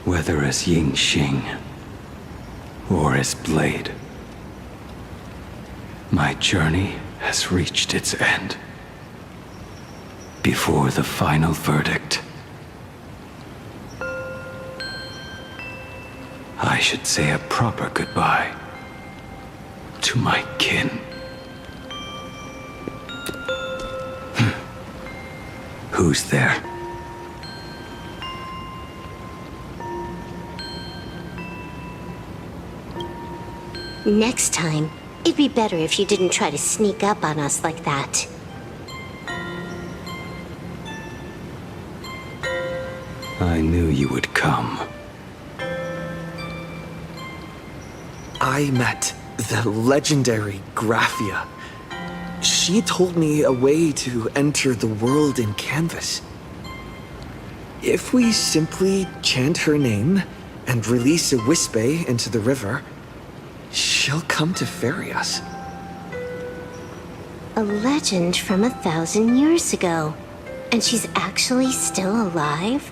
Whether as Ying Xing or as Blade, my journey has reached its end. Before the final verdict, I should say a proper goodbye to my kin. Who's there? Next time, it'd be better if you didn't try to sneak up on us like that. I knew you would come. I met the legendary Graphia. She told me a way to enter the world in Canvas. If we simply chant her name and release a Wispe into the river, she'll come to ferry us. A legend from 1,000 years ago. And she's actually still alive?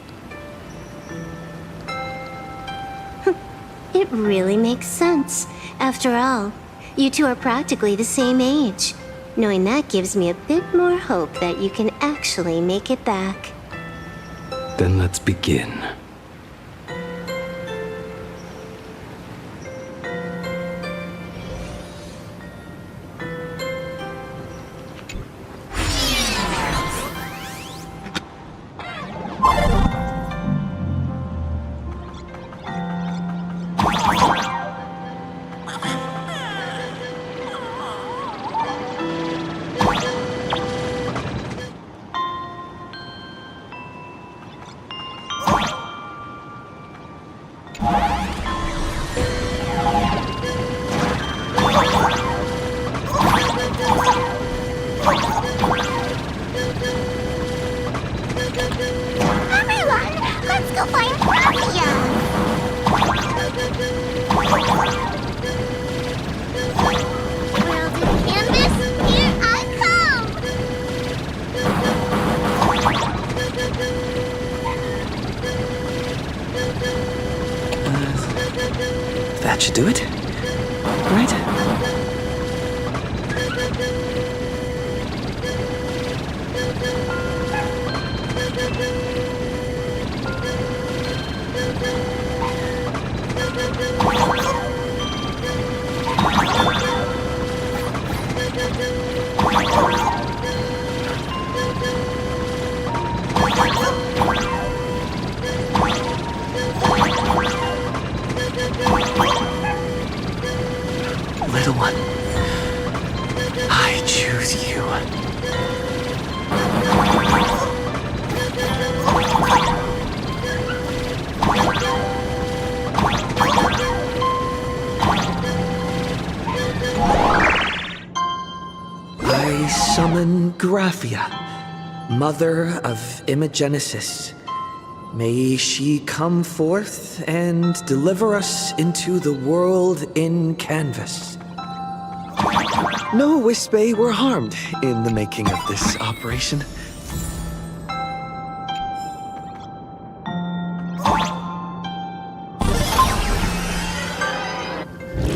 It really makes sense. After all, you two are practically the same age. Knowing that gives me a bit more hope that you can actually make it back. Then let's begin. Everyone, let's go find Graphia! World in Canvas, here I come! That should do it, right? Little one, I choose you. I summon Graphia, mother of Imogenesis. May she come forth and deliver us into the world in Canvas. No Wispe were harmed in the making of this operation.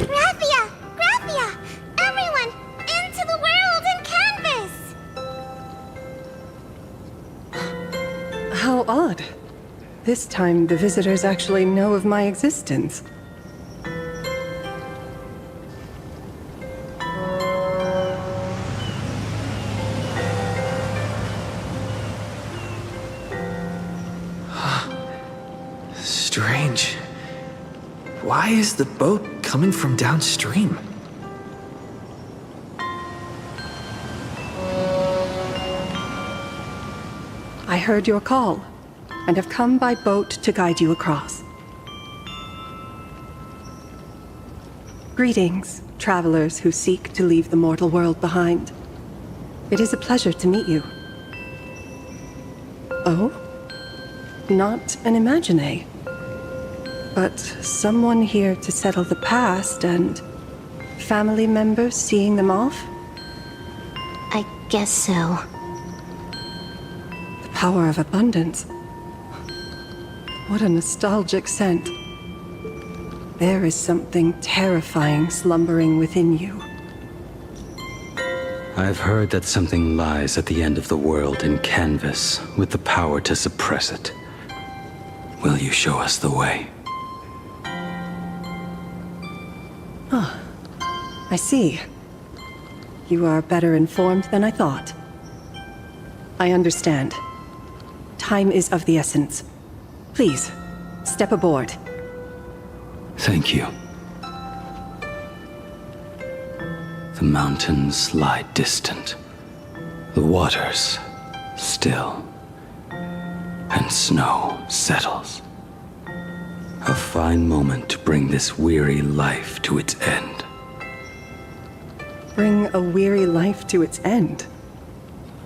Graphia! Graphia! Everyone, into the world in Canvas! How odd. This time, the visitors actually know of my existence. Strange. Why is the boat coming from downstream? I heard your call, and have come by boat to guide you across. Greetings, travelers who seek to leave the mortal world behind. It is a pleasure to meet you. Oh? Not an Imagine, but someone here to settle the past and family members seeing them off? I guess so. The power of abundance. What a nostalgic scent. There is something terrifying slumbering within you. I've heard that something lies at the end of the world in Canvas with the power to suppress it. Will you show us the way? Ah, I see. You are better informed than I thought. I understand. Time is of the essence. Please, step aboard. Thank you. The mountains lie distant, the waters still, and snow settles. A fine moment to bring this weary life to its end. Bring a weary life to its end?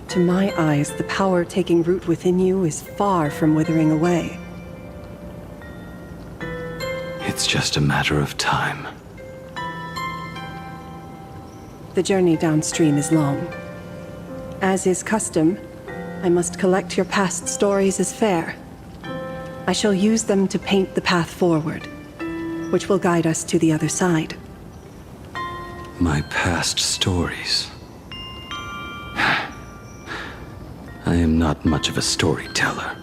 To my eyes, the power taking root within you is far from withering away. It's just a matter of time. The journey downstream is long. As is custom, I must collect your past stories as fare. I shall use them to paint the path forward, which will guide us to the other side. My past stories. I am not much of a storyteller.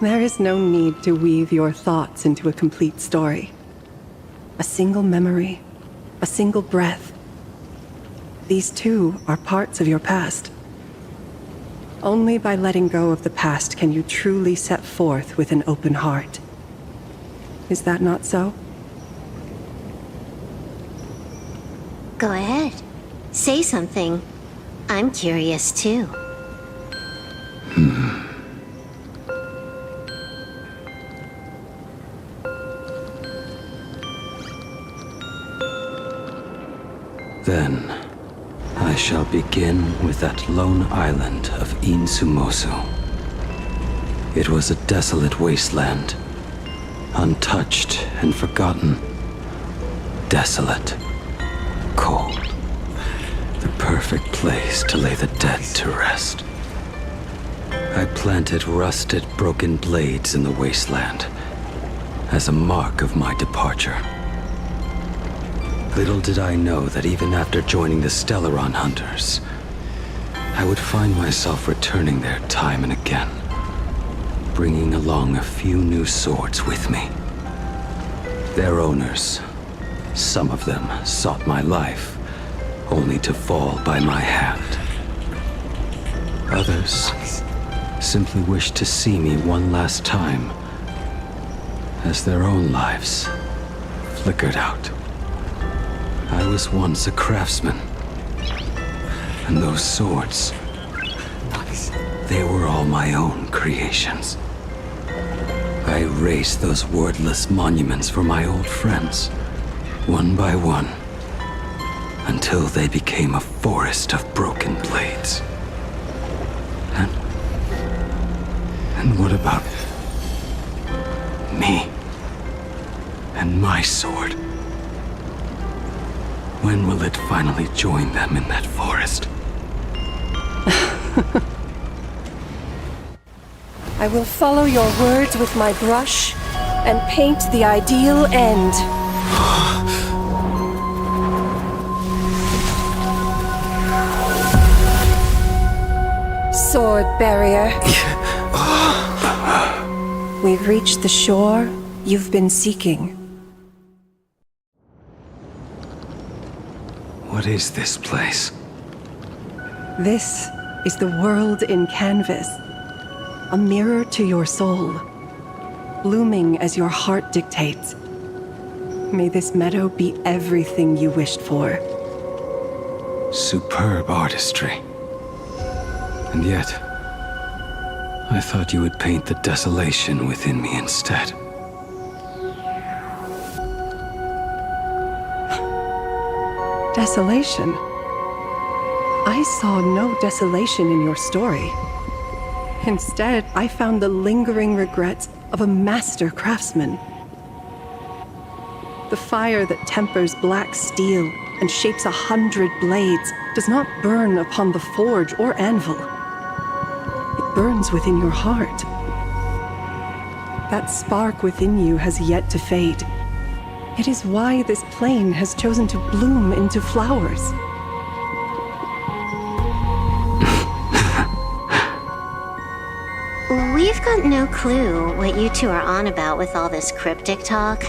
There is no need to weave your thoughts into a complete story. A single memory, a single breath. These too are parts of your past. Only by letting go of the past can you truly set forth with an open heart. Is that not so? Go ahead. Say something. I'm curious too. Then, I shall begin with that lone island of Insumosu. It was a desolate wasteland, untouched and forgotten. Desolate, cold, the perfect place to lay the dead to rest. I planted rusted, broken blades in the wasteland as a mark of my departure. Little did I know that even after joining the Stellaron Hunters, I would find myself returning there time and again, bringing along a few new swords with me. Their owners, some of them sought my life, only to fall by my hand. Others simply wished to see me one last time, as their own lives flickered out. I was once a craftsman, and those swords, they were all my own creations. I erased those wordless monuments for my old friends, one by one, until they became a forest of broken blades. And what about me and my sword? When will it finally join them in that forest? I will follow your words with my brush and paint the ideal end. Sword barrier. We've reached the shore you've been seeking. What is this place? This is the world in canvas, a mirror to your soul, blooming as your heart dictates. May this meadow be everything you wished for. Superb artistry. And yet, I thought you would paint the desolation within me instead. Desolation? I saw no desolation in your story. Instead, I found the lingering regrets of a master craftsman. The fire that tempers black steel and shapes 100 blades does not burn upon the forge or anvil. It burns within your heart. That spark within you has yet to fade. It is why this plain has chosen to bloom into flowers. We've got no clue what you two are on about with all this cryptic talk.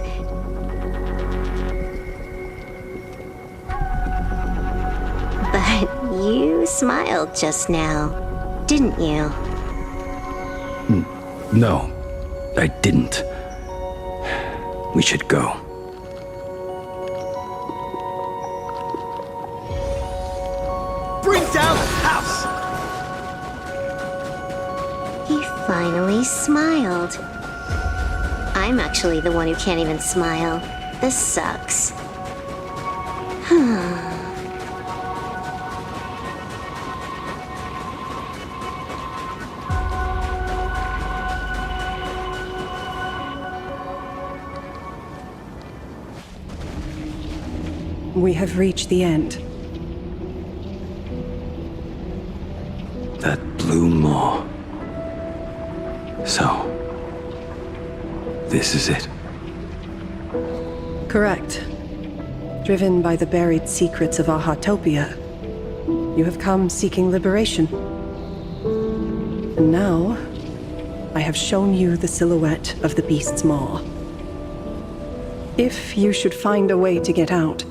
But you smiled just now, didn't you? No, I didn't. We should go. bring down the house! He finally smiled. I'm actually the one who can't even smile. This sucks. We have reached the end. That blue maw. So, this is it. Correct. Driven by the buried secrets of Ahatopia, you have come seeking liberation. And now, I have shown you the silhouette of the beast's maw. If you should find a way to get out,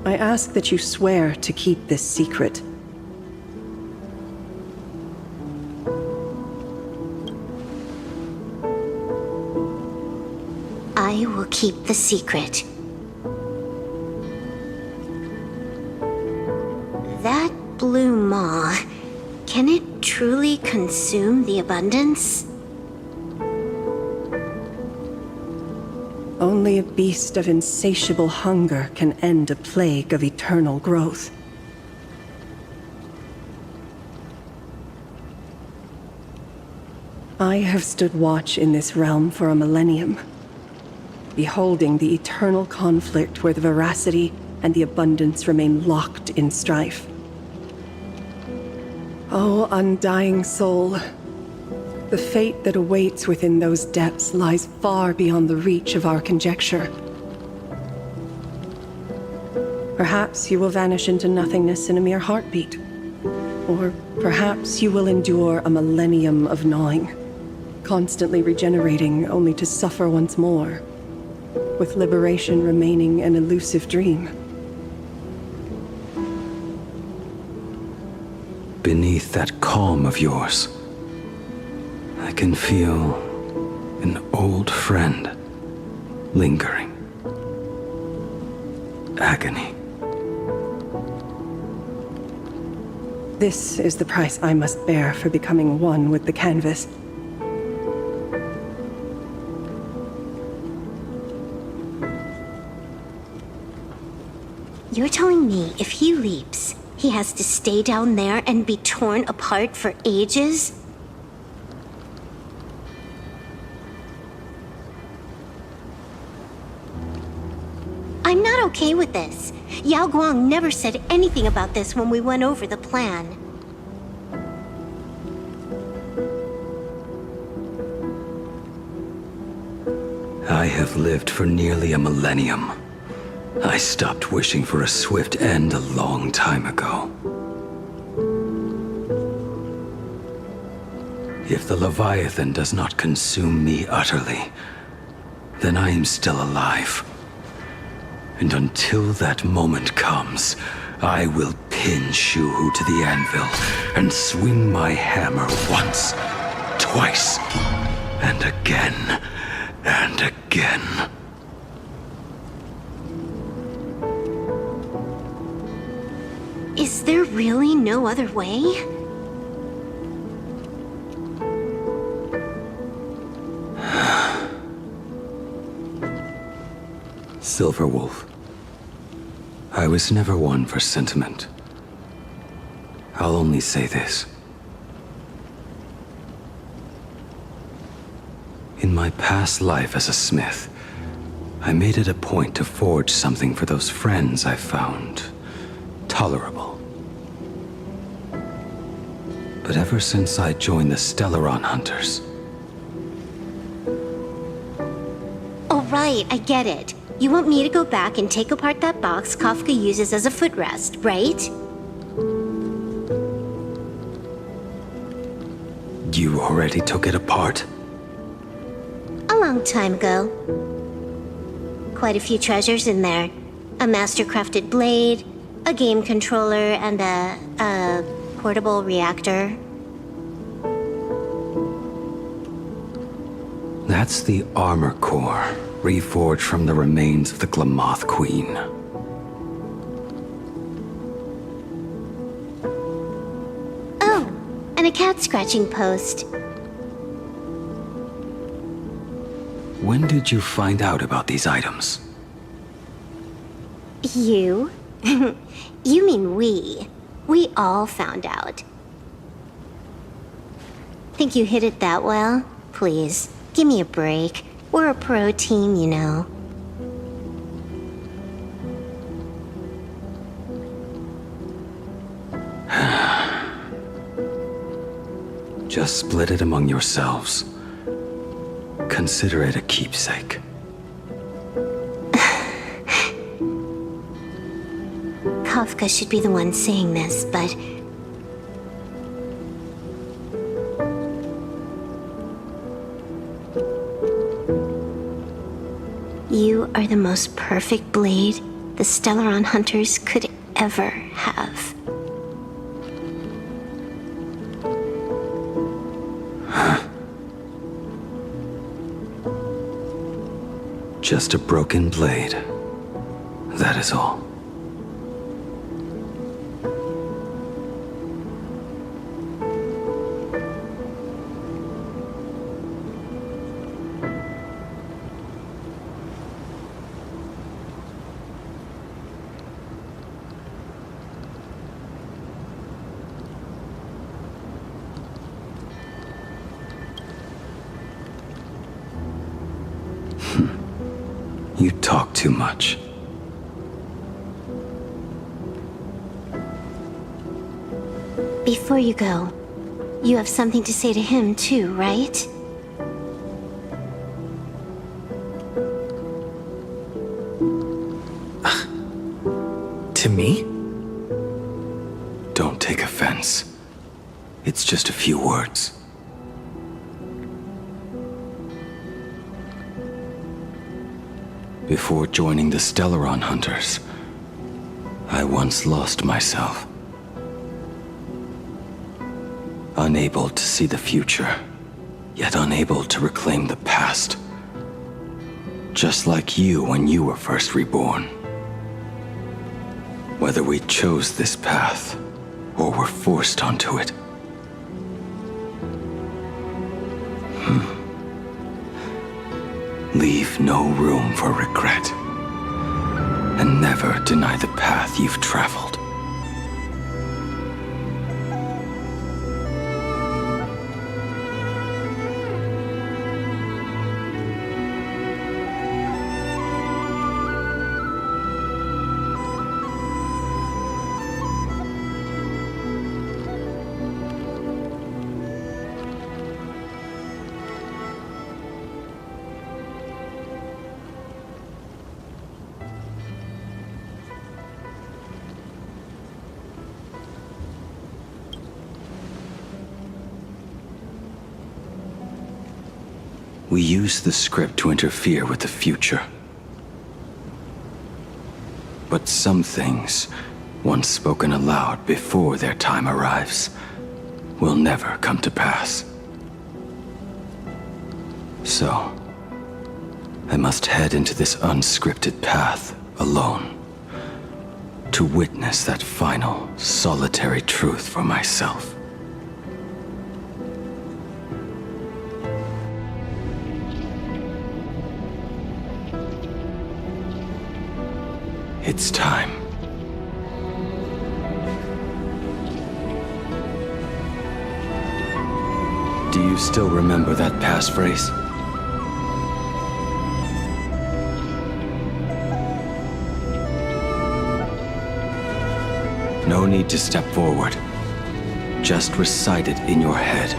I ask that you swear to keep this secret. I will keep the secret. That blue maw, can it truly consume the abundance? Only a beast of insatiable hunger can end a plague of eternal growth. I have stood watch in this realm for a millennium, beholding the eternal conflict where the veracity and the abundance remain locked in strife. Oh, undying soul, the fate that awaits within those depths lies far beyond the reach of our conjecture. Perhaps you will vanish into nothingness in a mere heartbeat. Or perhaps you will endure a millennium of gnawing, constantly regenerating only to suffer once more, with liberation remaining an elusive dream. Beneath that calm of yours, I can feel an old friend lingering. Agony. This is the price I must bear for becoming one with the canvas. You're telling me if he leaps, he has to stay down there and be torn apart for ages? I'm not okay with this. Yao Guang never said anything about this when we went over the plan. I have lived for nearly a millennium. I stopped wishing for a swift end a long time ago. If the Leviathan does not consume me utterly, then I am still alive. And until that moment comes, I will pin Shuhu to the anvil and swing my hammer once, twice, and again, and again. Is there really no other way? Silverwolf, I was never one for sentiment. I'll only say this. In my past life as a smith, I made it a point to forge something for those friends I found tolerable. But ever since I joined the Stellaron Hunters... Oh, right, I get it. You want me to go back and take apart that box Kafka uses as a footrest, right? You already took it apart? A long time ago. Quite a few treasures in there. A master-crafted blade, a game controller, and a portable reactor. That's the armor core, reforged from the remains of the Glamoth Queen. a cat scratching post. When did you find out about these items? You? You mean we. We all found out. Think you hid it that well? Please, give me a break. We're a pro team, you know. Just split it among yourselves. Consider it a keepsake. Kafka should be the one saying this, but... You are the most perfect blade the Stellaron hunters could ever have. Just a broken blade. That is all. You talk too much. Before you go, you have something to say to him too, right? To me? Don't take offense. It's just a few words. Before joining the Stellaron hunters, I once lost myself. Unable to see the future, yet unable to reclaim the past. Just like you when you were first reborn. Whether we chose this path, or were forced onto it. Leave no room for regret. And never deny the path you've traveled. We use the script to interfere with the future. But some things, once spoken aloud before their time arrives, will never come to pass. So, I must head into this unscripted path alone, to witness that final, solitary truth for myself. It's time. Do you still remember that passphrase? No need to step forward. Just recite it in your head.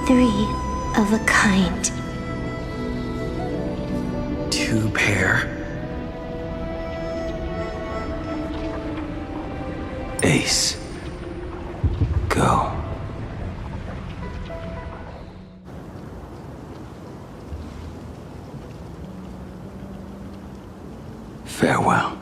3 of a kind. 2 pair. Ace. Go. Farewell.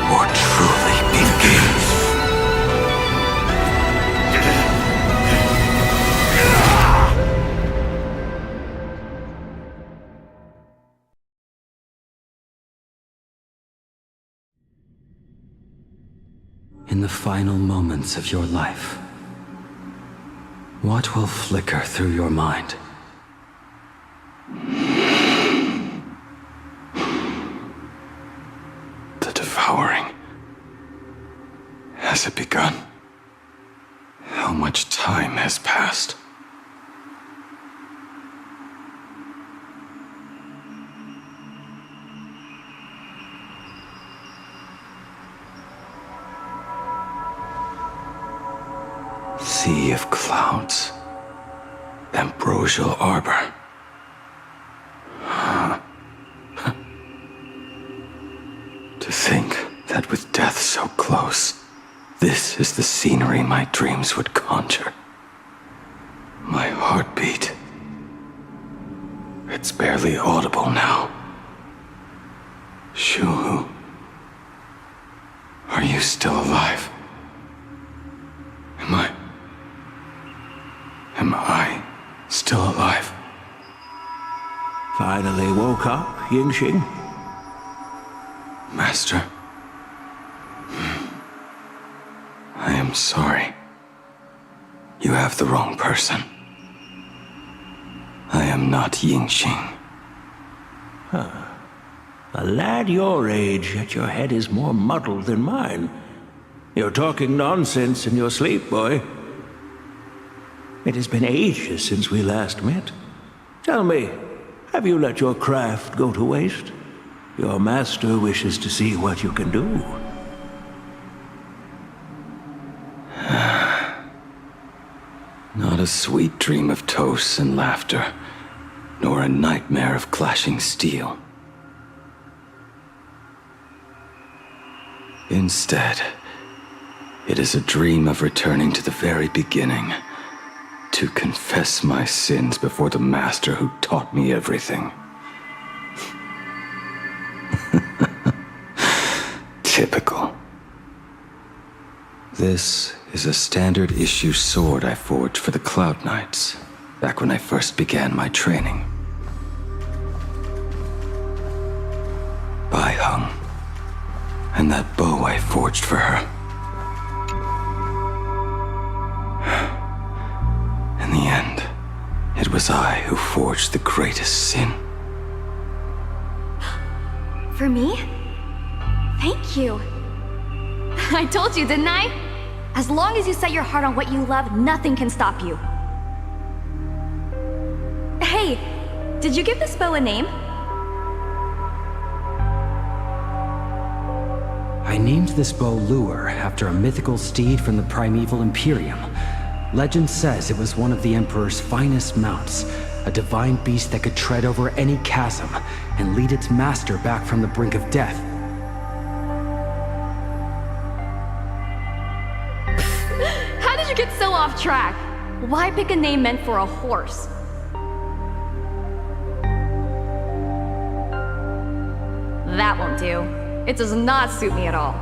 Or truly begin. the final moments of your life, what will flicker through your mind? The devouring. Has it begun? How much time has passed? Sea of clouds. Ambrosial arbor. To think that with death so close, this is the scenery my dreams would conjure. My heartbeat. It's barely audible now. Shuhu. Are you still alive? Am I still alive? Finally woke up, Yingxing? Master. I am sorry. You have the wrong person. I am not Yingxing. A lad your age, yet your head is more muddled than mine. You're talking nonsense in your sleep, boy. It has been ages since we last met. Tell me, have you let your craft go to waste? Your master wishes to see what you can do. Not a sweet dream of toasts and laughter, nor a nightmare of clashing steel. Instead, it is a dream of returning to the very beginning, to confess my sins before the master who taught me everything. Typical. This is a standard issue sword I forged for the Cloud Knights, back when I first began my training. Bai Hung, and that bow I forged for her. In the end, it was I who forged the greatest sin. For me? Thank you. I told you, didn't I? As long as you set your heart on what you love, nothing can stop you. Hey, did you give this bow a name? I named this bow Lure after a mythical steed from the primeval Imperium. Legend says it was one of the Emperor's finest mounts, a divine beast that could tread over any chasm and lead its master back from the brink of death. How did you get so off track? Why pick a name meant for a horse? That won't do. It does not suit me at all.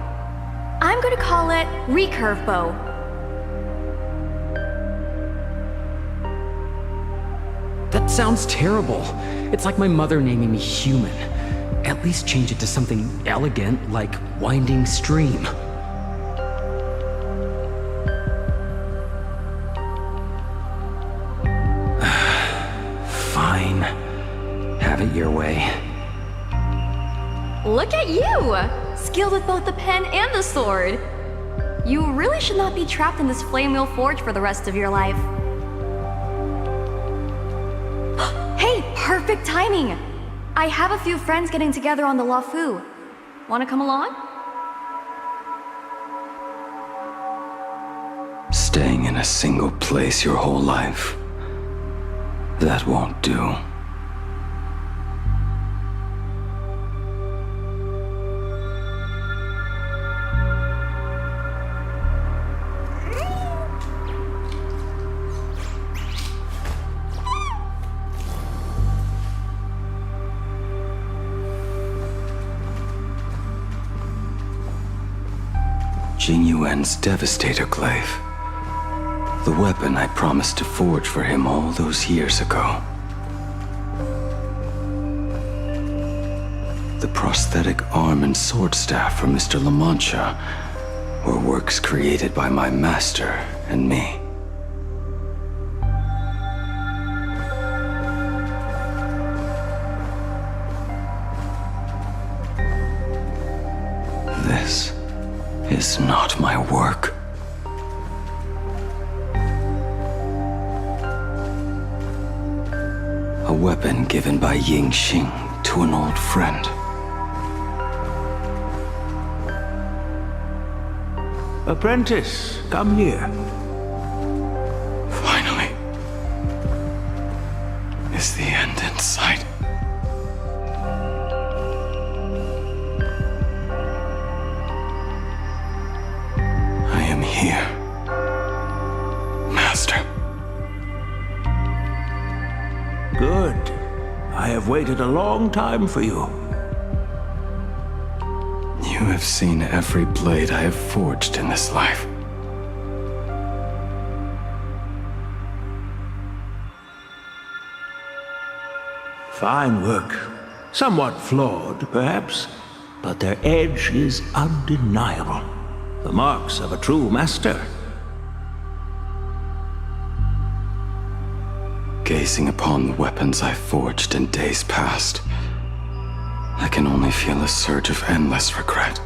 I'm going to call it Recurve Bow. That sounds terrible. It's like my mother naming me human. At least change it to something elegant like Winding Stream. Fine. Have it your way. Look at you! Skilled with both the pen and the sword. You really should not be trapped in this flame wheel forge for the rest of your life. Hey, perfect timing! I have a few friends getting together on the Lafu. Wanna come along? Staying in a single place your whole life, that won't do. Jingyuan's Devastator Glaive. The weapon I promised to forge for him all those years ago. The prosthetic arm and sword staff from Mr. La Mancha or works created by my master and me. This is not my work. A weapon given by Ying Xing to an old friend. Apprentice, come here. Finally. Is the end in sight? I am here, Master. Good. I have waited a long time for you. You have seen every blade I have forged in this life. Fine work. Somewhat flawed, perhaps, but their edge is undeniable. The marks of a true master. Gazing upon the weapons I forged in days past, I can only feel a surge of endless regret.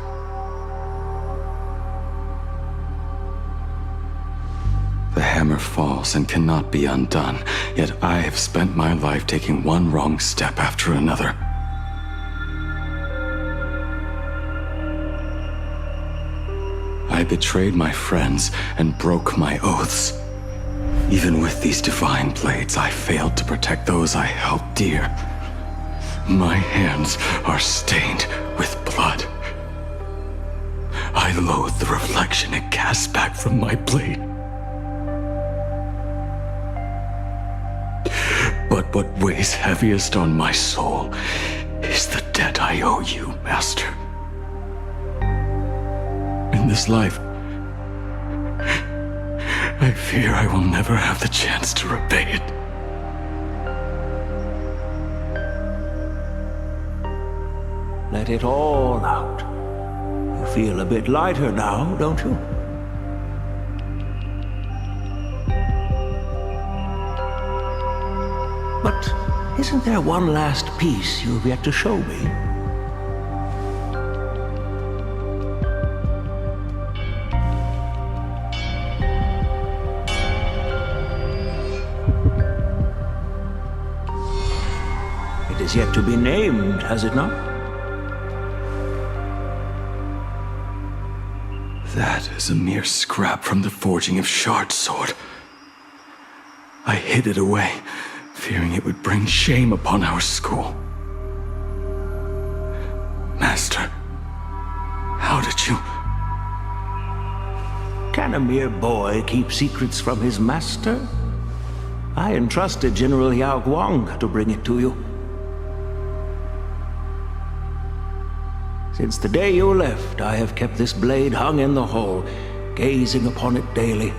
The hammer falls and cannot be undone, yet I have spent my life taking one wrong step after another. I betrayed my friends and broke my oaths. Even with these divine blades, I failed to protect those I held dear. My hands are stained with blood. I loathe the reflection it casts back from my blade. But what weighs heaviest on my soul is the debt I owe you, Master. In this life, I fear I will never have the chance to repay it. Let it all out. You feel a bit lighter now, don't you? But isn't there one last piece you've yet to show me? It is yet to be named, has it not? That is a mere scrap from the forging of Shard's sword. I hid it away, fearing it would bring shame upon our school. Master, how did you... Can a mere boy keep secrets from his master? I entrusted General Yao Guang to bring it to you. Since the day you left, I have kept this blade hung in the hall, gazing upon it daily.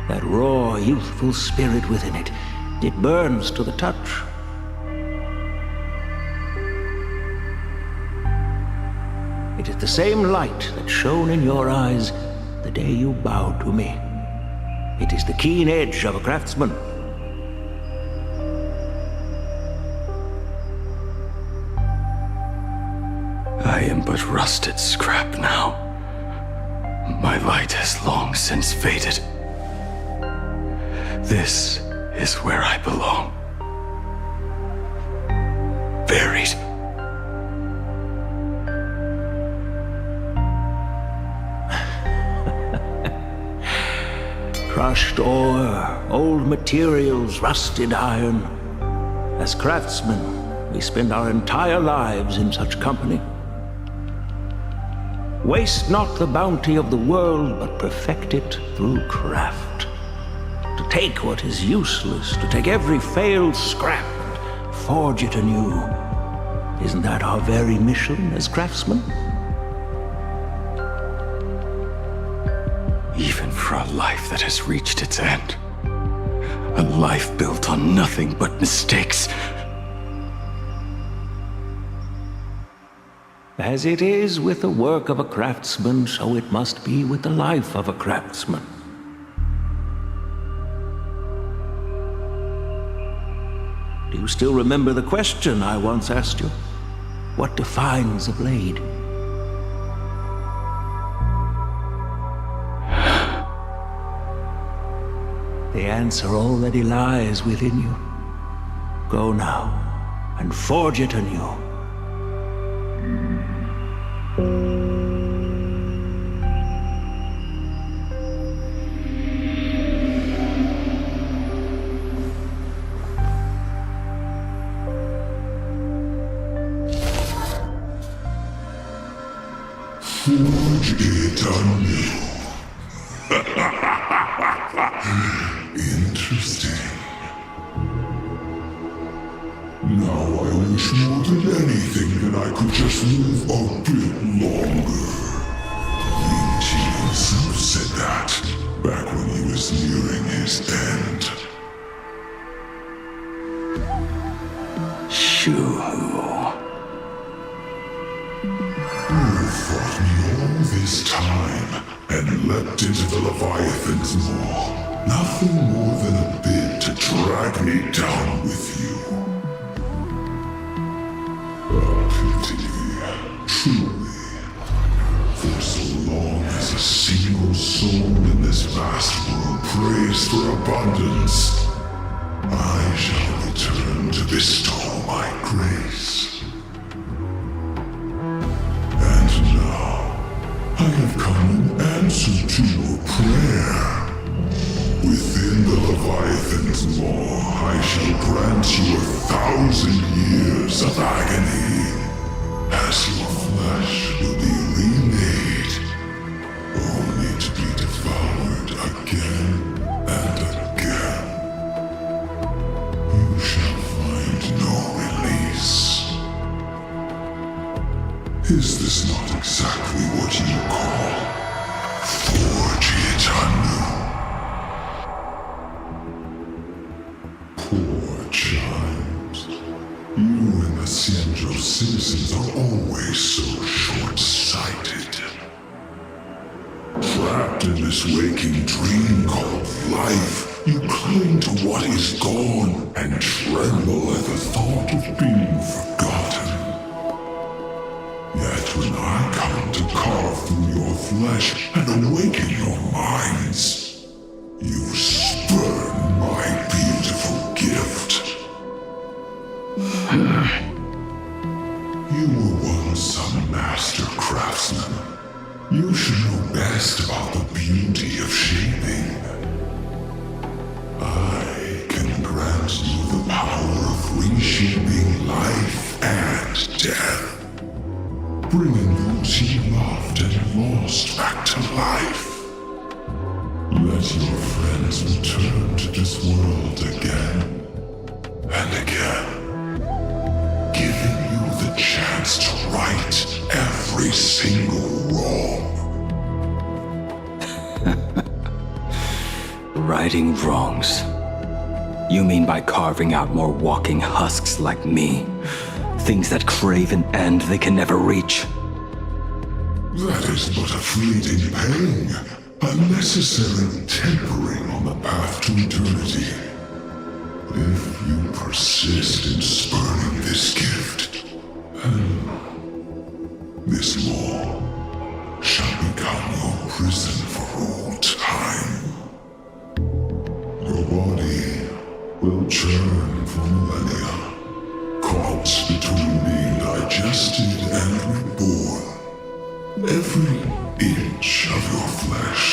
That raw, youthful spirit within it, it burns to the touch. It is the same light that shone in your eyes the day you bowed to me. It is the keen edge of a craftsman. I am but rusted scrap now. My light has long since faded. This is where I belong. Buried. Crushed ore, old materials, rusted iron. As craftsmen, we spend our entire lives in such company. Waste not the bounty of the world, but perfect it through craft. To take what is useless, to take every failed scrap and forge it anew. Isn't that our very mission as craftsmen? Even for a life that has reached its end. A life built on nothing but mistakes. As it is with the work of a craftsman, so it must be with the life of a craftsman. Do you still remember the question I once asked you? What defines a blade? The answer already lies within you. Go now and forge it anew. Forge it anew. Interesting. Now I wish more than anything that I could just live a bit longer. Ying-Chi himself said that back when he was nearing his end. Shu-Hu. You fought me all this time and leapt into the Leviathan's maw. Nothing more than a bit to drag me down with you. A pity, truly. For so long as a single soul in this vast world prays for abundance, I shall return to bestow my grace. And now, I have come in answer to your prayer. Within the Leviathan's maw, I shall grant you 1,000 years of agony, as your flesh will be remade, only to be devoured again and again. You shall find no release. Is this not exactly what you call forge it anew? Poor child. You and the Xianzhou citizens are always so short-sighted. Trapped in this waking dream called life, you cling to what is gone and tremble at the thought of being forgotten. Yet when I come to carve through your flesh and awaken your minds, you spurn my beautiful gift. You were once a master craftsman. You should know best about the beauty of shaping. I can grant you the power of reshaping life and death, bringing those you loved and lost back to life. Let your friends return to this world again and again, giving you the chance to right every single wrong. Righting wrongs. You mean by carving out more walking husks like me? Things that crave an end they can never reach? That is but a fleeting pang, a necessary tempering on the path to eternity. If you persist in spurning this gift, this law shall become your prison for all time. Your body will churn for millennia, caught between being digested and reborn. Every inch of your flesh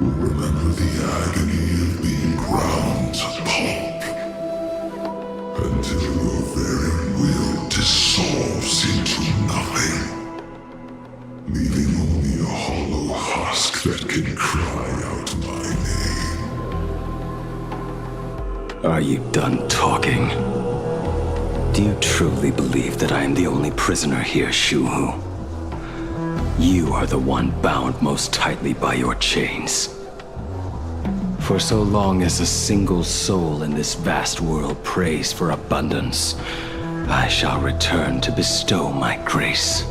will remember the agony of being ground to pulp, until your very will dissolves into nothing, leaving only a hollow husk that can cry out my name. Are you done talking? Do you truly believe that I am the only prisoner here, Shu-Hu? You are the one bound most tightly by your chains. For so long as a single soul in this vast world prays for abundance, I shall return to bestow my grace.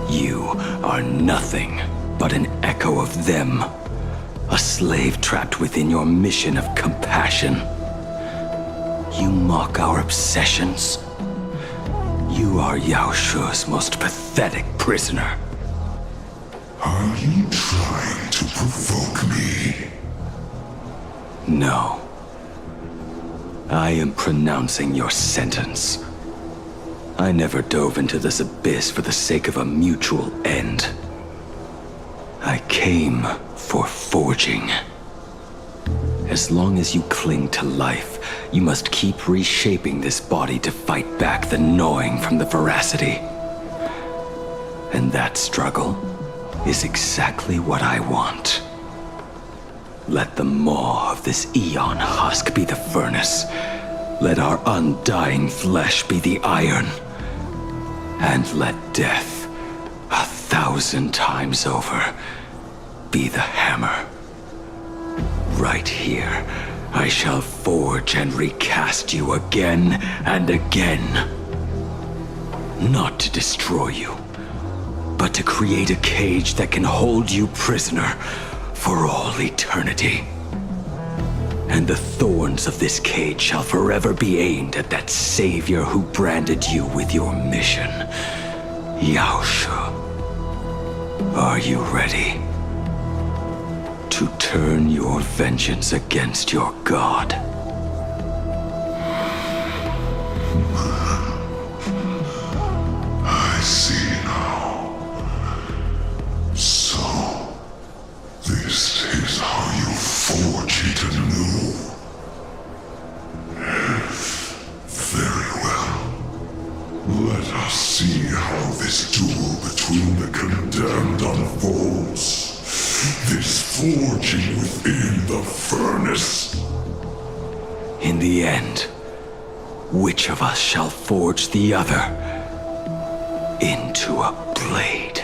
You are nothing but an echo of them. A slave trapped within your mission of compassion. You mock our obsessions. You are Yao Shu's most pathetic prisoner. Are you trying to provoke me? No. I am pronouncing your sentence. I never dove into this abyss for the sake of a mutual end. I came for forging. As long as you cling to life, you must keep reshaping this body to fight back the gnawing from the veracity. And that struggle is exactly what I want. Let the maw of this eon husk be the furnace. Let our undying flesh be the iron. And let death, 1,000 times over, be the hammer. Right here, I shall forge and recast you again and again. Not to destroy you, but to create a cage that can hold you prisoner for all eternity. And the thorns of this cage shall forever be aimed at that savior who branded you with your mission. Yao Shu, are you ready to turn your vengeance against your god? I see now. So, this is how you forge it anew. Very well. Let us see how this duel between the condemned unfolds. This forging within the furnace. In the end, which of us shall forge the other into a blade?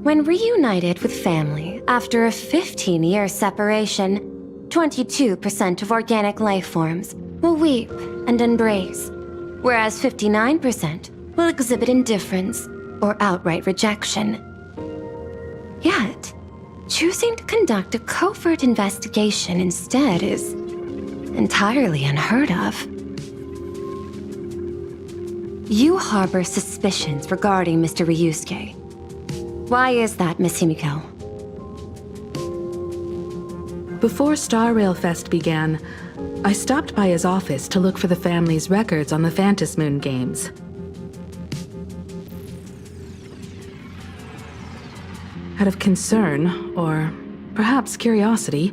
When reunited with family after a 15-year separation, 22% of organic life forms will weep and embrace, whereas 59% will exhibit indifference or outright rejection. Yet, choosing to conduct a covert investigation instead is entirely unheard of. You harbor suspicions regarding Mr. Ryusuke. Why is that, Miss Himiko? Before Star Rail Fest began, I stopped by his office to look for the family's records on the Phantom Moon games. Out of concern, or perhaps curiosity,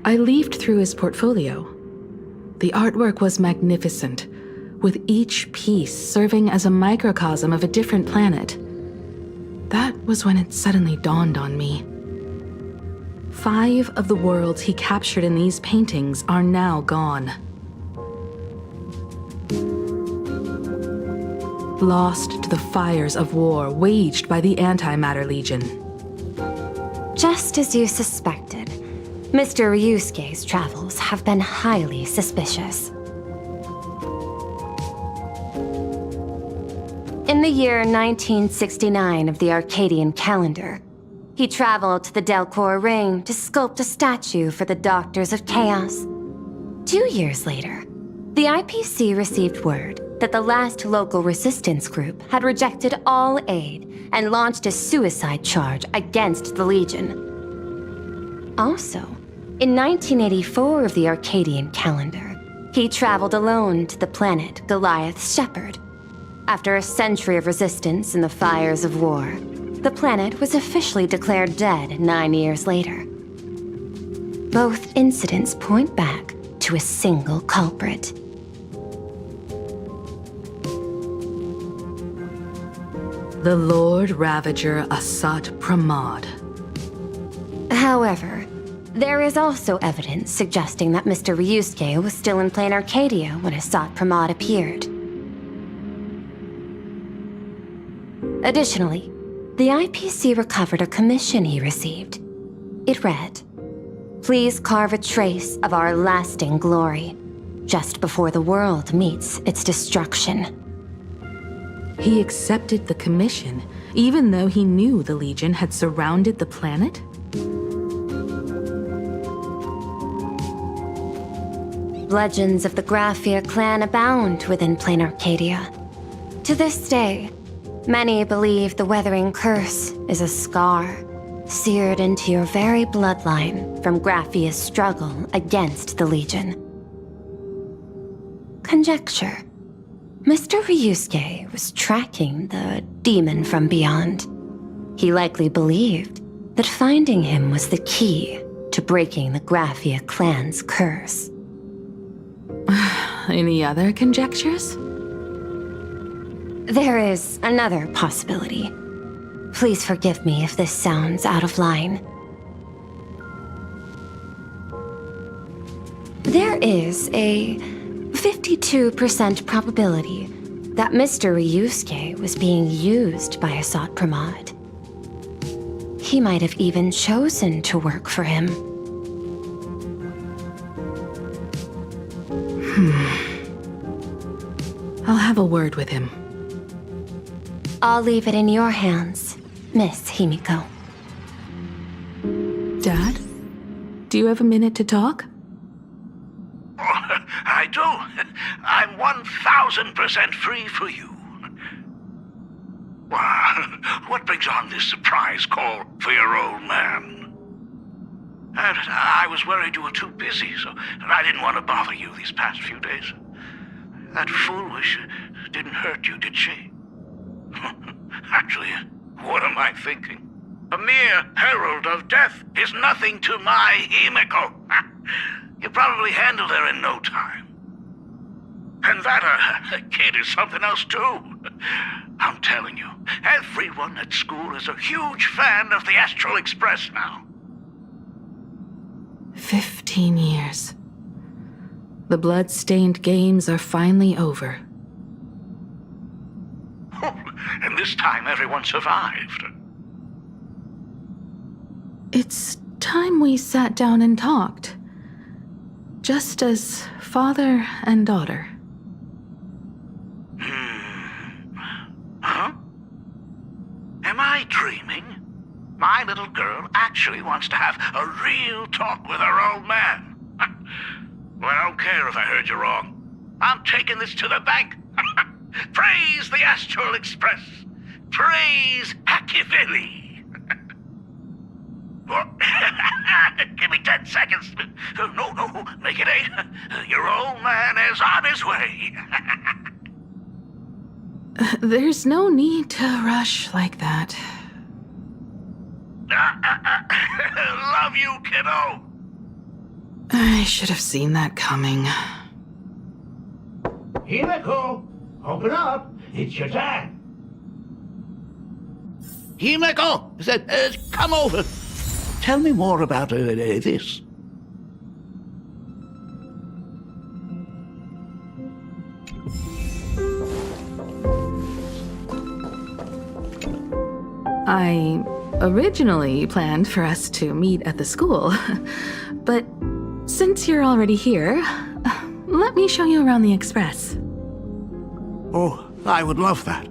I leafed through his portfolio. The artwork was magnificent, with each piece serving as a microcosm of a different planet. That was when it suddenly dawned on me. 5 of the worlds he captured in these paintings are now gone. Lost to the fires of war waged by the Antimatter Legion. Just as you suspected, Mr. Ryusuke's travels have been highly suspicious. In the year 1969 of the Arcadian calendar, he traveled to the Delcor Ring to sculpt a statue for the Doctors of Chaos. 2 years later, the IPC received word that the last local resistance group had rejected all aid and launched a suicide charge against the Legion. Also, in 1984 of the Arcadian calendar, he traveled alone to the planet Goliath's Shepherd. After a century of resistance in the fires of war, the planet was officially declared dead 9 years later. Both incidents point back to a single culprit. The Lord Ravager Asat Pramod. However, There is also evidence suggesting that Mr. Ryusuke was still in plain Arcadia when Asat Pramod appeared. Additionally, the IPC recovered a commission he received. It read, "Please carve a trace of our lasting glory, just before the world meets its destruction." He accepted the commission, even though he knew the Legion had surrounded the planet? Legends of the Graphia clan abound within plain Arcadia. To this day, many believe the Weathering Curse is a scar seared into your very bloodline from Graphia's struggle against the Legion. Conjecture. Mr. Ryusuke was tracking the demon from beyond. He likely believed that finding him was the key to breaking the Graphia clan's curse. Any other conjectures? There is another possibility. Please forgive me if this sounds out of line. There is a 52% probability that Mr. Ryusuke was being used by Asat Pramod. He might have even chosen to work for him. I'll have a word with him. I'll leave it in your hands, Miss Himiko. Dad? Do you have a minute to talk? I do. I'm 1000% free for you. What brings on this surprise call for your old man? I was worried you were too busy, so I didn't want to bother you these past few days. That foolish didn't hurt you, did she? Actually, what am I thinking? A mere herald of death is nothing to my Himiko. You probably handled her in no time. And that kid is something else too. I'm telling you, everyone at school is a huge fan of the Astral Express now. 15 years. The blood-stained games are finally over. And this time everyone survived. It's time we sat down and talked. Just as father and daughter. Huh? Am I dreaming? My little girl actually wants to have a real talk with her old man. Well, I don't care if I heard you wrong. I'm taking this to the bank. Praise the Astral Express. Praise Hakivilli. Give me 10 seconds. No, make it 8. Your old man is on his way. There's no need to rush like that. Love you, kiddo. I should have seen that coming. Himiko, open up. It's your dad. Himiko, come over. Tell me more about this. I originally planned for us to meet at the school, but since you're already here, let me show you around the Express. Oh, I would love that.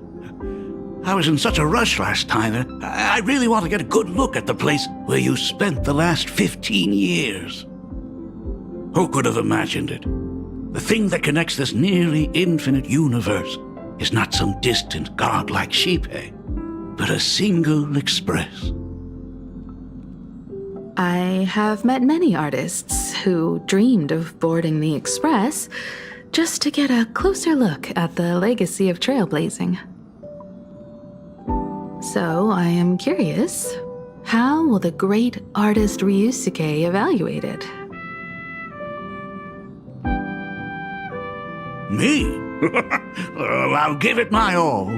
I was in such a rush last time. I really want to get a good look at the place where you spent the last 15 years. Who could have imagined it? The thing that connects this nearly infinite universe is not some distant godlike Shipe, but a single express. I have met many artists who dreamed of boarding the Express just to get a closer look at the legacy of trailblazing. So I am curious, how will the great artist Ryusuke evaluate it? Me? Well, I'll give it my all.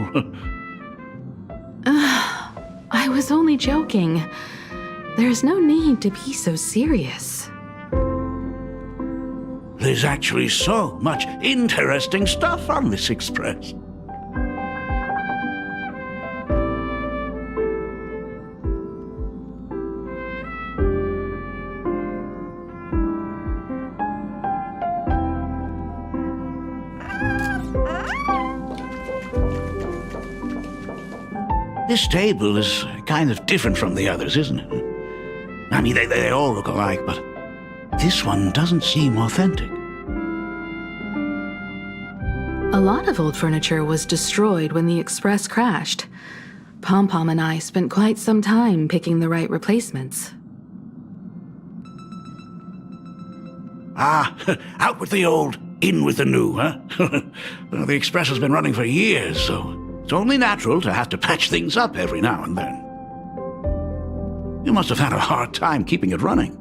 I was only joking. There's no need to be so serious. There's actually so much interesting stuff on this express. This table is kind of different from the others, isn't it? I mean, they all look alike, but this one doesn't seem authentic. A lot of old furniture was destroyed when the express crashed. Pom-Pom and I spent quite some time picking the right replacements. Ah, out with the old, in with the new, huh? Well, the express has been running for years, so it's only natural to have to patch things up every now and then. You must have had a hard time keeping it running.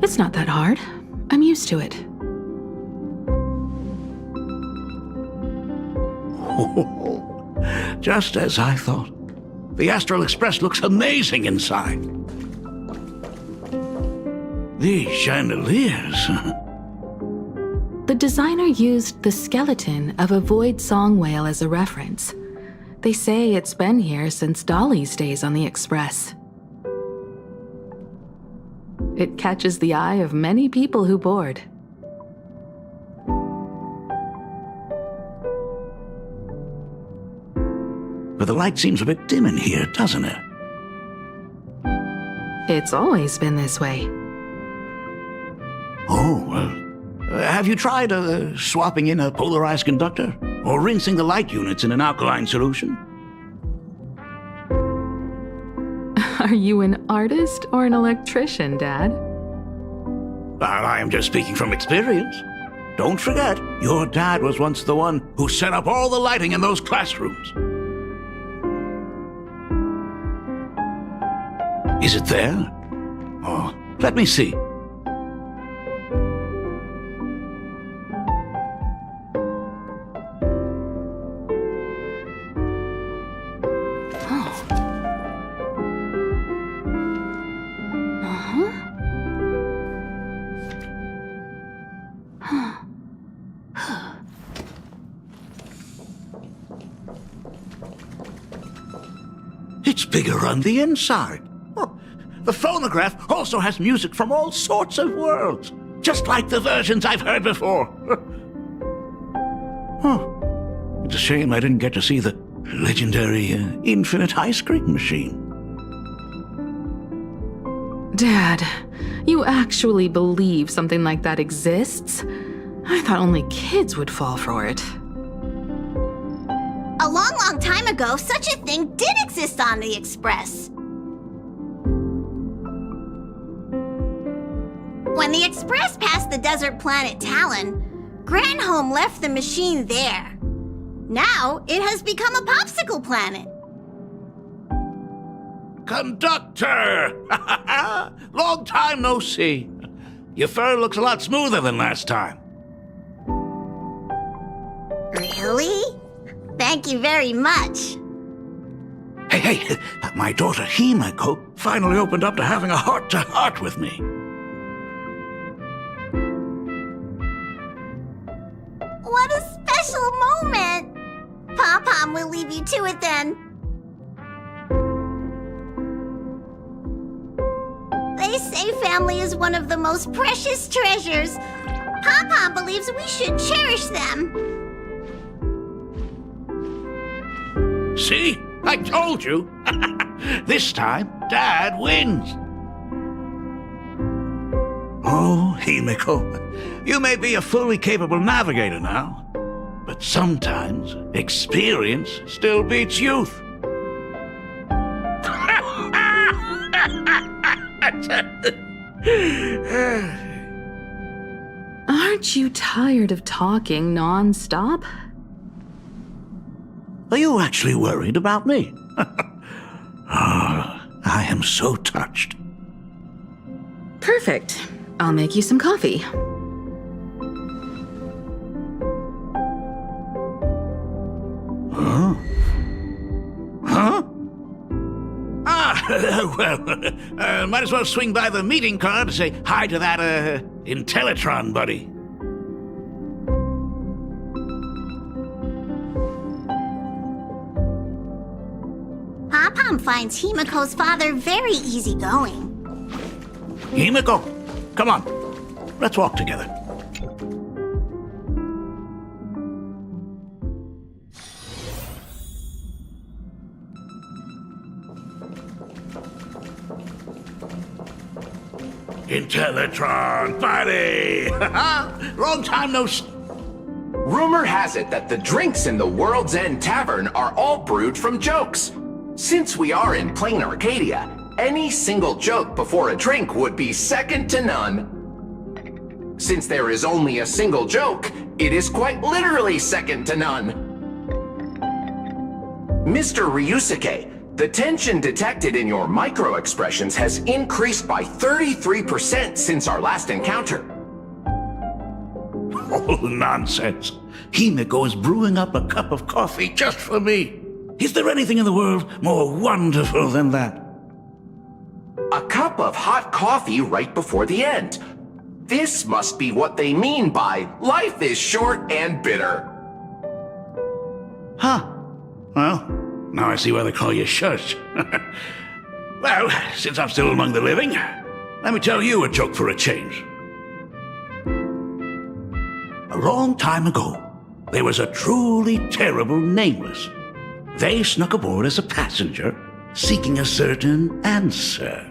It's not that hard. I'm used to it. Just as I thought. The Astral Express looks amazing inside. These chandeliers. The designer used the skeleton of a void song whale as a reference. They say it's been here since Dolly's days on the Express. It catches the eye of many people who board. But the light seems a bit dim in here, doesn't it? It's always been this way. Oh, have you tried swapping in a polarized conductor? Or rinsing the light units in an alkaline solution? Are you an artist or an electrician, Dad? I am just speaking from experience. Don't forget, your dad was once the one who set up all the lighting in those classrooms. Is it there? Oh, let me see. It's bigger on the inside. Oh, the phonograph also has music from all sorts of worlds, just like the versions I've heard before. Oh, it's a shame I didn't get to see the legendary infinite ice cream machine. Dad, you actually believe something like that exists? I thought only kids would fall for it. A long, long time ago, such a thing did exist on the Express. When the Express passed the desert planet Talon, Granholm left the machine there. Now, it has become a popsicle planet. Conductor! Long time no see. Your fur looks a lot smoother than last time. Really? Thank you very much. Hey, my daughter Himeko finally opened up to having a heart-to-heart with me. What a special moment! Pom-Pom will leave you to it then. They say family is one of the most precious treasures. Pom-Pom believes we should cherish them. See? I told you. This time, Dad wins. Oh, Himeko, you may be a fully capable navigator now, but sometimes experience still beats youth. Aren't you tired of talking non-stop? Are you actually worried about me? I am so touched. Perfect. I'll make you some coffee. Well, might as well swing by the meeting car to say hi to that, Intellitron buddy. Pom finds Himiko's father very easygoing. Himiko, come on. Let's walk together. Intellitron, buddy! Long time no... Rumor has it that the drinks in the World's End Tavern are all brewed from jokes. Since we are in plain Arcadia, any single joke before a drink would be second to none. Since there is only a single joke, it is quite literally second to none. Mr. Ryusuke, the tension detected in your micro-expressions has increased by 33% since our last encounter. Oh, nonsense. Himiko is brewing up a cup of coffee just for me. Is there anything in the world more wonderful than that? A cup of hot coffee right before the end. This must be what they mean by life is short and bitter. Huh. Well, now I see why they call you Shush. Well, since I'm still among the living, let me tell you a joke for a change. A long time ago, there was a truly terrible nameless. They snuck aboard as a passenger, seeking a certain answer.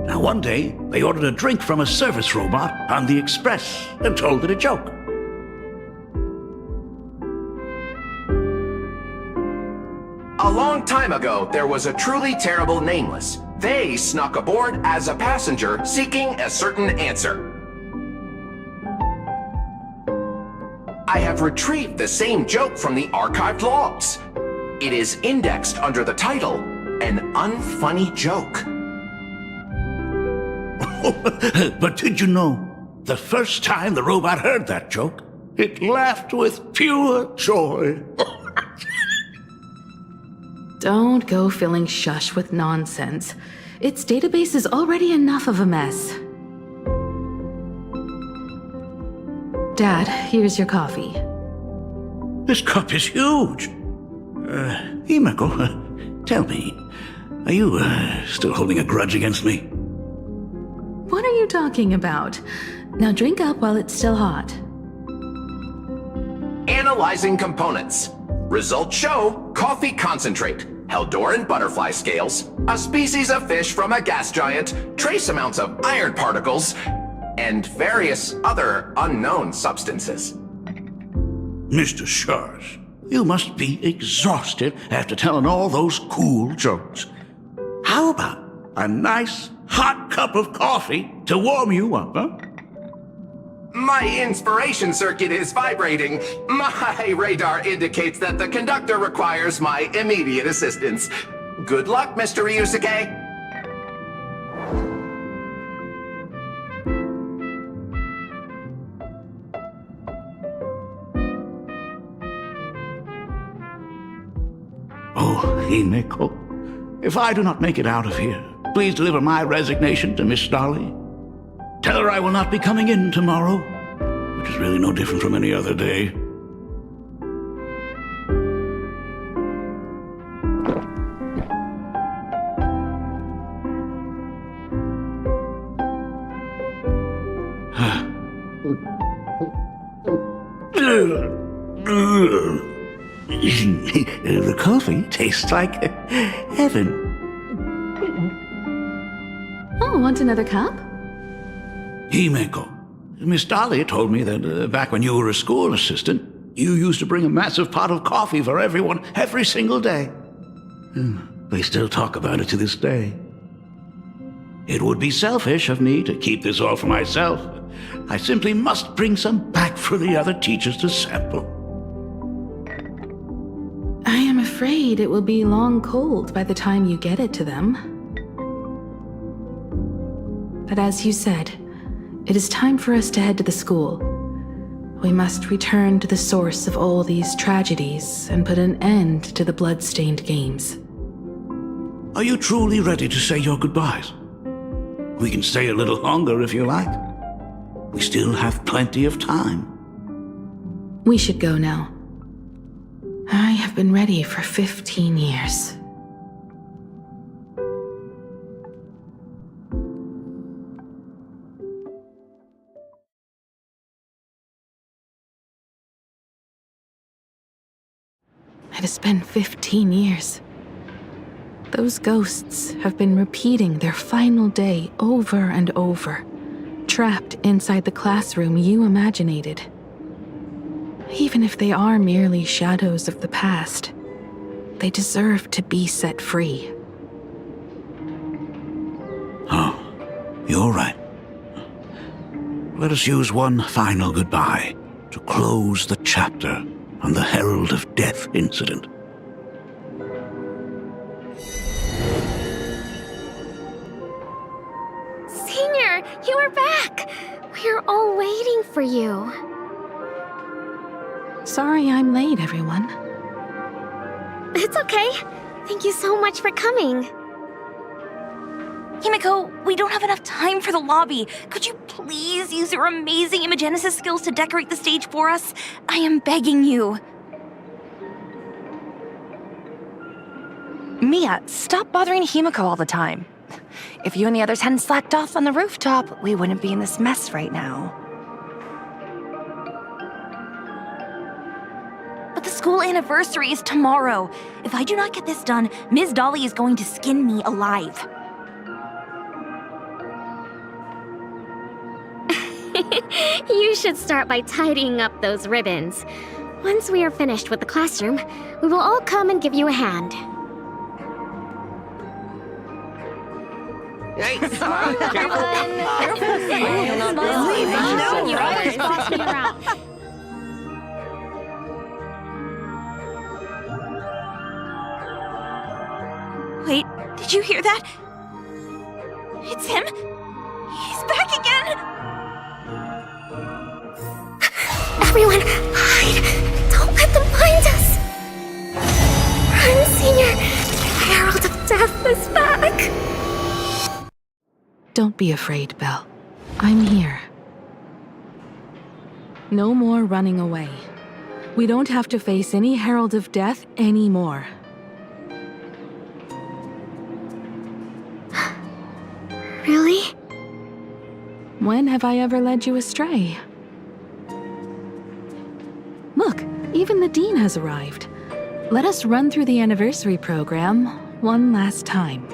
Now one day, they ordered a drink from a service robot on the express and told it a joke. A long time ago, there was a truly terrible nameless. They snuck aboard as a passenger, seeking a certain answer. I have retrieved the same joke from the archived logs. It is indexed under the title, An Unfunny Joke. But did you know, the first time the robot heard that joke, it laughed with pure joy. Don't go filling Shush with nonsense. Its database is already enough of a mess. Dad, here's your coffee. This cup is huge. Himiko, tell me, are you still holding a grudge against me? What are you talking about? Now drink up while it's still hot. Analyzing components. Results show coffee concentrate, Heldoran butterfly scales, a species of fish from a gas giant, trace amounts of iron particles, and various other unknown substances. Mr. Shush, you must be exhausted after telling all those cool jokes. How about a nice hot cup of coffee to warm you up, huh? My inspiration circuit is vibrating. My radar indicates that the conductor requires my immediate assistance. Good luck, Mr. Ryusuke. Oh, Himiko, if I do not make it out of here, please deliver my resignation to Miss Dolly. Tell her I will not be coming in tomorrow, which is really no different from any other day. The coffee tastes like heaven. Oh, want another cup? Himiko, Miss Dolly told me that back when you were a school assistant, you used to bring a massive pot of coffee for everyone every single day. They still talk about it to this day. It would be selfish of me to keep this all for myself. I simply must bring some back for the other teachers to sample. I am afraid it will be long cold by the time you get it to them. But as you said, it is time for us to head to the school. We must return to the source of all these tragedies and put an end to the blood-stained games. Are you truly ready to say your goodbyes? We can stay a little longer if you like. We still have plenty of time. We should go now. I have been ready for 15 years. It has been 15 years. Those ghosts have been repeating their final day over and over, trapped inside the classroom you imaginated. Even if they are merely shadows of the past, they deserve to be set free. Oh, you're right. Let us use one final goodbye to close the chapter on the Herald of Death incident. Senior, you are back! We're all waiting for you. Sorry I'm late, everyone. It's okay. Thank you so much for coming. Himiko, we don't have enough time for the lobby. Could you please use your amazing imagenesis skills to decorate the stage for us? I am begging you. Mia, stop bothering Himiko all the time. If you and the others hadn't slacked off on the rooftop, we wouldn't be in this mess right now. But the school anniversary is tomorrow. If I do not get this done, Ms. Dolly is going to skin me alive. You should start by tidying up those ribbons. Once we are finished with the classroom, we will all come and give you a hand. Hey, Careful. You always boss me around. Wait, did you hear that? It's him. He's back again. Everyone, hide! Don't let them find us! Run, Senior! The Herald of Death is back! Don't be afraid, Belle. I'm here. No more running away. We don't have to face any Herald of Death anymore. Really? When have I ever led you astray? Look, even the Dean has arrived. Let us run through the anniversary program one last time.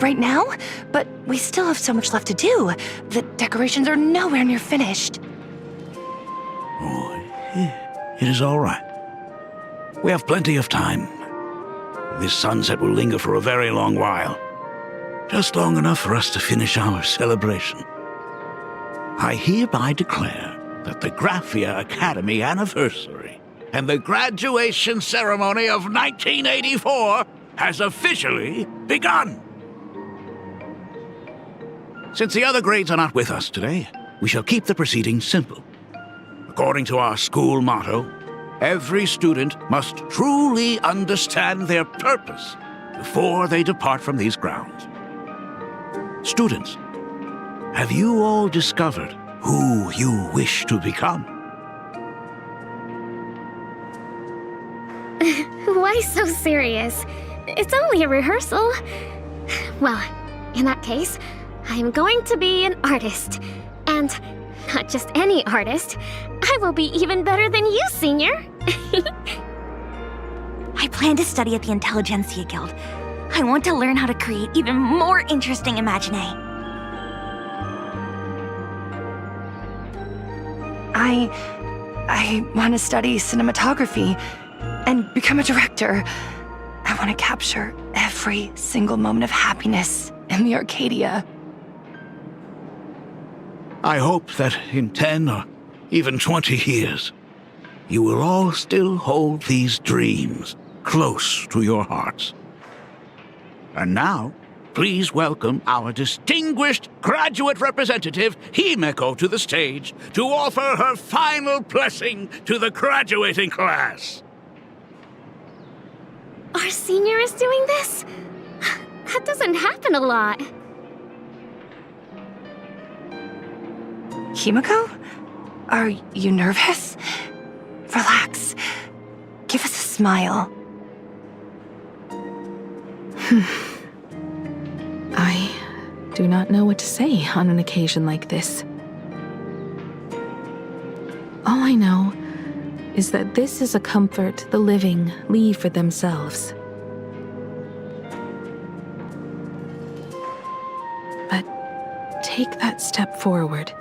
Right now? But we still have so much left to do. The decorations are nowhere near finished. Oh, it is all right. We have plenty of time. This sunset will linger for a very long while. Just long enough for us to finish our celebration. I hereby declare that the Graphia Academy anniversary and the graduation ceremony of 1984 has officially begun. Since the other grades are not with us today, we shall keep the proceedings simple. According to our school motto, every student must truly understand their purpose before they depart from these grounds. Students, have you all discovered who you wish to become? Why so serious? It's only a rehearsal. Well, in that case, I am going to be an artist. And not just any artist. I will be even better than you, Senior. I plan to study at the Intelligentsia Guild. I want to learn how to create even more interesting imaginae. I want to study cinematography and become a director. I want to capture every single moment of happiness in the Arcadia. I hope that in 10 or even 20 years, you will all still hold these dreams close to your hearts. And now, please welcome our distinguished graduate representative, Himiko, to the stage to offer her final blessing to the graduating class. Our senior is doing this? That doesn't happen a lot. Himiko? Are you nervous? Relax. Give us a smile. I do not know what to say on an occasion like this. All I know is that this is a comfort the living leave for themselves. But take that step forward.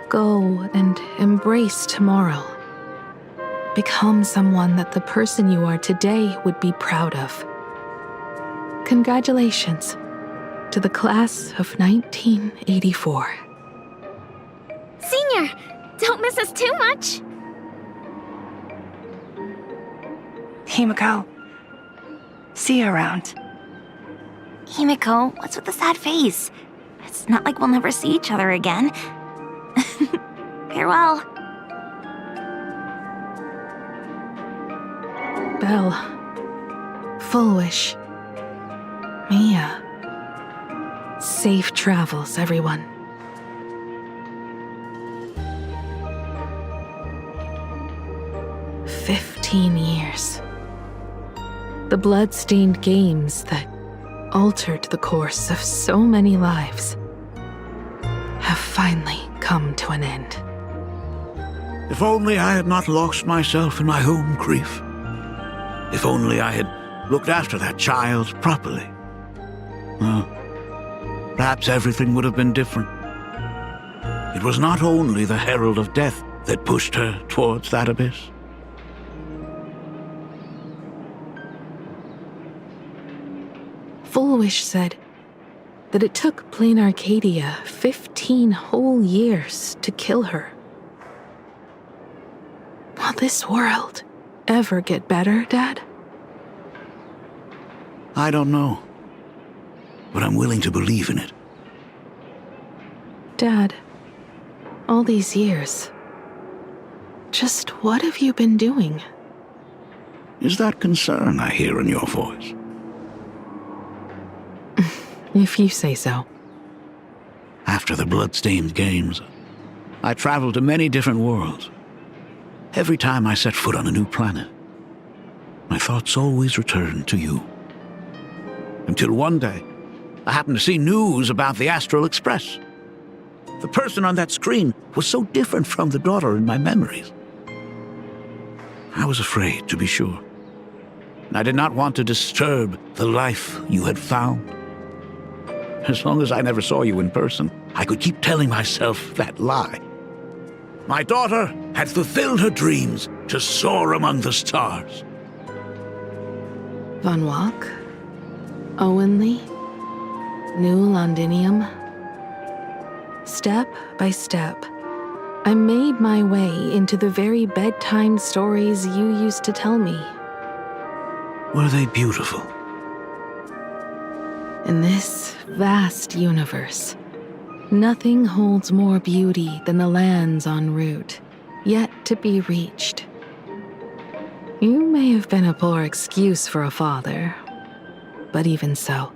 Go and embrace tomorrow. Become someone that the person you are today would be proud of. Congratulations to the class of 1984. Senior, don't miss us too much. Himiko. See you around. Himiko, what's with the sad face? It's not like we'll never see each other again. Farewell. Belle. Full wish. Mia. Safe travels, everyone. "15 years. The blood-stained games that altered the course of so many lives have finally come to an end." If only I had not lost myself in my own grief. If only I had looked after that child properly. Well, perhaps everything would have been different. It was not only the herald of death that pushed her towards that abyss. Fullwish said that it took Plain Arcadia 15 whole years to kill her. Will this world ever get better, Dad? I don't know, but I'm willing to believe in it. Dad, all these years, just what have you been doing? Is that concern I hear in your voice? If you say so. After the blood-stained games, I traveled to many different worlds. Every time I set foot on a new planet, my thoughts always returned to you. Until one day, I happened to see news about the Astral Express. The person on that screen was so different from the daughter in my memories. I was afraid, to be sure. And I did not want to disturb the life you had found. As long as I never saw you in person, I could keep telling myself that lie. My daughter had fulfilled her dreams to soar among the stars. Von Walk? Owenley? New Londinium? Step by step, I made my way into the very bedtime stories you used to tell me. Were they beautiful? In this vast universe, nothing holds more beauty than the lands en route, yet to be reached. You may have been a poor excuse for a father, but even so.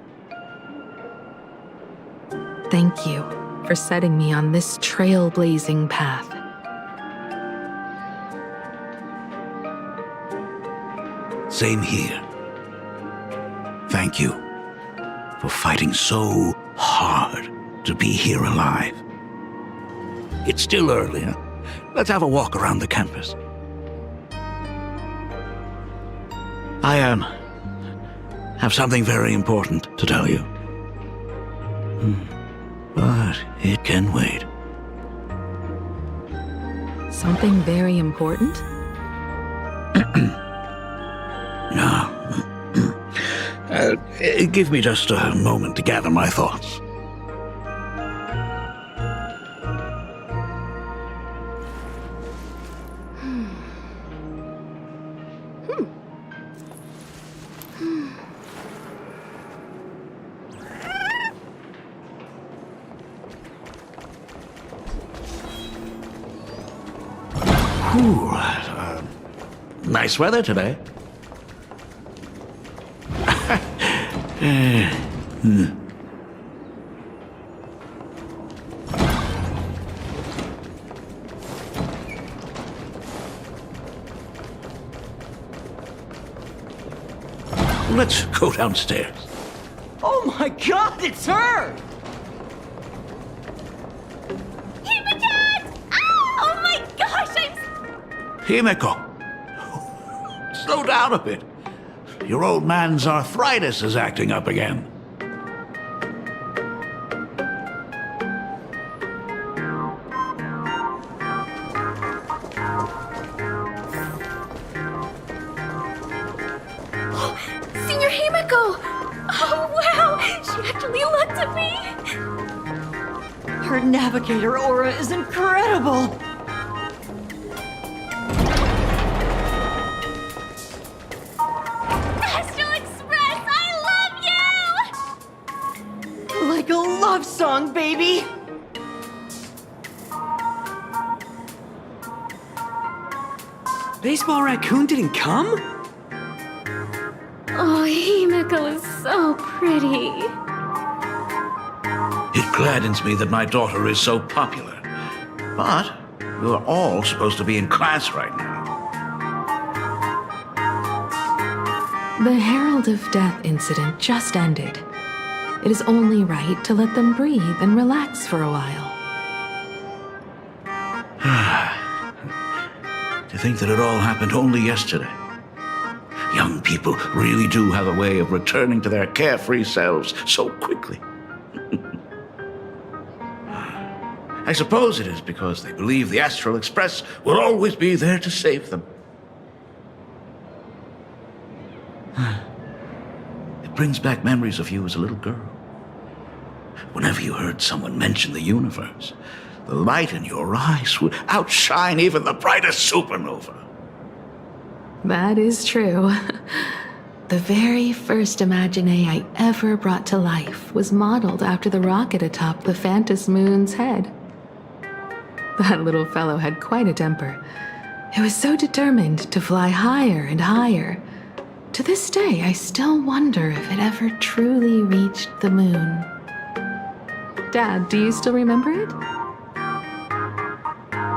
Thank you for setting me on this trailblazing path. Same here. Thank you for fighting so hard to be here alive. It's still early, huh? Let's have a walk around the campus. I have something very important to tell you. But it can wait. Something very important? No. Give me just a moment to gather my thoughts. Ooh, nice weather today. Let's go downstairs. Oh my god, it's her! Oh my gosh, Himeko, slow down a bit. Your old man's arthritis is acting up again. Senior Himeko! Oh wow, she actually looked at me! Her navigator aura is incredible! Astral Express, I love you! Like a love song, baby! Baseball Raccoon didn't come? Oh, Himeko is so pretty. It gladdens me that my daughter is so popular. But you're all supposed to be in class right now. The Herald of Death incident just ended. It is only right to let them breathe and relax for a while. To think that it all happened only yesterday. Young people really do have a way of returning to their carefree selves so quickly. I suppose it is because they believe the Astral Express will always be there to save them. It brings back memories of you as a little girl. Whenever you heard someone mention the universe, the light in your eyes would outshine even the brightest supernova. That is true. The very first Imagine I ever brought to life was modeled after the rocket atop the Phantom Moon's head. That little fellow had quite a temper. It was so determined to fly higher and higher. To this day, I still wonder if it ever truly reached the moon. Dad, do you still remember it?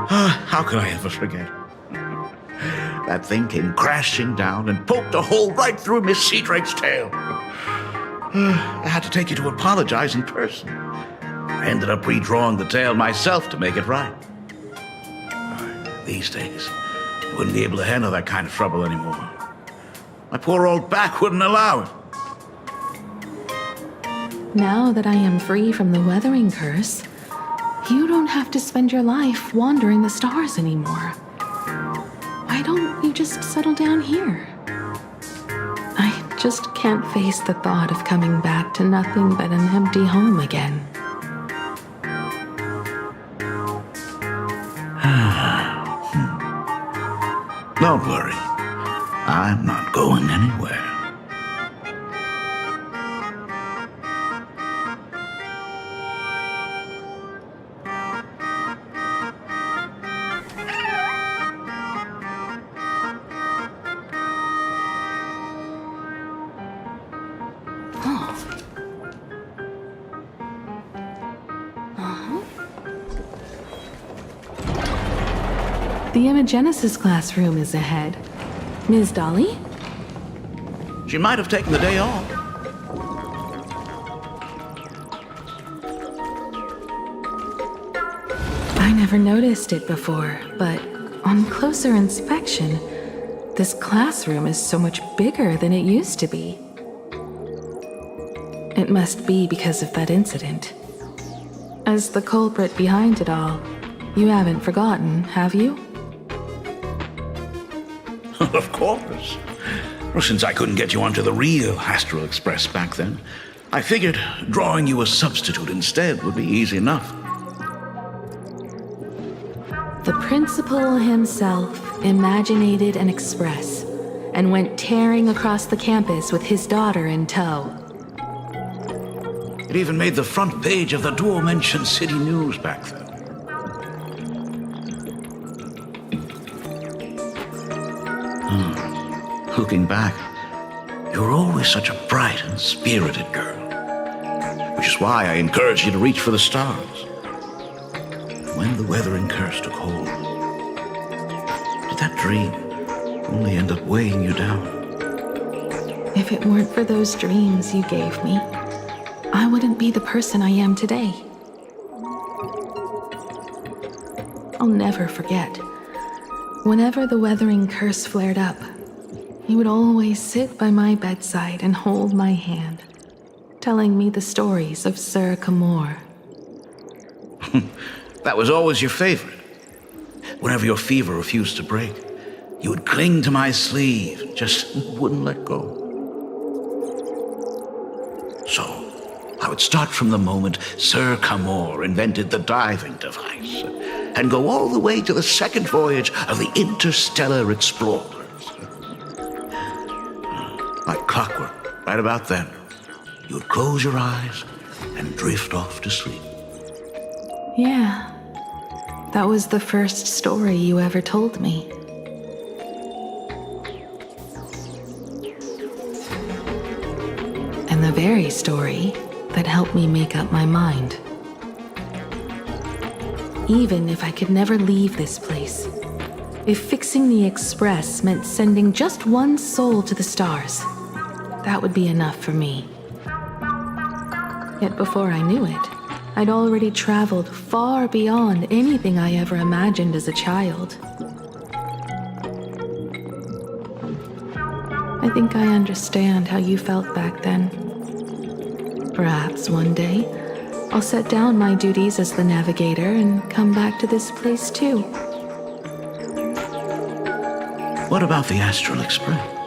How could I ever forget? That thing came crashing down and poked a hole right through Miss Seadrake's tail. I had to take you to apologize in person. I ended up redrawing the tail myself to make it right. These days, I wouldn't be able to handle that kind of trouble anymore. My poor old back wouldn't allow it. Now that I am free from the weathering curse, you don't have to spend your life wandering the stars anymore. Why don't you just settle down here? I just can't face the thought of coming back to nothing but an empty home again. Don't worry. I'm not going anywhere. The Imagenesis classroom is ahead. Ms. Dolly? She might have taken the day off. I never noticed it before, but on closer inspection, this classroom is so much bigger than it used to be. It must be because of that incident. As the culprit behind it all, you haven't forgotten, have you? Of course. Well, since I couldn't get you onto the real Astral Express back then, I figured drawing you a substitute instead would be easy enough. The principal himself imaginated an express and went tearing across the campus with his daughter in tow. It even made the front page of the Dual-Mention City News back then. Looking back, You're always such a bright and spirited girl, which is why I encourage you to reach for the stars. When the weathering curse took hold, did that dream only end up weighing you down? If it weren't for those dreams you gave me, I wouldn't be the person I am today. I'll never forget. Whenever the weathering curse flared up, he would always sit by my bedside and hold my hand, telling me the stories of Sir Camor. That was always your favorite. Whenever your fever refused to break, you would cling to my sleeve and just wouldn't let go. So, I would start from the moment Sir Camor invented the diving device and go all the way to the second voyage of the interstellar explorers. Like clockwork, right about then, you would close your eyes and drift off to sleep. Yeah, that was the first story you ever told me. And the very story that helped me make up my mind. Even if I could never leave this place, if fixing the express meant sending just one soul to the stars, that would be enough for me. Yet before I knew it, I'd already traveled far beyond anything I ever imagined as a child. I think I understand how you felt back then. Perhaps one day, I'll set down my duties as the navigator and come back to this place too. What about the Astral Express?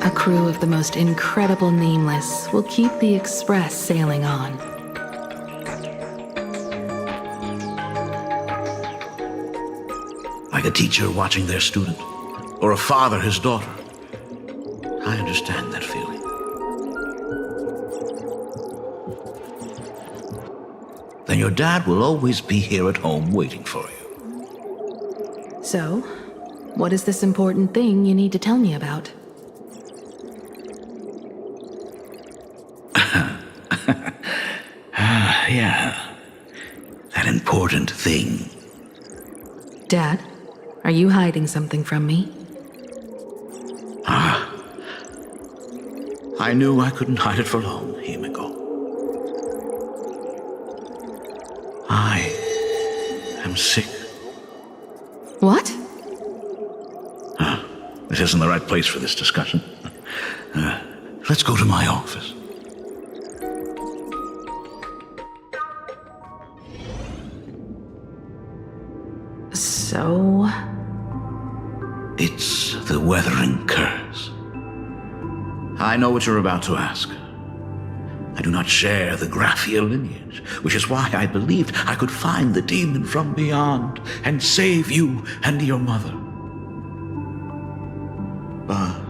A crew of the most incredible nameless will keep the express sailing on. Like a teacher watching their student, or a father his daughter. I understand that feeling. Then your dad will always be here at home waiting for you. So, what is this important thing you need to tell me about? Yeah. That important thing. Dad, are you hiding something from me? I knew I couldn't hide it for long, Himiko. I am sick. What? This isn't the right place for this discussion. Let's go to my office. So? It's the weathering curse. I know what you're about to ask. I do not share the Graphia lineage, which is why I believed I could find the demon from beyond and save you and your mother. But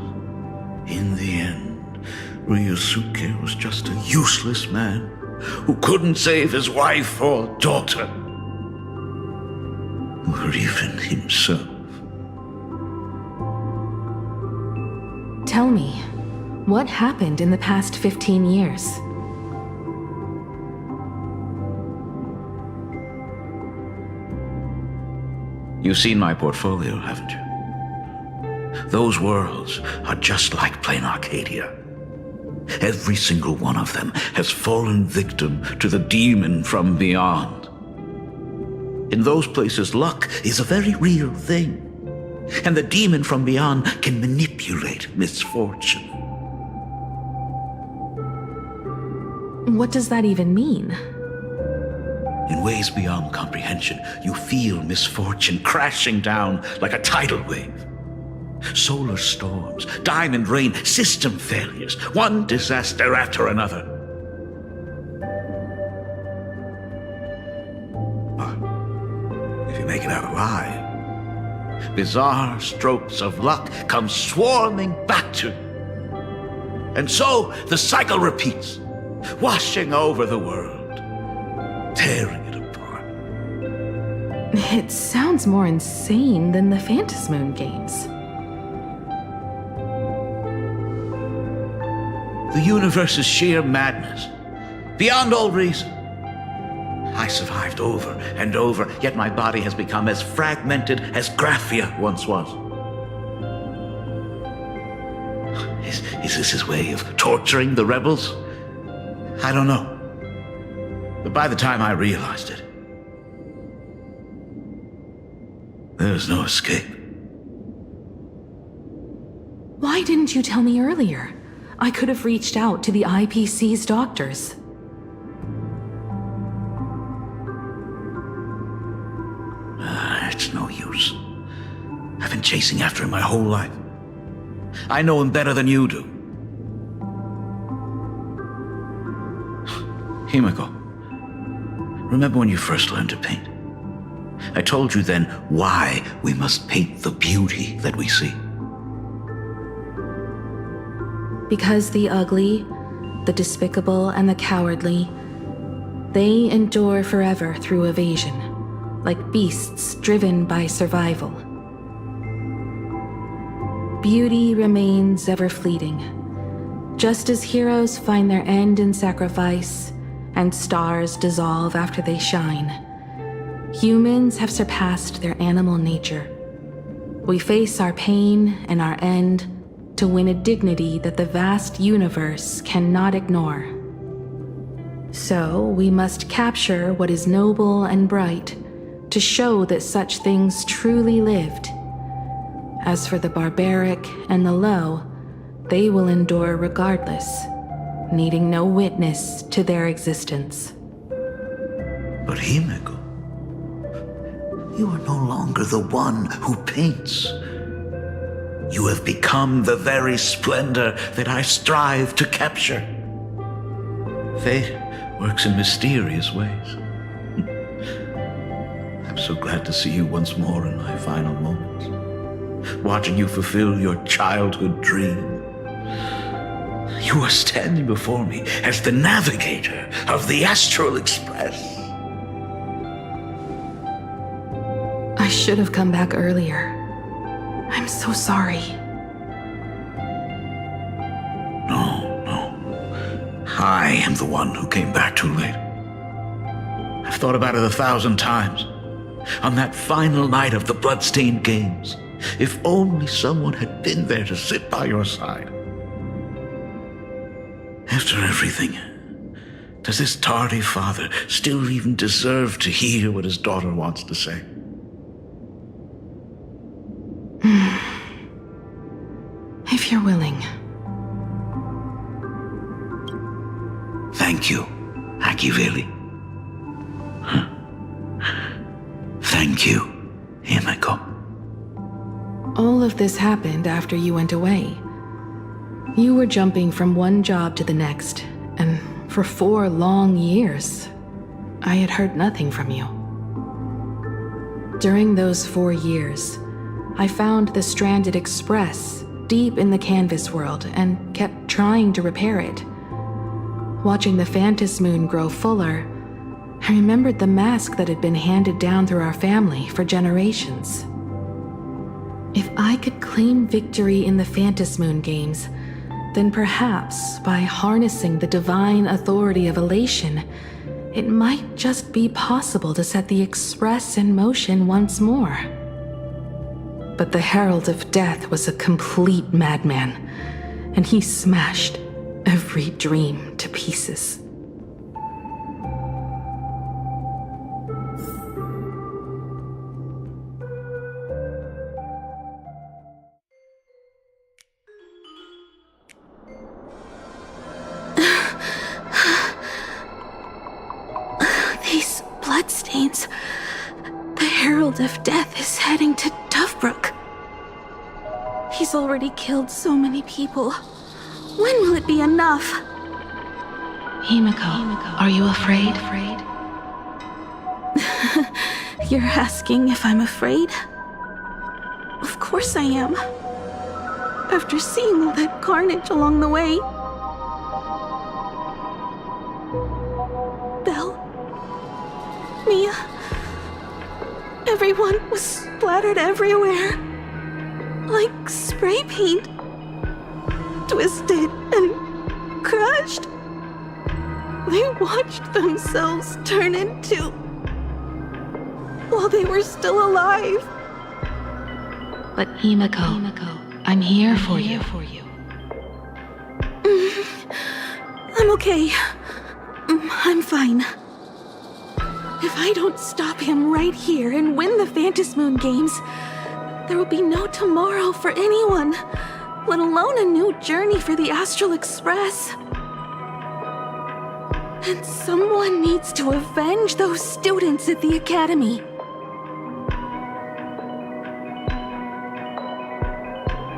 in the end, Ryosuke was just a useless man who couldn't save his wife or daughter, or even himself. Tell me, what happened in the past 15 years? You've seen my portfolio, haven't you? Those worlds are just like plain Arcadia. Every single one of them has fallen victim to the demon from beyond. In those places, luck is a very real thing, and the demon from beyond can manipulate misfortune. What does that even mean? In ways beyond comprehension, you feel misfortune crashing down like a tidal wave. Solar storms, diamond rain, system failures, one disaster after another. But if you make it out alive, bizarre strokes of luck come swarming back to you. And so the cycle repeats, washing over the world, tearing it apart. It sounds more insane than the Phantasmoon games. The universe is sheer madness, beyond all reason. I survived over and over, yet my body has become as fragmented as Graphia once was. Is this his way of torturing the rebels? I don't know. But by the time I realized it, there was no escape. Why didn't you tell me earlier? I could have reached out to the IPC's doctors. It's no use. I've been chasing after him my whole life. I know him better than you do. Himiko, remember when you first learned to paint? I told you then why we must paint the beauty that we see. Because the ugly, the despicable, and the cowardly, they endure forever through evasion, like beasts driven by survival. Beauty remains ever fleeting, just as heroes find their end in sacrifice, and stars dissolve after they shine. Humans have surpassed their animal nature. We face our pain and our end to win a dignity that the vast universe cannot ignore. So we must capture what is noble and bright to show that such things truly lived. As for the barbaric and the low, they will endure regardless, needing no witness to their existence. But Himiko, you are no longer the one who paints. You have become the very splendor that I strive to capture. Fate works in mysterious ways. I'm so glad to see you once more in my final moments, watching you fulfill your childhood dream. You are standing before me as the navigator of the Astral Express. I should have come back earlier. I'm so sorry. No. I am the one who came back too late. I've thought about it 1,000 times. On that final night of the Bloodstained Games, if only someone had been there to sit by your side. After everything, does this tardy father still even deserve to hear what his daughter wants to say? If you're willing. Thank you, Akiveli. Thank you, Himiko. All of this happened after you went away. You were jumping from one job to the next, and for 4 long years, I had heard nothing from you. During those 4 years, I found the stranded Express deep in the canvas world and kept trying to repair it. Watching the Phantom Moon grow fuller, I remembered the mask that had been handed down through our family for generations. If I could claim victory in the Phantom Moon games, then perhaps by harnessing the divine authority of elation, it might just be possible to set the Express in motion once more. But the Herald of Death was a complete madman, and he smashed every dream to pieces. These bloodstains. The Herald of Death is heading to Dovebrook. He's already killed so many people. When will it be enough? Himiko, are you afraid? You're asking if I'm afraid? Of course I am. After seeing all that carnage along the way. Belle, Mia, everyone was splattered everywhere. Like spray paint. Twisted and crushed. They watched themselves turn into... while they were still alive. But Himiko, I'm here for you. I'm okay. I'm fine. If I don't stop him right here and win the Phantasmoon Games, there will be no tomorrow for anyone, let alone a new journey for the Astral Express. And someone needs to avenge those students at the Academy.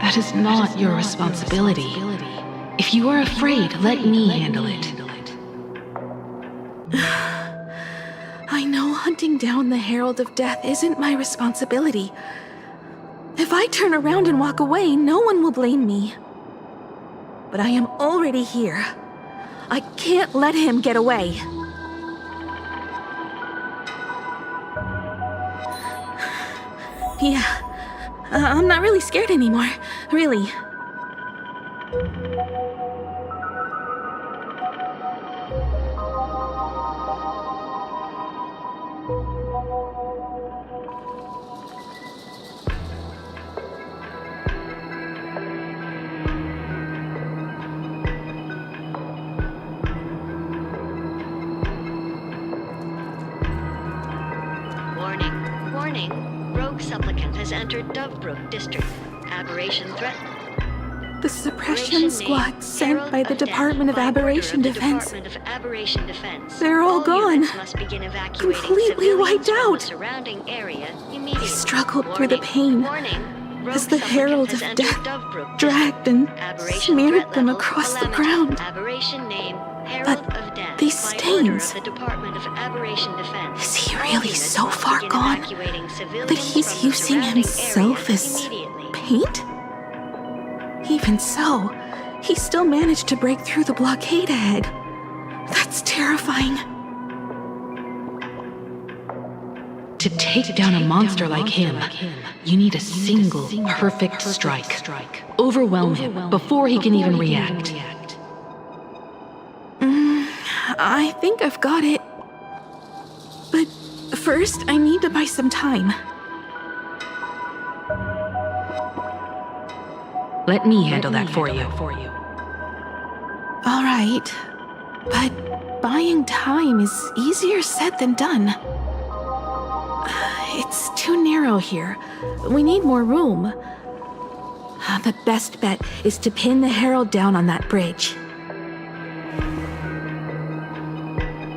That is not your responsibility. If you are afraid, let me handle it. I know hunting down the Herald of Death isn't my responsibility. If I turn around and walk away, no one will blame me. But I am already here. I can't let him get away. Yeah, I'm not really scared anymore, really. Entered Dovebrook District. Aberration threatened. The suppression squad sent by the Department of Aberration Defense. They're all gone. Completely wiped out. I struggled through the pain as the Herald of Death dragged and smeared them across the ground. But these stains... Is he really so far gone that he's using himself as paint? Even so, he still managed to break through the blockade ahead. That's terrifying. To take down a monster like him, you need a single perfect strike. Overwhelm him before he can even react. I think I've got it. But first, I need to buy some time. Let me handle that for you. All right. But buying time is easier said than done. It's too narrow here. We need more room. The best bet is to pin the Herald down on that bridge.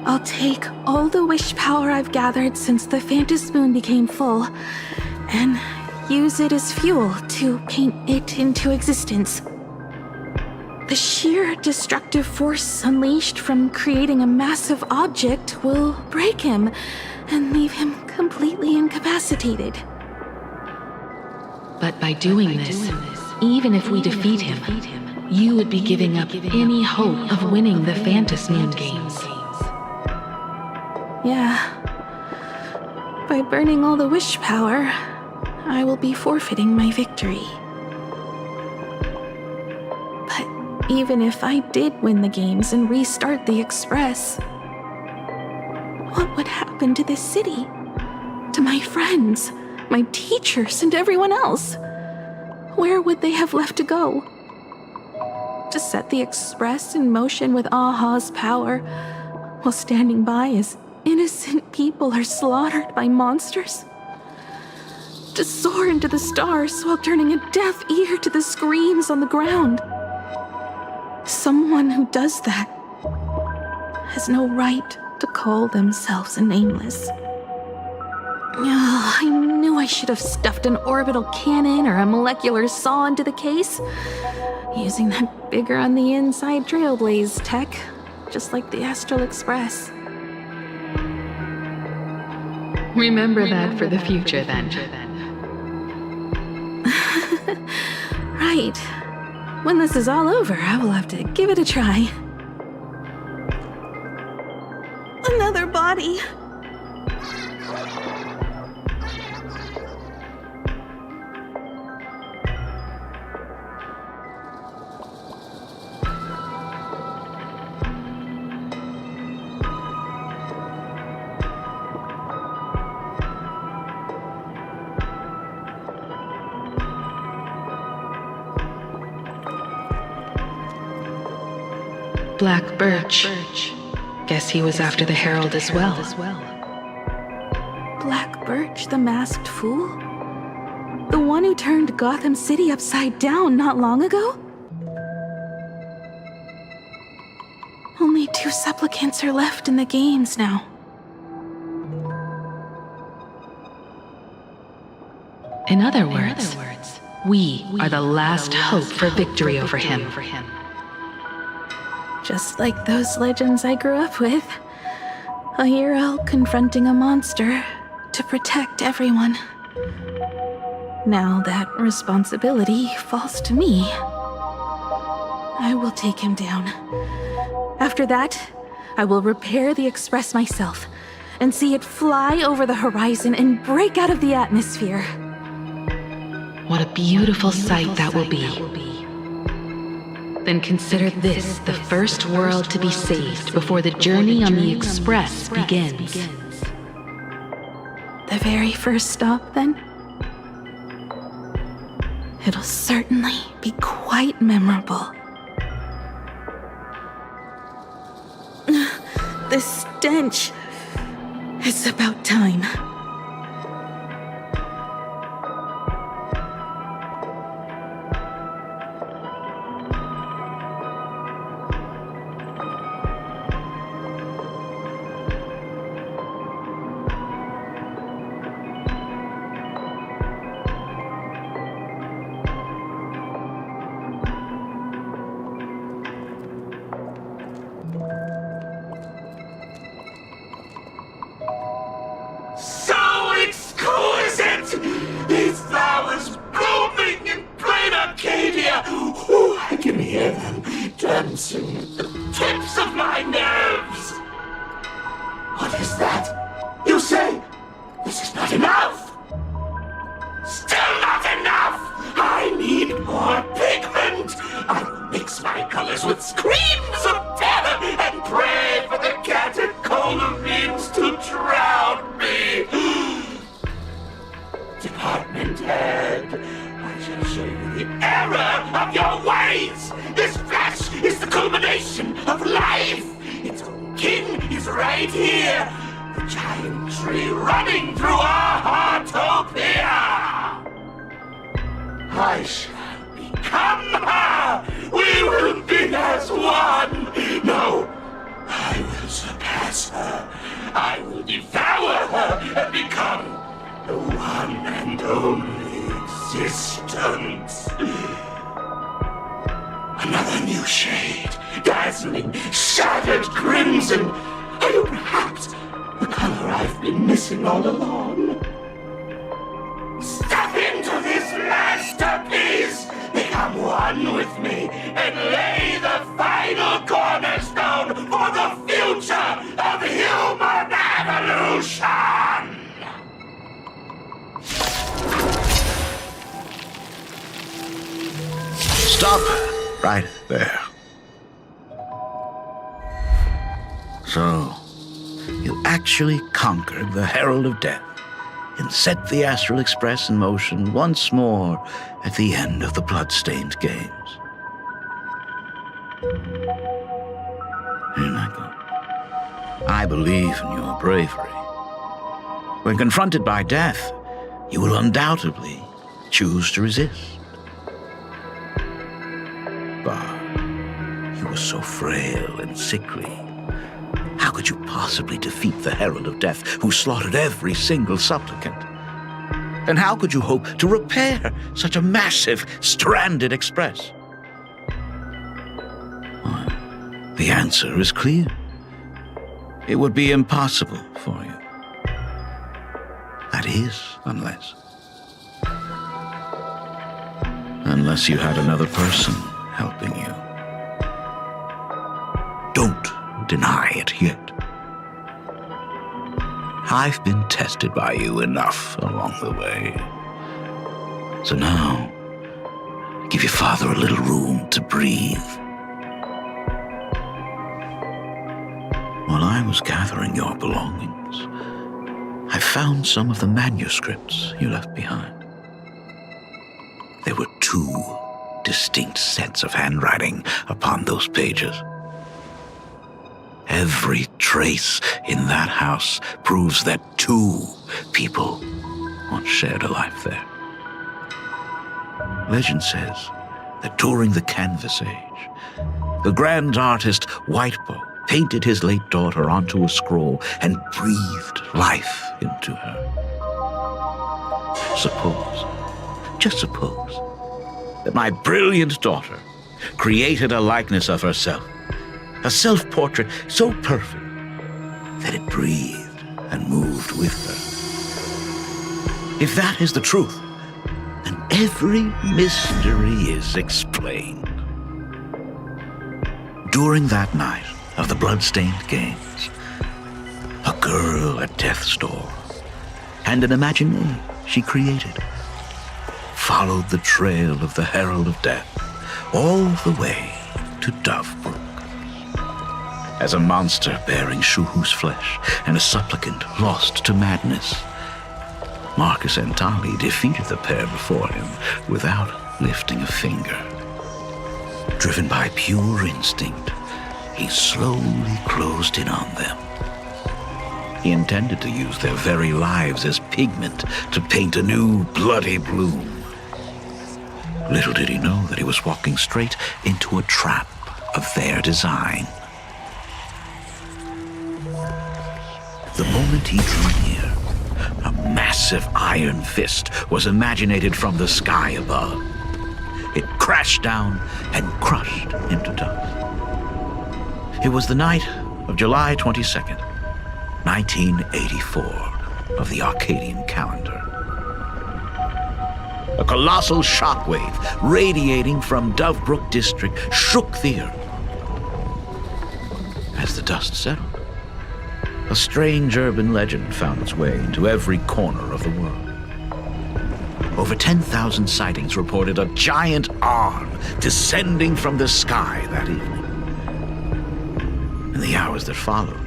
I'll take all the wish power I've gathered since the Phantasmoon became full, and use it as fuel to paint it into existence. The sheer destructive force unleashed from creating a massive object will break him and leave him completely incapacitated. But by doing this, even if we defeat him, you would be giving up any hope of winning the Phantasmoon Games. Yeah. By burning all the wish power, I will be forfeiting my victory. But even if I did win the games and restart the Express, what would happen to this city? To my friends, my teachers, and everyone else? Where would they have left to go? To set the Express in motion with Aha's power, while standing by as innocent people are slaughtered by monsters? To soar into the stars while turning a deaf ear to the screams on the ground? Someone who does that has no right to call themselves a nameless. I knew I should have stuffed an orbital cannon or a molecular saw into the case, using that bigger on the inside Trailblaze tech, just like the Astral Express. Remember that for the future, then. Right. When this is all over, I will have to give it a try. Another body. Black Birch. Guess he was after the Herald as well. Black Birch, the masked fool? The one who turned Gotham City upside down not long ago? Only 2 supplicants are left in the games now. In other words, we are the last hope for victory over him. Just like those legends I grew up with. A hero confronting a monster to protect everyone. Now that responsibility falls to me. I will take him down. After that, I will repair the Express myself and see it fly over the horizon and break out of the atmosphere. What a beautiful sight that will be. Then consider this the first world to be saved before the journey on the Express begins. The very first stop, then? It'll certainly be quite memorable. The stench. It's about time. These flowers blooming in plain Arcadia. Ooh, I can hear them dancing at the tips of my nerves. What is that? You say this is not enough? Still not enough! I need more pigment. I will mix my colors with screams of terror and pray for the catecholamines to drown me. Department head, I shall show you the error of your ways! This flesh is the culmination of life! Its own kin is right here! The giant tree running through our heartopia! I shall become her! We will be as one! No, I will surpass her! I will devour her and become the one and only existence. Another new shade, dazzling, shattered crimson. Are you perhaps the color I've been missing all along? Step into this masterpiece, become one with me, and lay the final cornerstone for the future of human evolution! Stop right there. So, you actually conquered the Herald of Death and set the Astral Express in motion once more at the end of the blood-stained games. Here I go. I believe in your bravery. When confronted by death, you will undoubtedly choose to resist. But you were so frail and sickly. How could you possibly defeat the Herald of Death who slaughtered every single supplicant? And how could you hope to repair such a massive, stranded express? Well, the answer is clear. It would be impossible for you. That is, unless you had another person helping you. Don't deny it yet. I've been tested by you enough along the way. So now, give your father a little room to breathe. While I was gathering your belongings, I found some of the manuscripts you left behind. There were 2 distinct sets of handwriting upon those pages. Every trace in that house proves that 2 people once shared a life there. Legend says that during the Canvas Age, the grand artist Whitebow painted his late daughter onto a scroll and breathed life into her. Just suppose, that my brilliant daughter created a likeness of herself, a self-portrait so perfect that it breathed and moved with her. If that is the truth, then every mystery is explained. During that night of the blood-stained games, a girl at death's door and an imagination she created followed the trail of the Herald of Death all the way to Dovebrook. As a monster bearing Shuhu's flesh and a supplicant lost to madness, Marcus and Tali defeated the pair before him without lifting a finger. Driven by pure instinct, he slowly closed in on them. He intended to use their very lives as pigment to paint a new bloody bloom. Little did he know that he was walking straight into a trap of their design. The moment he drew near, a massive iron fist was imaginated from the sky above. It crashed down and crushed into dust. It was the night of July 22nd, 1984, of the Arcadian calendar. A colossal shockwave radiating from Dovebrook district shook the earth. As the dust settled, a strange urban legend found its way into every corner of the world. Over 10,000 sightings reported a giant arm descending from the sky that evening. In the hours that followed,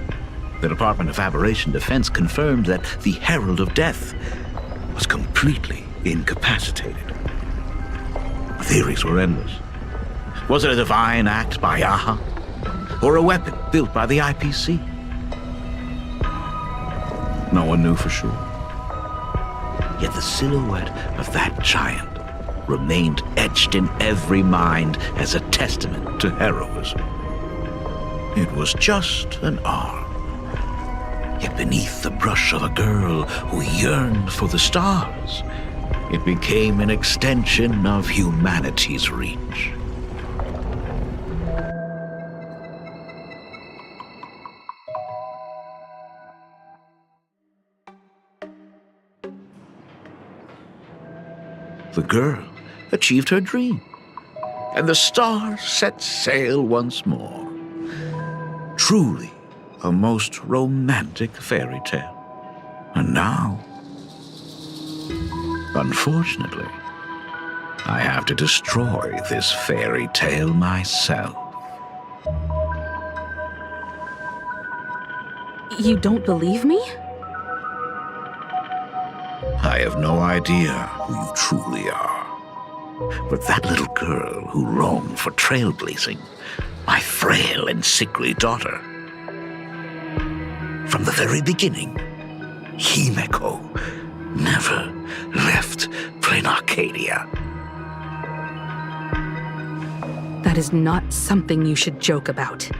the Department of Aberration Defense confirmed that the Herald of Death was completely incapacitated. Theories were endless. Was it a divine act by Aha? Or a weapon built by the IPC? No one knew for sure. Yet the silhouette of that giant remained etched in every mind as a testament to heroism. It was just an arm. Yet beneath the brush of a girl who yearned for the stars, it became an extension of humanity's reach. The girl achieved her dream, and the stars set sail once more. Truly a most romantic fairy tale. And now, unfortunately, I have to destroy this fairy tale myself. You don't believe me? I have no idea who you truly are. But that little girl who roamed for trailblazing, my frail and sickly daughter. From the very beginning, Himeko never left Plain Arcadia. That is not something you should joke about.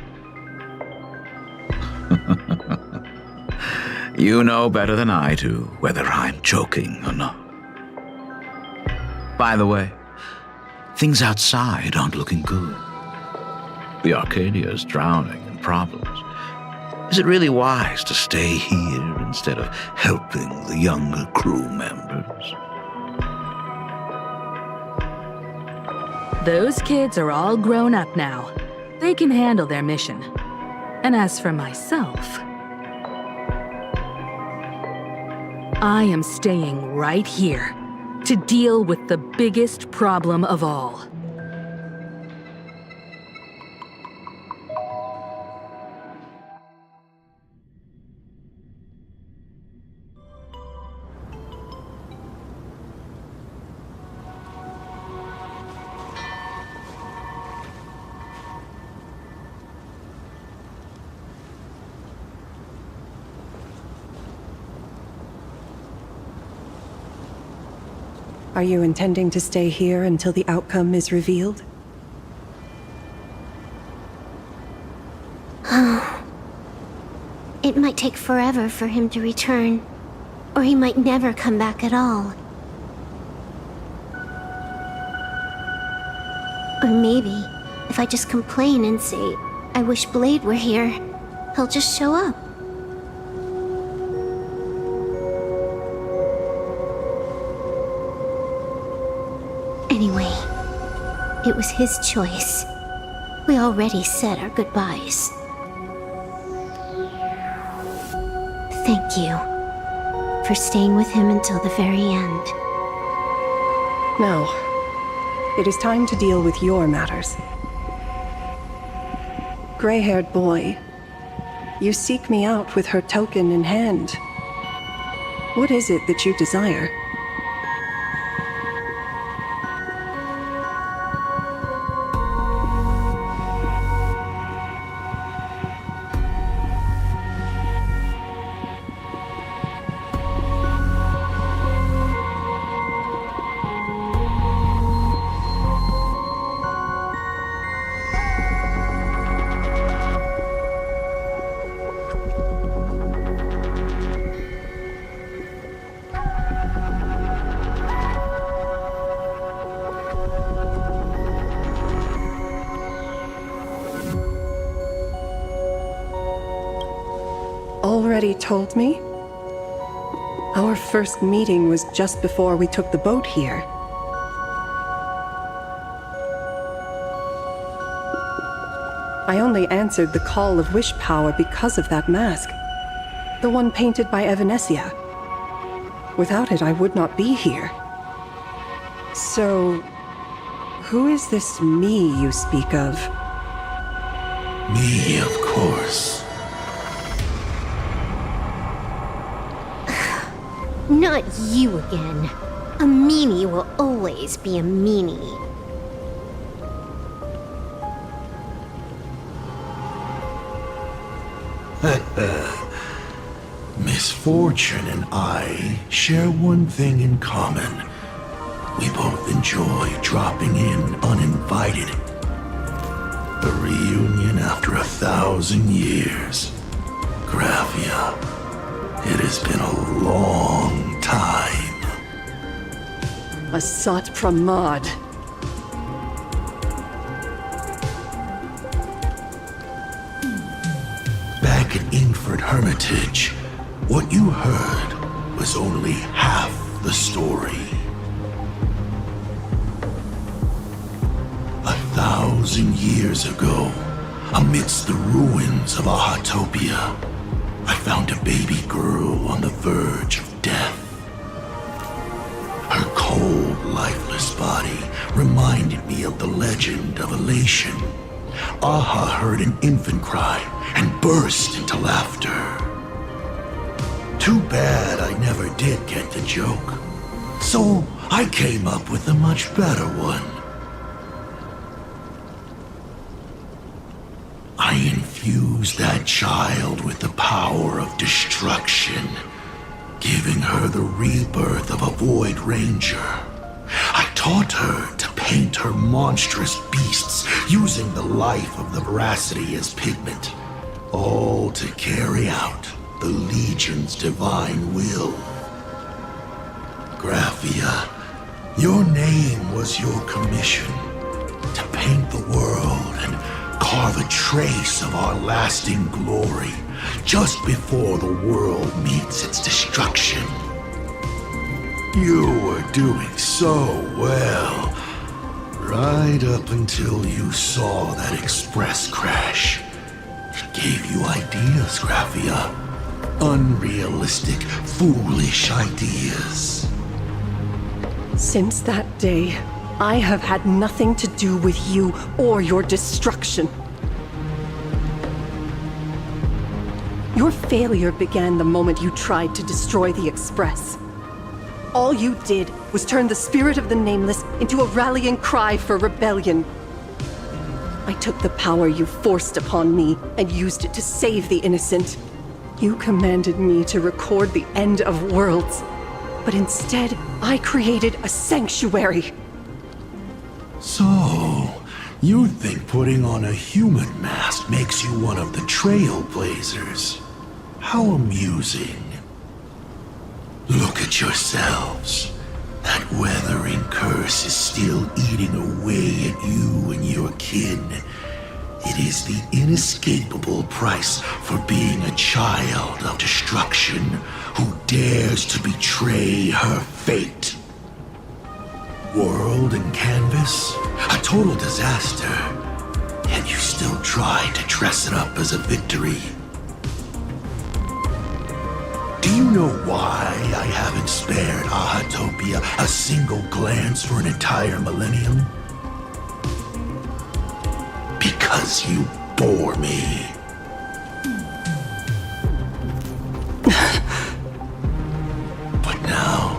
You know better than I do whether I'm joking or not. By the way, things outside aren't looking good. The Arcadia is drowning in problems. Is it really wise to stay here instead of helping the younger crew members? Those kids are all grown up now. They can handle their mission. And as for myself, I am staying right here to deal with the biggest problem of all. Are you intending to stay here until the outcome is revealed? It might take forever for him to return, or he might never come back at all. Or maybe, if I just complain and say, I wish Blade were here, he'll just show up. Anyway, it was his choice. We already said our goodbyes. Thank you for staying with him until the very end. Now, it is time to deal with your matters. Gray-haired boy, you seek me out with her token in hand. What is it that you desire? Already told me? Our first meeting was just before we took the boat here. I only answered the call of wish power because of that mask. The one painted by Evanesia. Without it, I would not be here. So, who is this me you speak of? Me, of course. Not you again. A meanie will always be a meanie. Misfortune and I share one thing in common. We both enjoy dropping in uninvited. A reunion after 1,000 years. Graphia, it has been a long time. Asat Pramad. Back at Ingford Hermitage, what you heard was only half the story. 1,000 years ago, amidst the ruins of Ahatopia, I found a baby girl on the verge of death. Her cold, lifeless body reminded me of the legend of Elation. Aha heard an infant cry and burst into laughter. Too bad I never did get the joke. So I came up with a much better one. I infused that child with the power of destruction, giving her the rebirth of a Void Ranger. I taught her to paint her monstrous beasts using the life of the veracity as pigment, all to carry out the Legion's divine will. Graphia, your name was your commission, to paint the world and carve a trace of our lasting glory just before the world meets its destruction. You were doing so well, right up until you saw that express crash. It gave you ideas, Graphia. Unrealistic, foolish ideas. Since that day, I have had nothing to do with you or your destruction. Your failure began the moment you tried to destroy the Express. All you did was turn the spirit of the Nameless into a rallying cry for rebellion. I took the power you forced upon me and used it to save the innocent. You commanded me to record the end of worlds, but instead I created a sanctuary. So, you think putting on a human mask makes you one of the trailblazers? How amusing. Look at yourselves. That weathering curse is still eating away at you and your kin. It is the inescapable price for being a child of destruction who dares to betray her fate. World and canvas, a total disaster, and you still try to dress it up as a victory. Do you know why I haven't spared Ahatopia a single glance for an entire millennium? Because you bore me. But now,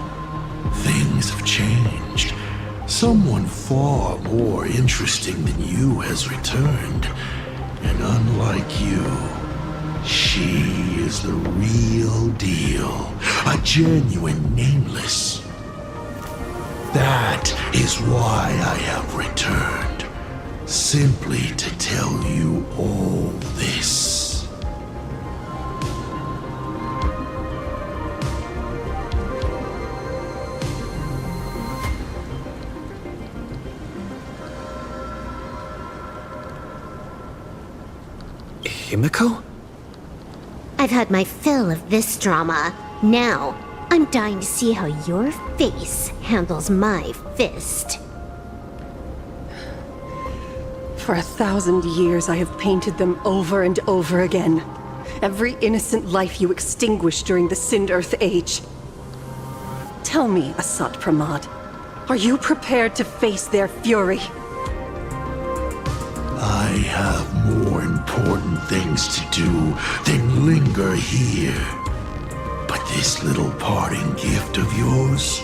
things have changed. Someone far more interesting than you has returned. And unlike you, she is the real deal, a genuine nameless. That is why I have returned, simply to tell you all this. Himiko? I've had my fill of this drama. Now, I'm dying to see how your face handles my fist. For 1,000 years I have painted them over and over again. Every innocent life you extinguished during the Sind-Earth Age. Tell me, Asat Pramad, are you prepared to face their fury? I have more important things to do than linger here. But this little parting gift of yours?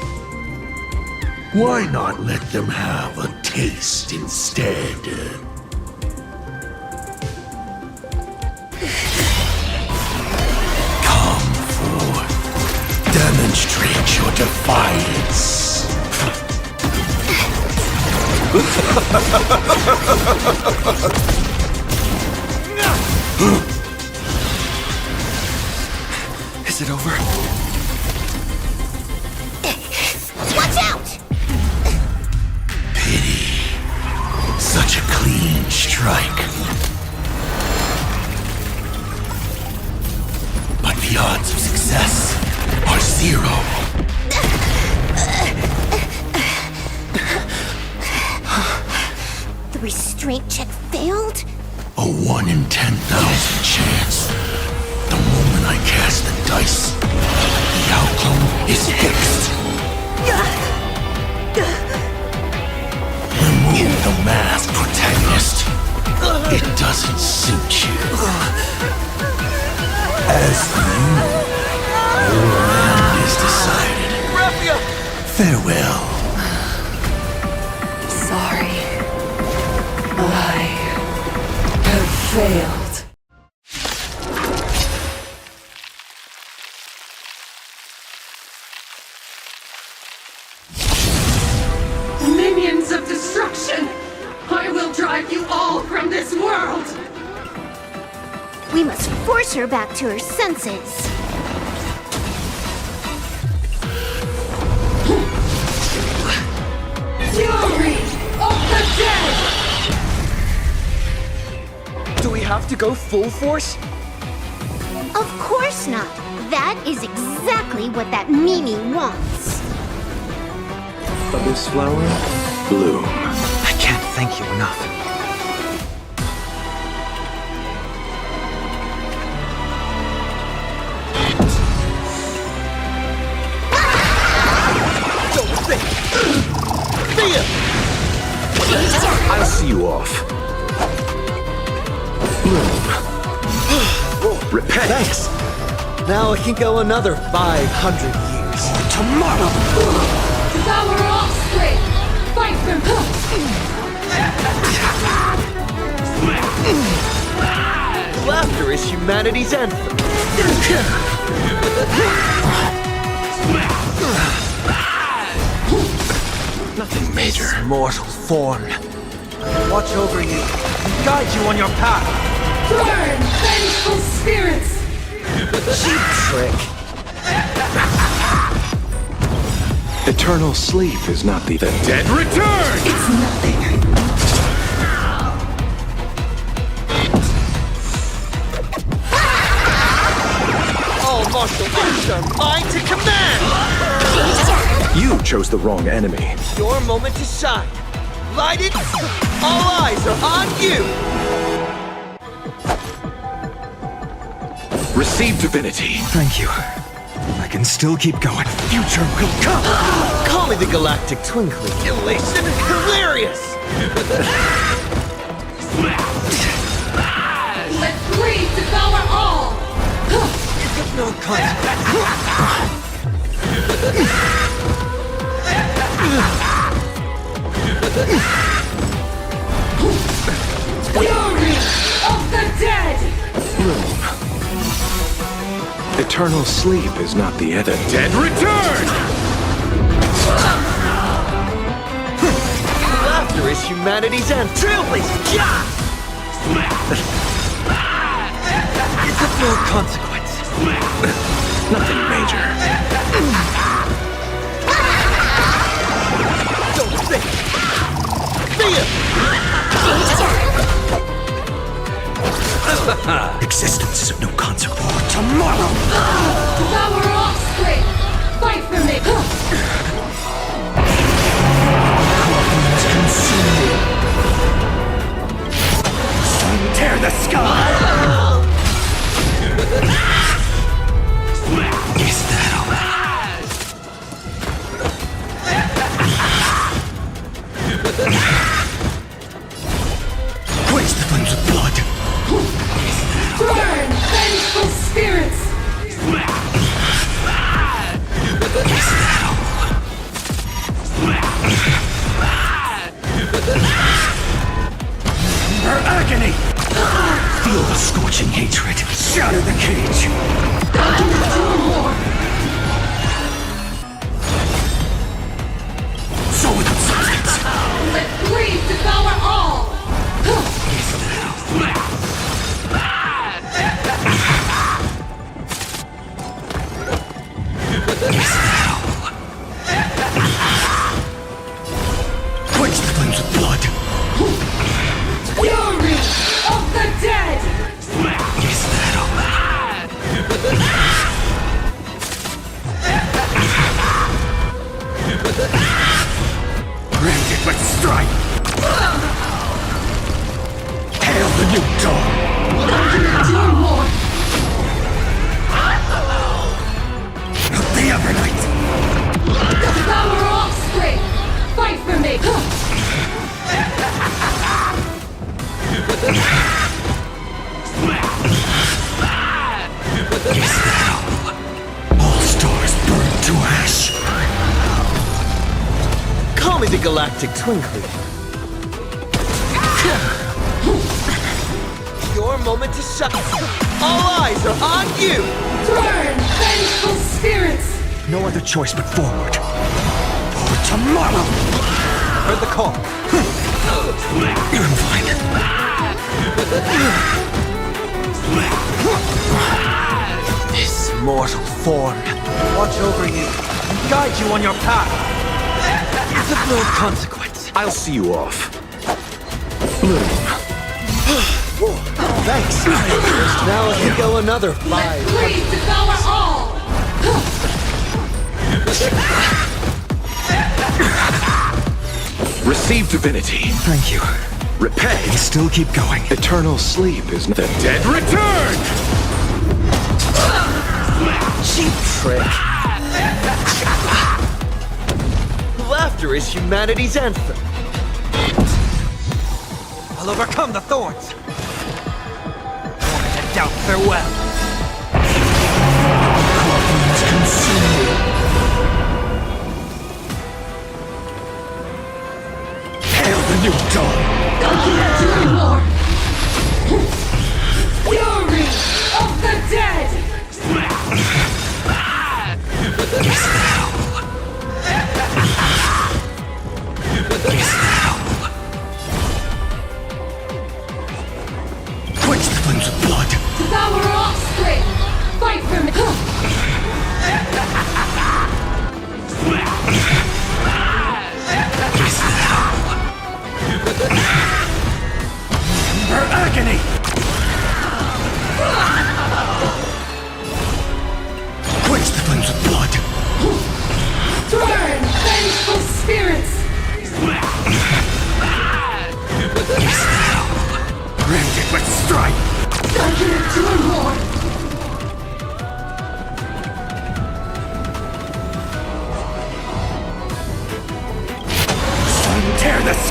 Why not let them have a taste instead? Come forth. Demonstrate your defiance. Is it over? Watch out! Pity. Such a clean strike. But the odds of success are 0. The restraint check failed? A 1 in 10,000 chance. The moment I cast the dice, the outcome is fixed. Remove the mask, protagonist. It doesn't suit you. As for you, your end is decided. Farewell. Sorry. I have failed. Minions of destruction! I will drive you all from this world! We must force her back to her senses. Fury of the dead! Do we have to go full force? Of course not. That is exactly what that Mimi wants. But this flower, bloom. I can't thank you enough. Don't think! Thea! I'll see you off. Bloom. Repent. Thanks. Now I can go another 500 years. Tomorrow! Devour offspring! Fight for Laughter is humanity's anthem. Nothing major. Mortal form. Watch over you and guide you on your path. Turn, vengeful spirits! Cheap trick. Eternal sleep is not the dead return! It's nothing. All martial arts are mine to command! You chose the wrong enemy. Your moment to shine. Light it! All eyes are on you! Receive divinity. Thank you. I can still keep going. Future will come. Call me the galactic twinkling. Elation hilarious! Let greed devour all! No consequence. Fury of the dead! Eternal sleep is not the end. The dead return! Laughter is humanity's end. Trailblazing! Yeah! It's of no consequence. Nothing major. Don't think! Feel! Existence is of no consequence. Tomorrow! Devour offspring! Fight for me! Tear the sky! Is that all? Quench the flames of blood! Burn, vengeful spirits! Is that all? Her agony! Feel the scorching hatred. Shatter the cage. So without substance. Let greed devour all! Is that all? Is that all? Quench the flames of blood. Fury of the dead! Is that all? Branded with strife. Hail the new dawn. Do more! Of the Evernight. Devour offspring! Fight for me! Is that all? All stars burn to ash. Call me the galactic twinkling. Your moment to shine. All eyes are on you! Burn, vengeful spirits! No other choice but forward. For tomorrow. Heard the call. I'm fine. This mortal form. Watch over you and guide you on your path. It's of no consequence. I'll see you off. Thanks. Now let me go another 5. Let greed devour all! Receive divinity. Thank you. Repay. And still keep going. Eternal sleep is the dead return! Cheap trick. Laughter is humanity's anthem. I'll overcome the thorns. Torment and doubt, farewell. Corruptions consume me. Hail the new dawn. Do more! Fury of the dead! Is that all?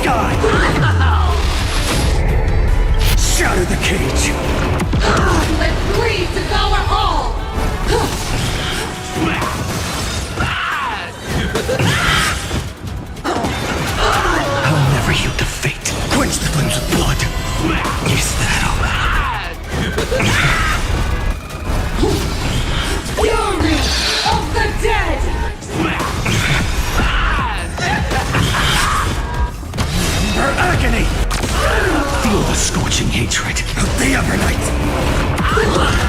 sky! Shatter the cage! Let greed devour all! I'll never yield to fate. Quench the flames with blood. Is that all? Fury of the dead! Her agony! Feel the scorching hatred of the Evernight!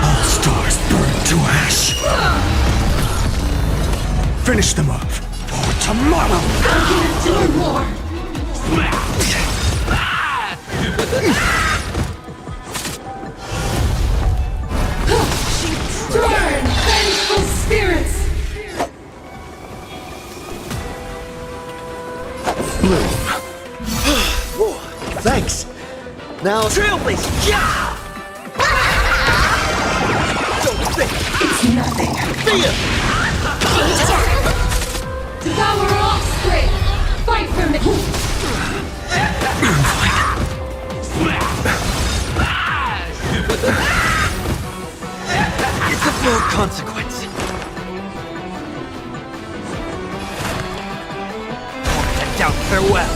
All stars burn to ash! Finish them up for tomorrow! I'll endure more! Turn, vengeful spirits! Bloom. Whoa, thanks. Now, Trailblazer! Yeah! Don't think it's nothing. Fear! Devour offspring! Fight for me! It's of no consequence. I doubt farewell.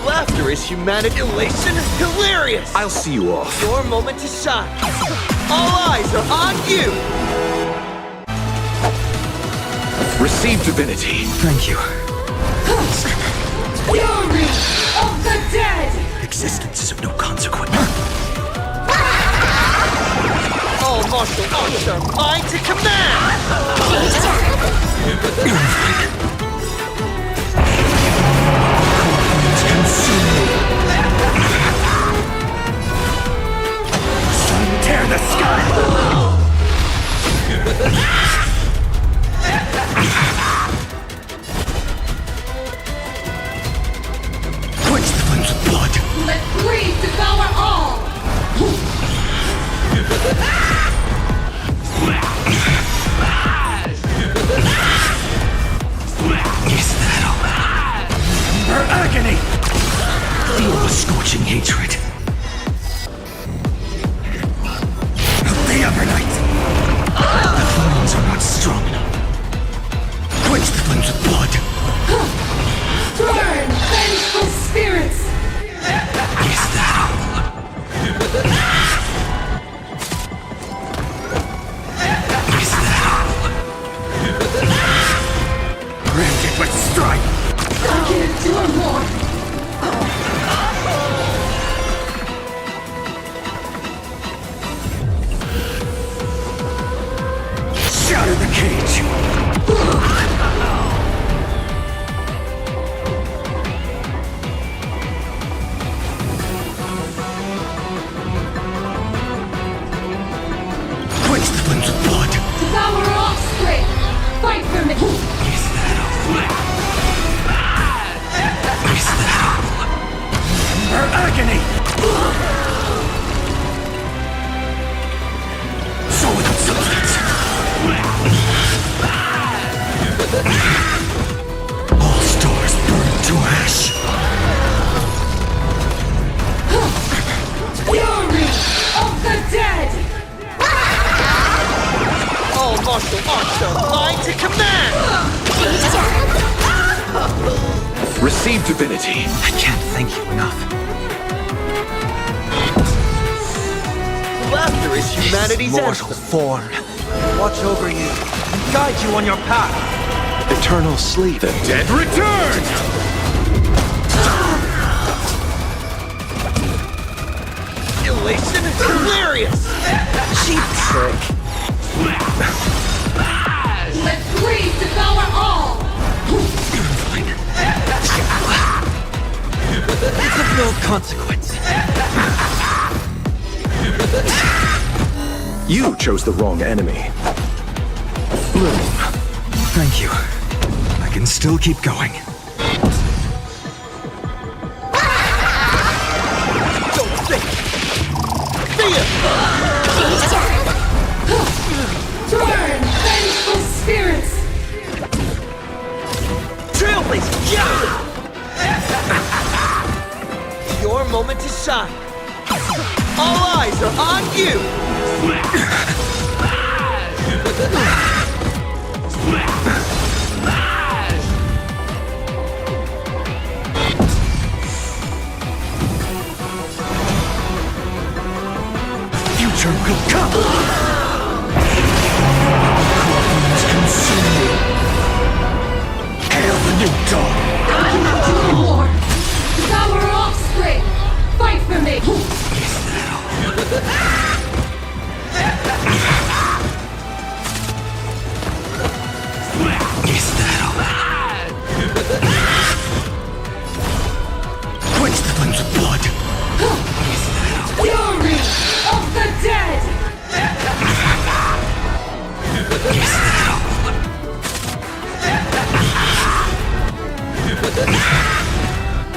Laughter is humanity. Elation is hilarious. I'll see you off. Your moment to shine. All eyes are on you. Receive divinity. Thank you. Fury of the dead! Existence is of no consequence. All martial arts are mine to command! Consume me. Sun tear the sky! Quench the flames with blood! Let greed devour all! Is that all? Her agony! Feel the scorching hatred of the Evernight! The flames are not strong enough. Quench the flames with blood! Turn, vengeful spirits! Is that all? Is that all? Rend it with strife! I can endure more! Shatter the cage! Quench the flames with blood! Devour offspring! Fight for me! Is that all? Is that all? Her agony! So without substance! All stars burn to ash! Fury of the dead! All martial arts are mine to command! Receive divinity. I can't thank you enough. Laughter is humanity's mortal form. Watch over you and guide you on your path. Eternal sleep. The dead return! Elation is hilarious! Cheap trick. Let greed devour all! It's of no consequence. You chose the wrong enemy. Bloom. Thank you. I can still keep going. Don't think! Fear! Turn, vengeful spirits! Your moment to shine. All eyes are on you. Future will come. Corpses consume you. Hail the new dawn. War! Devour offspring! Fight for me! Is that all? Quench the flames of blood. Fury of the dead! Is that all?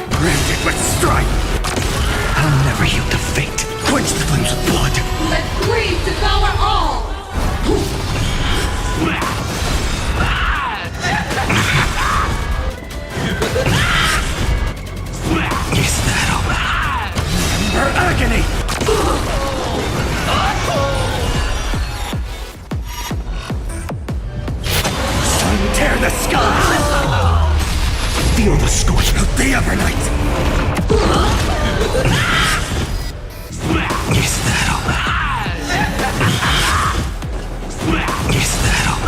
Branded with strife. I'll never yield to fate. Quench the flames of blood. Let greed devour all! Is that all? Her agony! Sun tear the sky! Feel the scorch of the evernight! Is that all? Is that all?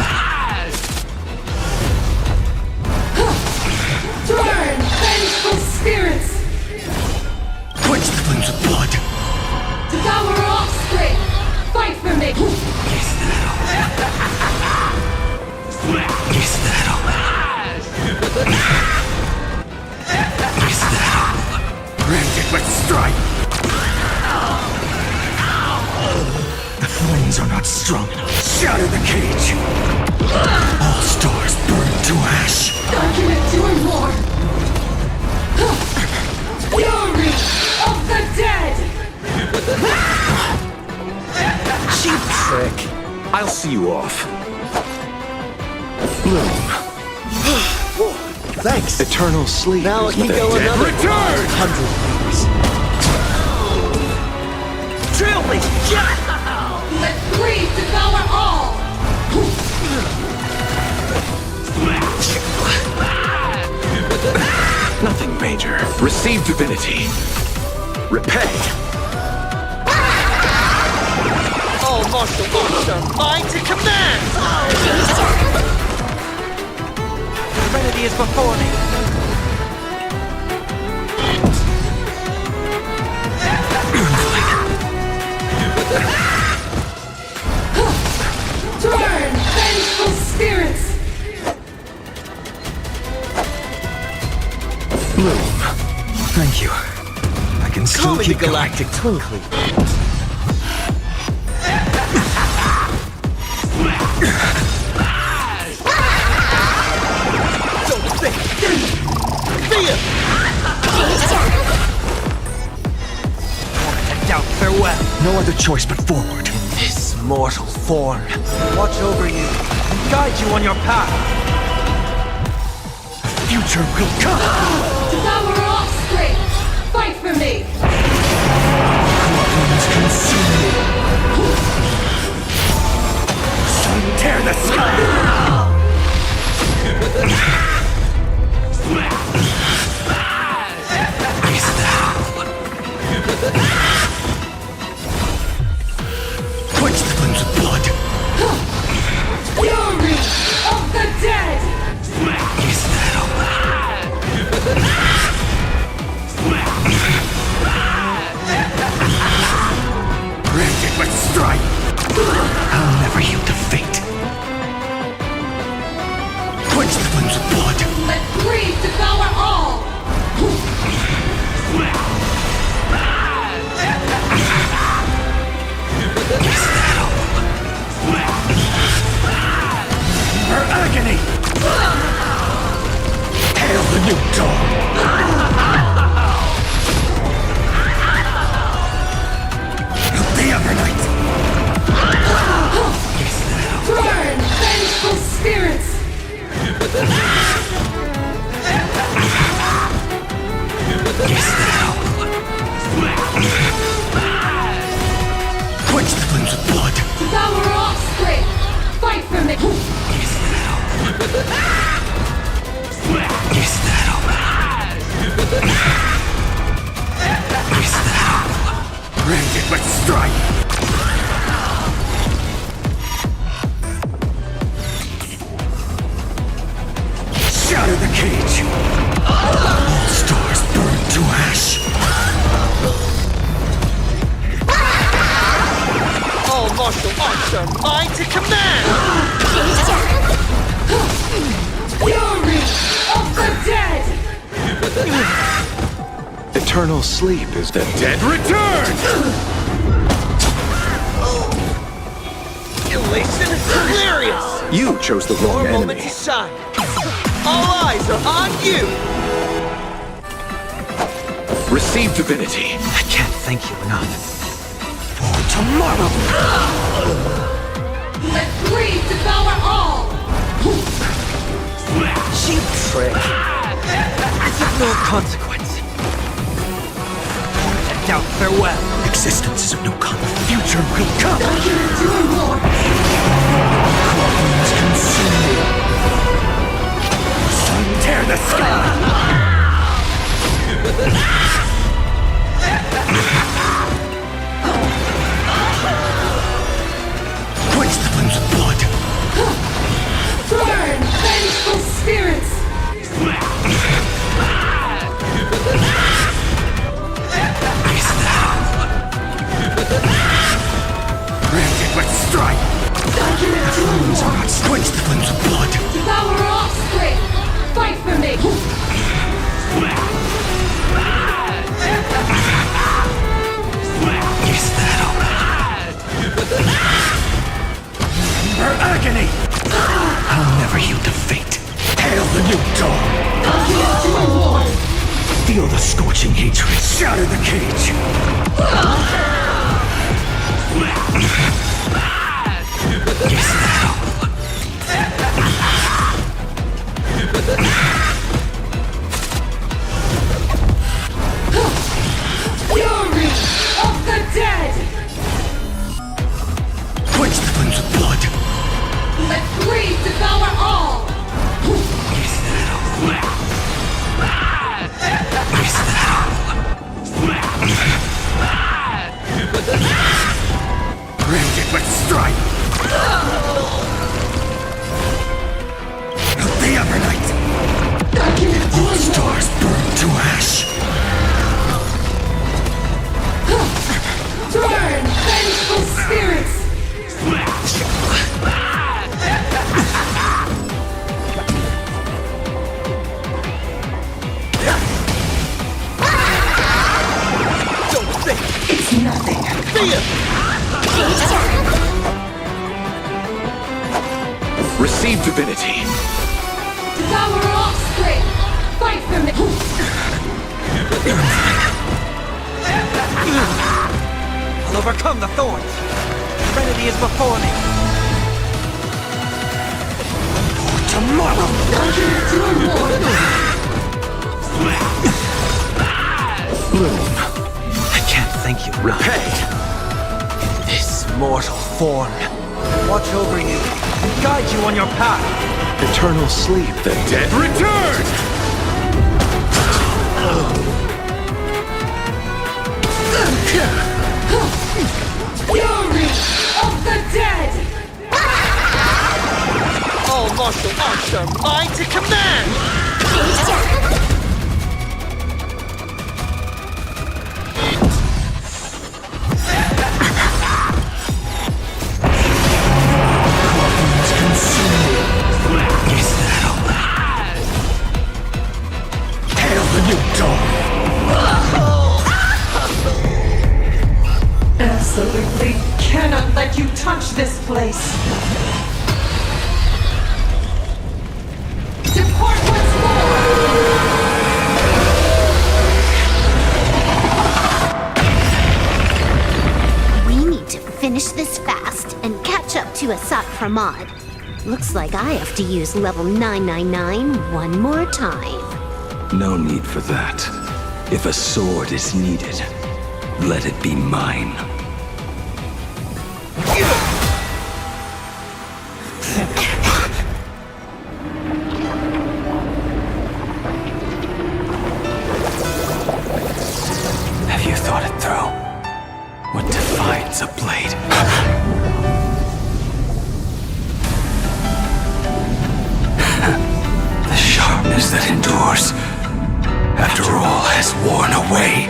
Turn, vengeful spirits! Quench the flames of blood! Devour offspring! Fight for me! Is that all? Is that all? Is that all? Branded with strife! The flames are not strong enough. Shatter the cage! All stars burn to ash! Document 2 and more! Fury of the dead! Cheap trick. I'll see you off. Bloom. Thanks! Eternal sleep. Now is he the go dead. another Return! 100 years. Trail me! Let greed devour all! Nothing major. Receive divinity. Repay. All martial arts are mine to command! Serenity is before me. Turn, vengeful spirits! Bloom. Thank you. I can still Call me keep the galactic twinkling. Don't think! Fear! Moment to doubt farewell. No other choice but forward. This mortal form. Watch over you and guide you on your path. The future will come. Devour offspring! Fight for me! Corpses consume you. Sun tear the sky. Is that all? Quench the flames of blood. Fury of the dead! Is that all? Branded with strife. I'll never yield to fate. Quench the flames of blood. Let greed devour all! Is that all? Her agony! Hail the new dawn! Of the evernight! Is that all? Turn, vengeful spirits! Is that all? Is that all? Branded with strife! Shatter the cage! All stars burn to ash! All martial arts are mine to command! Fury of the dead! Eternal sleep is the Dead return! Elation is hilarious! You chose the wrong Your moment enemy. to shine. All eyes are on you! Receive divinity. I can't thank you enough. For tomorrow! Let greed devour all! Cheap trick. As of no consequence. And now farewell. Existence is of no consequence. Future will come! Problems consume me. Sun tear the sky! Quench the flames of blood! Burn, vengeful spirits! Is thou? Branded with strife! Flames are not quench the flames of blood! Devour offspring! Fight for me! Is that all? Her agony! I'll never yield to fate. Hail the new dawn! Feel the scorching hatred. Shatter the cage! Is that all? Fury of the dead! Quench the flames of blood! Let greed devour all! Is that all? Is that all? Branded with strife! Of the Evernight! All stars burn to ash! Burn, vengeful spirits! Don't think. It's nothing. Fear! Receive divinity. Devour offspring! Fight for me! I'll overcome the thorns. Trinity is before me. Tomorrow! Bloom. I can't thank you. Repay. This mortal form. Watch over you and guide you on your path. eternal sleep. The dead return! Fury of the dead! All martial arts are mine to command! Is that all? Hail the new dawn! Absolutely cannot let you touch this place! Depart once more! We need to finish this fast and catch up to Asat Pramod. Looks like I have to use level 999 one more time. No need for that. If a sword is needed, let it be mine. happiness that endures after all has worn away.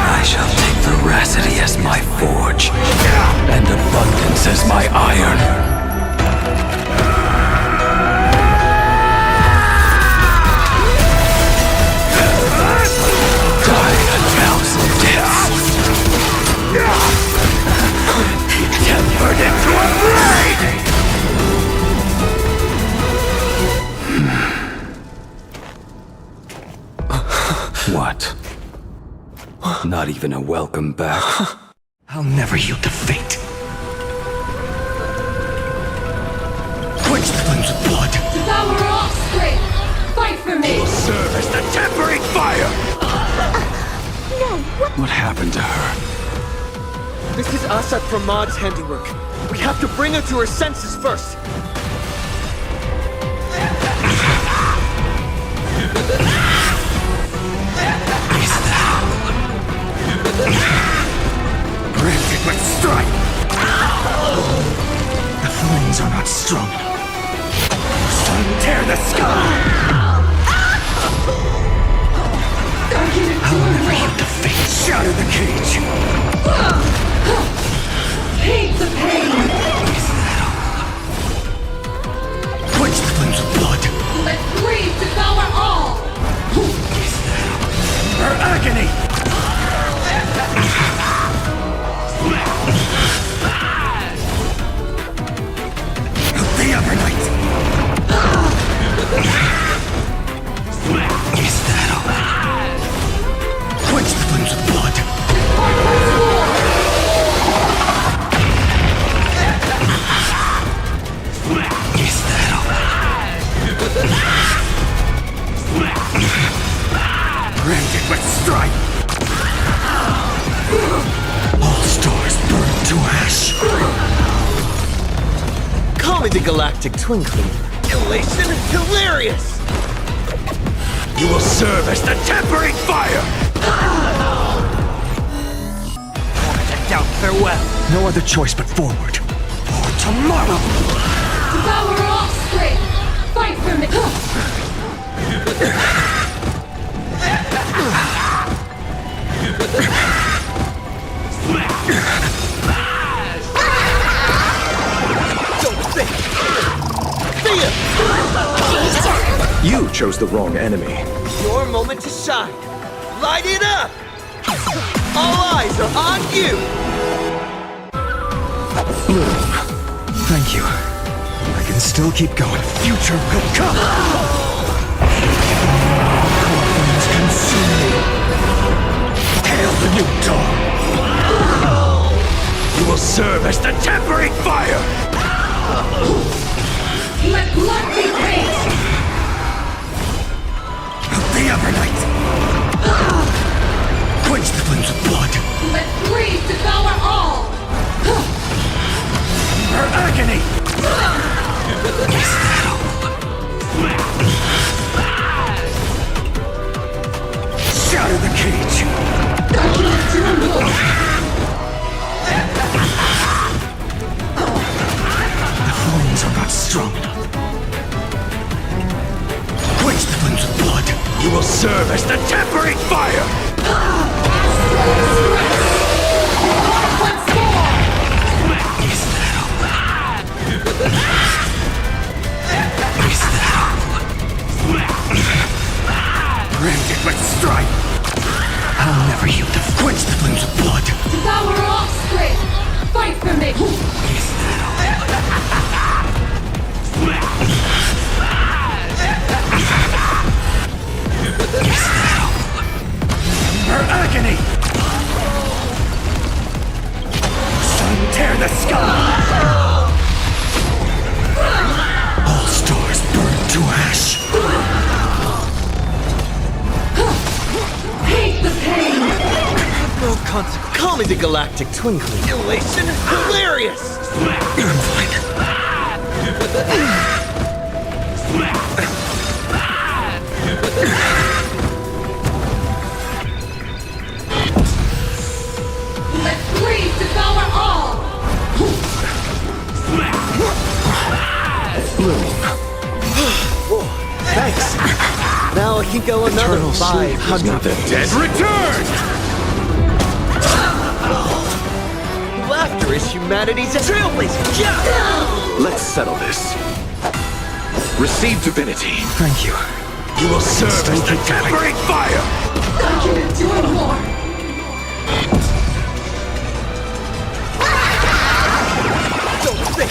I shall take veracity as my forge, and abundance as my iron. Tempered into a blade! What? Not even a welcome back? I'll never yield to fate. Quench the flames of blood. Devour offspring! Fight for me! Will serve as the tempering fire! No, What happened to her? This is Asad from Maud's handiwork. We have to bring her to her senses first. Granted with strife! The flames are not strong enough. Sun tear the sky! I'll never yield to fate. Shatter the cage! Hate the pain! Quench the flames of blood! Let greed devour all! Her agony! The Evernight! Is that all? Quench the flames of blood! Is that all? Branded with strife! All stars burn to ash! Call me the Galactic Twinkling. Elation hilarious! You will serve as the tempering fire! Doubt farewell. No other choice but forward. For tomorrow! Devour offspring! Fight for me! Don't think! See ya! You chose the wrong enemy. Your moment to shine. Light it up! All eyes are on you! Thank you. I can still keep going. Future will come! Flames consume me. Hail the new dawn! You will serve as the tempering fire! Let blood be paid! The Evernight! Quench the flames of blood! Let greed devour all! Her agony! Is that all? Shatter the cage! The flames are not strong enough. Quench the flames of blood! You will serve as the tempering fire! Once more! Is that all? Is that all? Branded with strife! I'll never yield to quench the flames of blood! Devour offspring! Fight for me! Is that all? Is that all? Her agony! Sun tear the sky! All stars burn to ash! Hate the pain! No consequence. Call me the Galactic Twinkling. Elation hilarious! You're fine. Let greed devour all! Now I can go another Eternal sleep is 500. not The dead return! Laughter is humanity's trailblazer. Let's settle this. Receive divinity. Thank you. You will serve as the tempering fire! Document doing more. Don't think.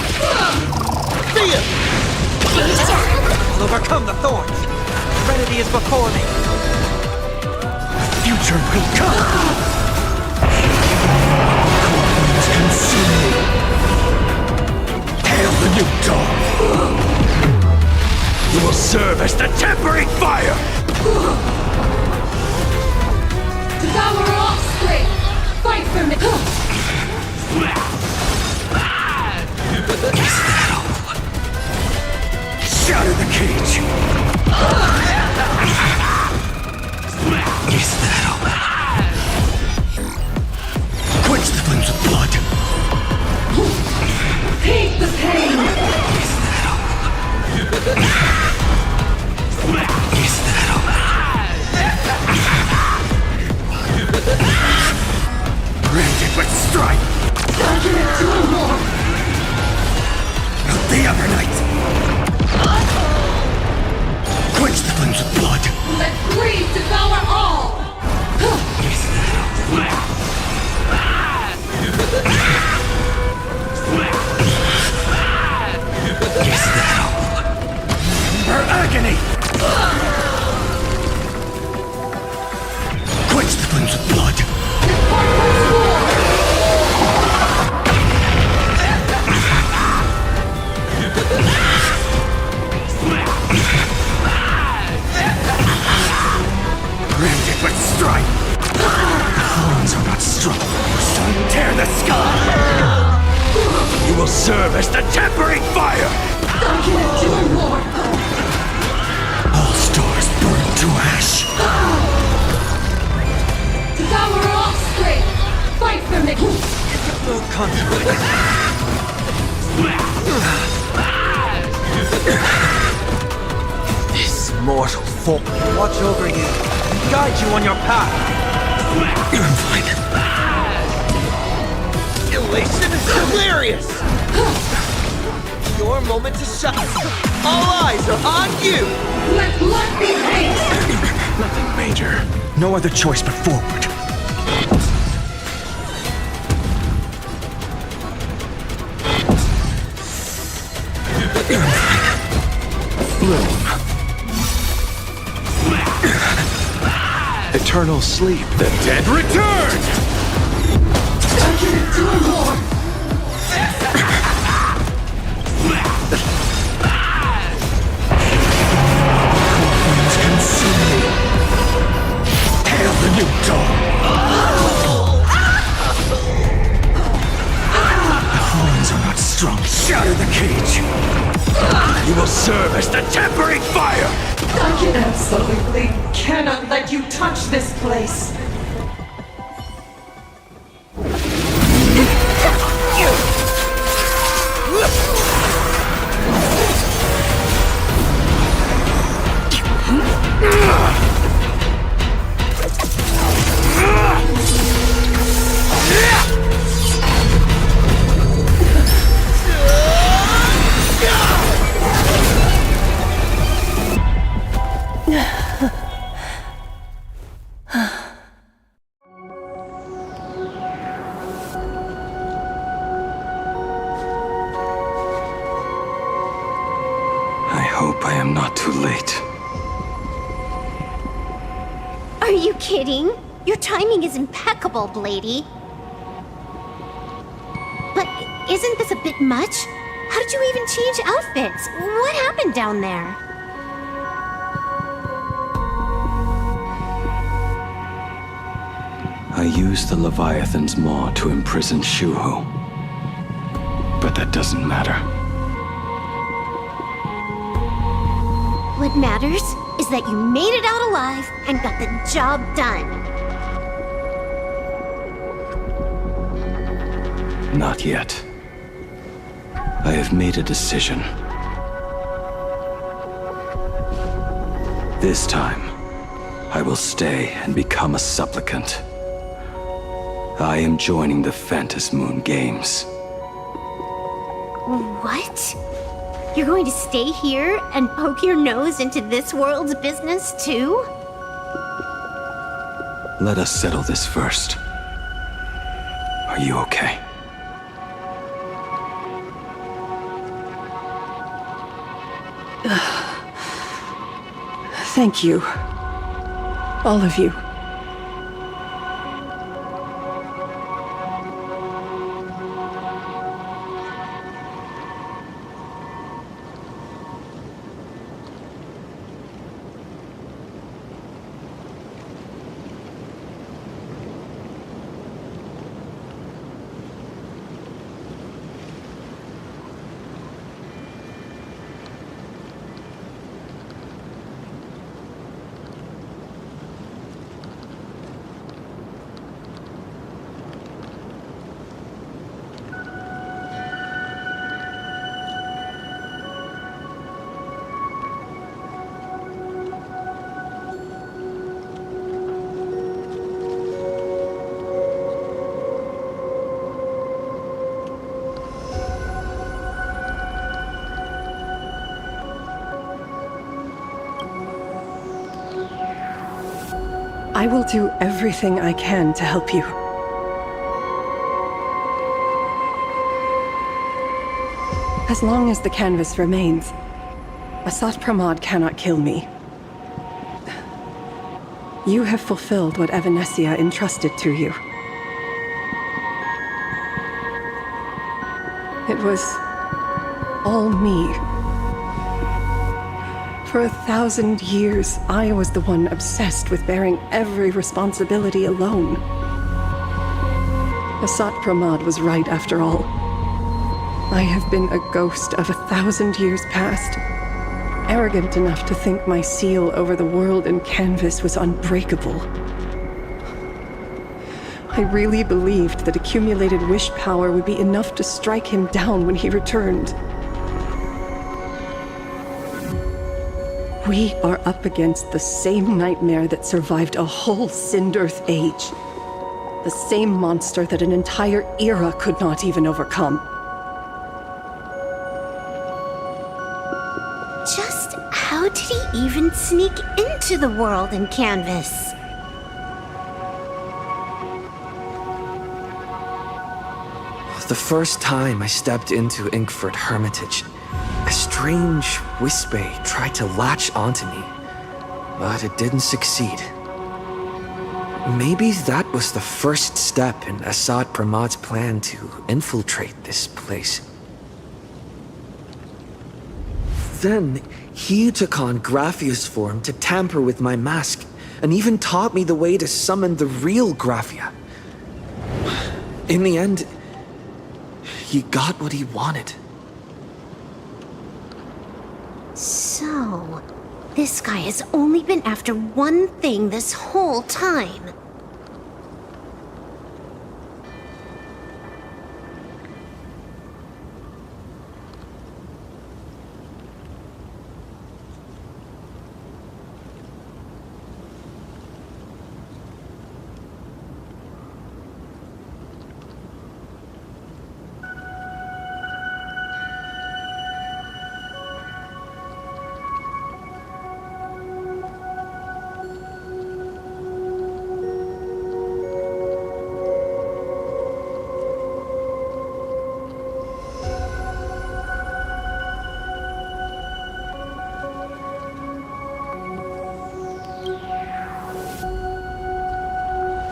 See ya! I'll overcome the thorns. Serenity is before me. Future will come. Consume. Hail the new dawn! You will serve as the tempering fire! Devour offspring. Fight for me. Is that all? Shatter the cage! Is that all? Quench the flames of blood! Paint the pain. Is that all? Is that all? Branded with strife! Document doing more. Not the other night! Quench the flames of blood! Let greed devour all. Is that all? Is that all? Her agony! Quench the flames of blood! Branded with strife! The thorns are not strong. Sun tear the sky! You will serve as the tempering fire! Document doing more. All stars burn to ash! Devour offspring. Fight for me. No consequence. This mortal form will watch over you and guide you on your path. I'm fine. Elation is delirious. Your moment to shine. All eyes are on you. Let blood be hate. Nothing major. No other choice but forward. Bloom. Eternal sleep. The dead return! Document doing more. Consume. Hail the new dawn! The thorns are not strong. Shatter the cage! You will serve as the tempering fire! I absolutely cannot let you touch this place. I hope I am not too late. Are you kidding? Your timing is impeccable, Blady. But isn't this a bit much? How did you even change outfits? What happened down there? I used the Leviathan's maw to imprison Shuho. But that doesn't matter. What matters is that you made it out alive and got the job done. Not yet. I have made a decision. This time, I will stay and become a supplicant. I am joining the Phantom Moon Games. What? You're going to stay here and poke your nose into this world's business too? Let us settle this first. Are you okay? Thank you. All of you. I will do everything I can to help you. As long as the canvas remains, Asat Pramod cannot kill me. You have fulfilled what Evanesia entrusted to you. It was all me. For 1,000 years, I was the one obsessed with bearing every responsibility alone. Asat Pramod was right after all. I have been a ghost of 1,000 years past, arrogant enough to think my seal over the world and canvas was unbreakable. I really believed that accumulated wish power would be enough to strike him down when he returned. We are up against the same nightmare that survived a whole Sindearth age. The same monster that an entire era could not even overcome. Just how did he even sneak into the world in canvas? The first time I stepped into Inkford Hermitage, a strange whisper tried to latch onto me, but it didn't succeed. Maybe that was the first step in Asat Pramod's plan to infiltrate this place. Then, he took on Graphia's form to tamper with my mask, and even taught me the way to summon the real Graphia. In the end, he got what he wanted. So, this guy has only been after one thing this whole time.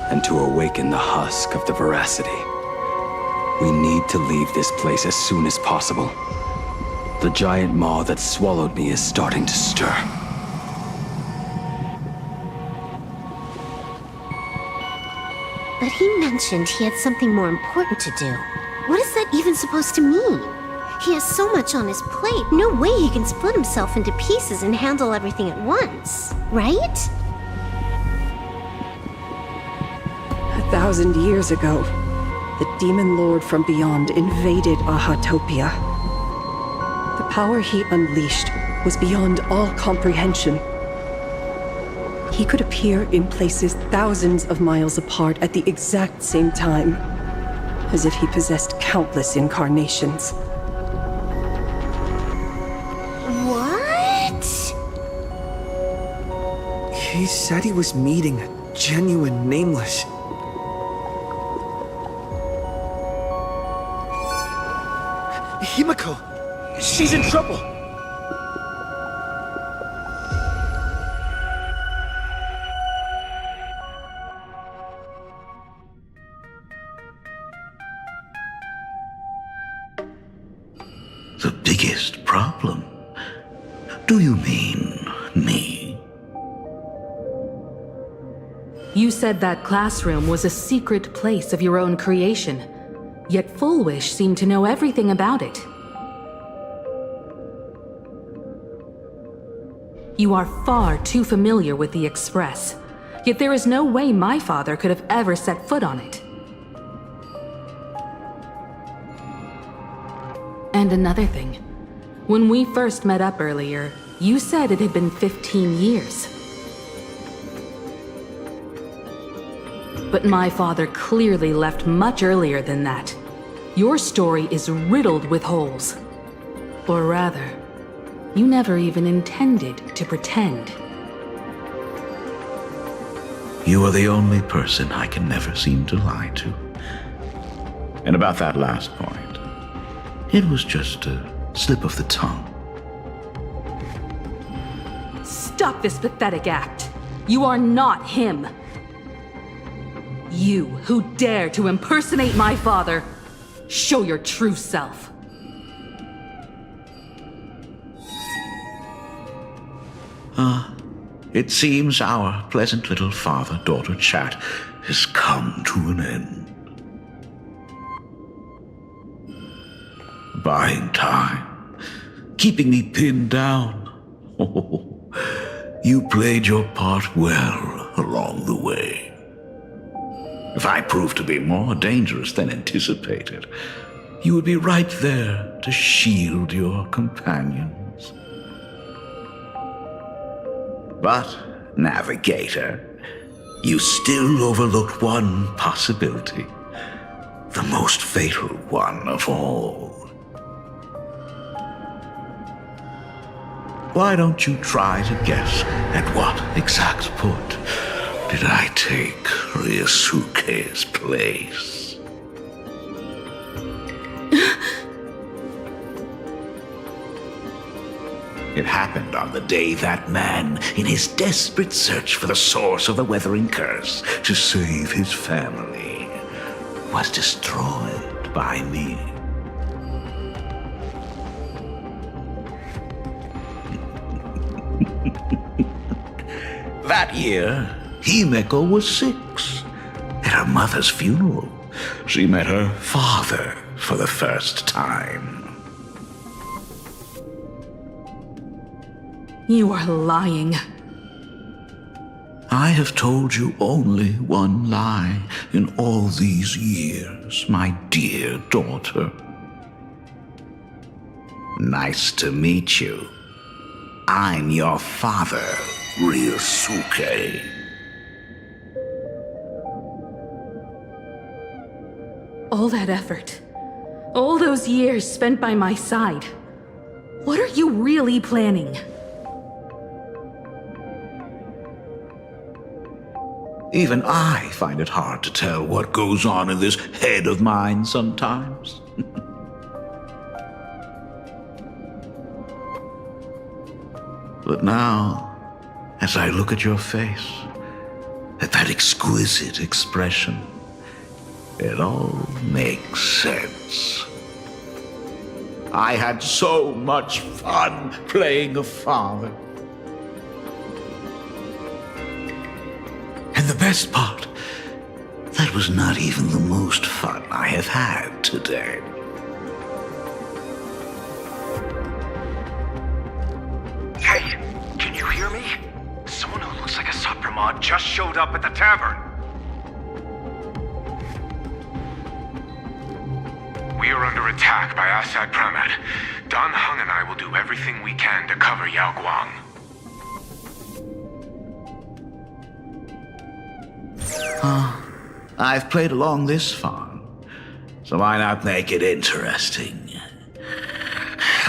And to awaken the husk of the veracity, we need to leave this place as soon as possible. The giant maw that swallowed me is starting to stir. But he mentioned he had something more important to do. What is that even supposed to mean? He has so much on his plate, no way he can split himself into pieces and handle everything at once, right? 1,000 years ago, the demon lord from beyond invaded Ahatopia. The power he unleashed was beyond all comprehension. He could appear in places thousands of miles apart at the exact same time, as if he possessed countless incarnations. What? He said he was meeting a genuine nameless. Himiko! She's in trouble! The biggest problem? Do you mean me? You said that classroom was a secret place of your own creation, yet Full Wish seemed to know everything about it. You are far too familiar with the Express, yet there is no way my father could have ever set foot on it. And another thing. When we first met up earlier, you said it had been 15 years. But my father clearly left much earlier than that. Your story is riddled with holes. Or rather, you never even intended to pretend. You are the only person I can never seem to lie to. And about that last point, it was just a slip of the tongue. Stop this pathetic act. You are not him. You who dare to impersonate my father, show your true self. It seems our pleasant little father-daughter chat has come to an end. Buying time, keeping me pinned down. Oh, you played your part well along the way. If I proved to be more dangerous than anticipated, you would be right there to shield your companions. But, Navigator, you still overlooked one possibility, the most fatal one of all. Why don't you try to guess at what exact port did I take Ryusuke's place? It happened on the day that man, in his desperate search for the source of the Weathering Curse to save his family, was destroyed by me. That year, Himeko was 6. At her mother's funeral, she met her father for the first time. You are lying. I have told you only one lie in all these years, my dear daughter. Nice to meet you. I'm your father, Ryusuke. All that effort, all those years spent by my side, what are you really planning? Even I find it hard to tell what goes on in this head of mine sometimes. But now, as I look at your face, at that exquisite expression, it all makes sense. I had so much fun playing a father. And the best part, that was not even the most fun I have had today. Hey, can you hear me? Someone who looks like a Supremod just showed up at the tavern. We are under attack by Assad Pramad. Dan Heng and I will do everything we can to cover Yao Guang. I've played along this far, so why not make it interesting?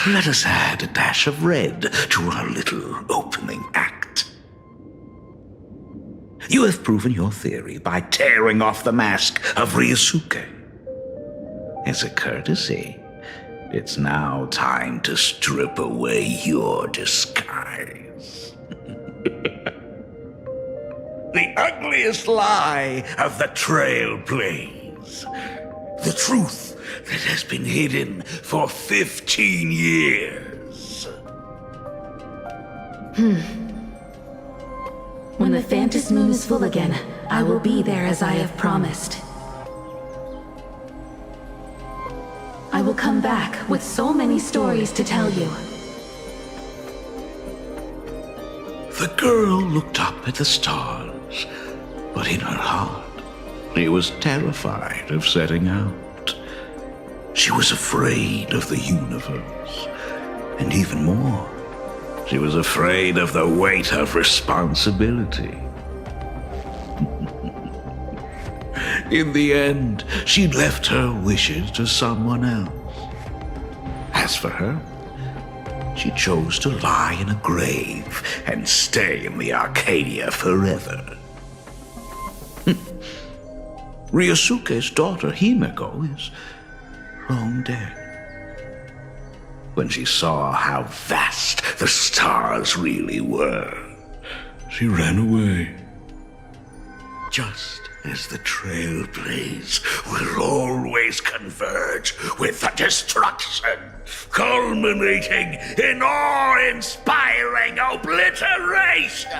Let us add a dash of red to our little opening act. You have proven your theory by tearing off the mask of Ryosuke. As a courtesy, it's now time to strip away your disguise. The ugliest lie of the Trailblaze. The truth that has been hidden for 15 years. When the Phantom Moon is full again, I will be there as I have promised. I will come back with so many stories to tell you. The girl looked up at the stars, but in her heart, she was terrified of setting out. She was afraid of the universe, and even more, she was afraid of the weight of responsibility. In the end, she'd left her wishes to someone else. As for her, she chose to lie in a grave and stay in the Arcadia forever. Ryosuke's daughter Himeko is long dead. When she saw how vast the stars really were, she ran away. Just as the Trailblaze will always converge with the destruction, culminating in awe-inspiring obliteration.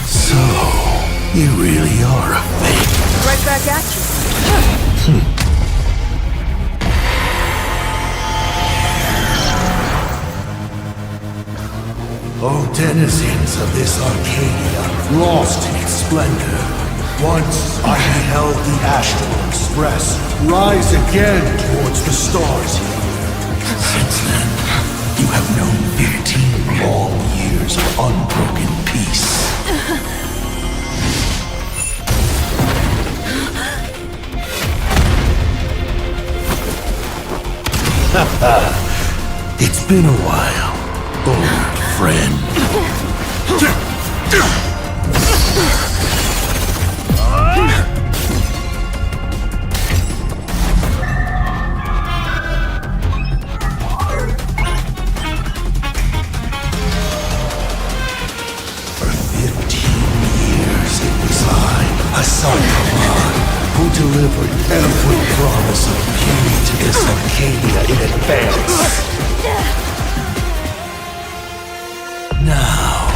So, you really are a fake. Right back at you. O denizens of this Arcadia, lost in its splendor, once I beheld the Astral Express rise again towards the stars here. Since then, you have known 15 long years of unbroken peace. It's been a while, old friend. For 15 years it was I, Asakaman, who delivered every promise of beauty to this Arcadia in advance. Now,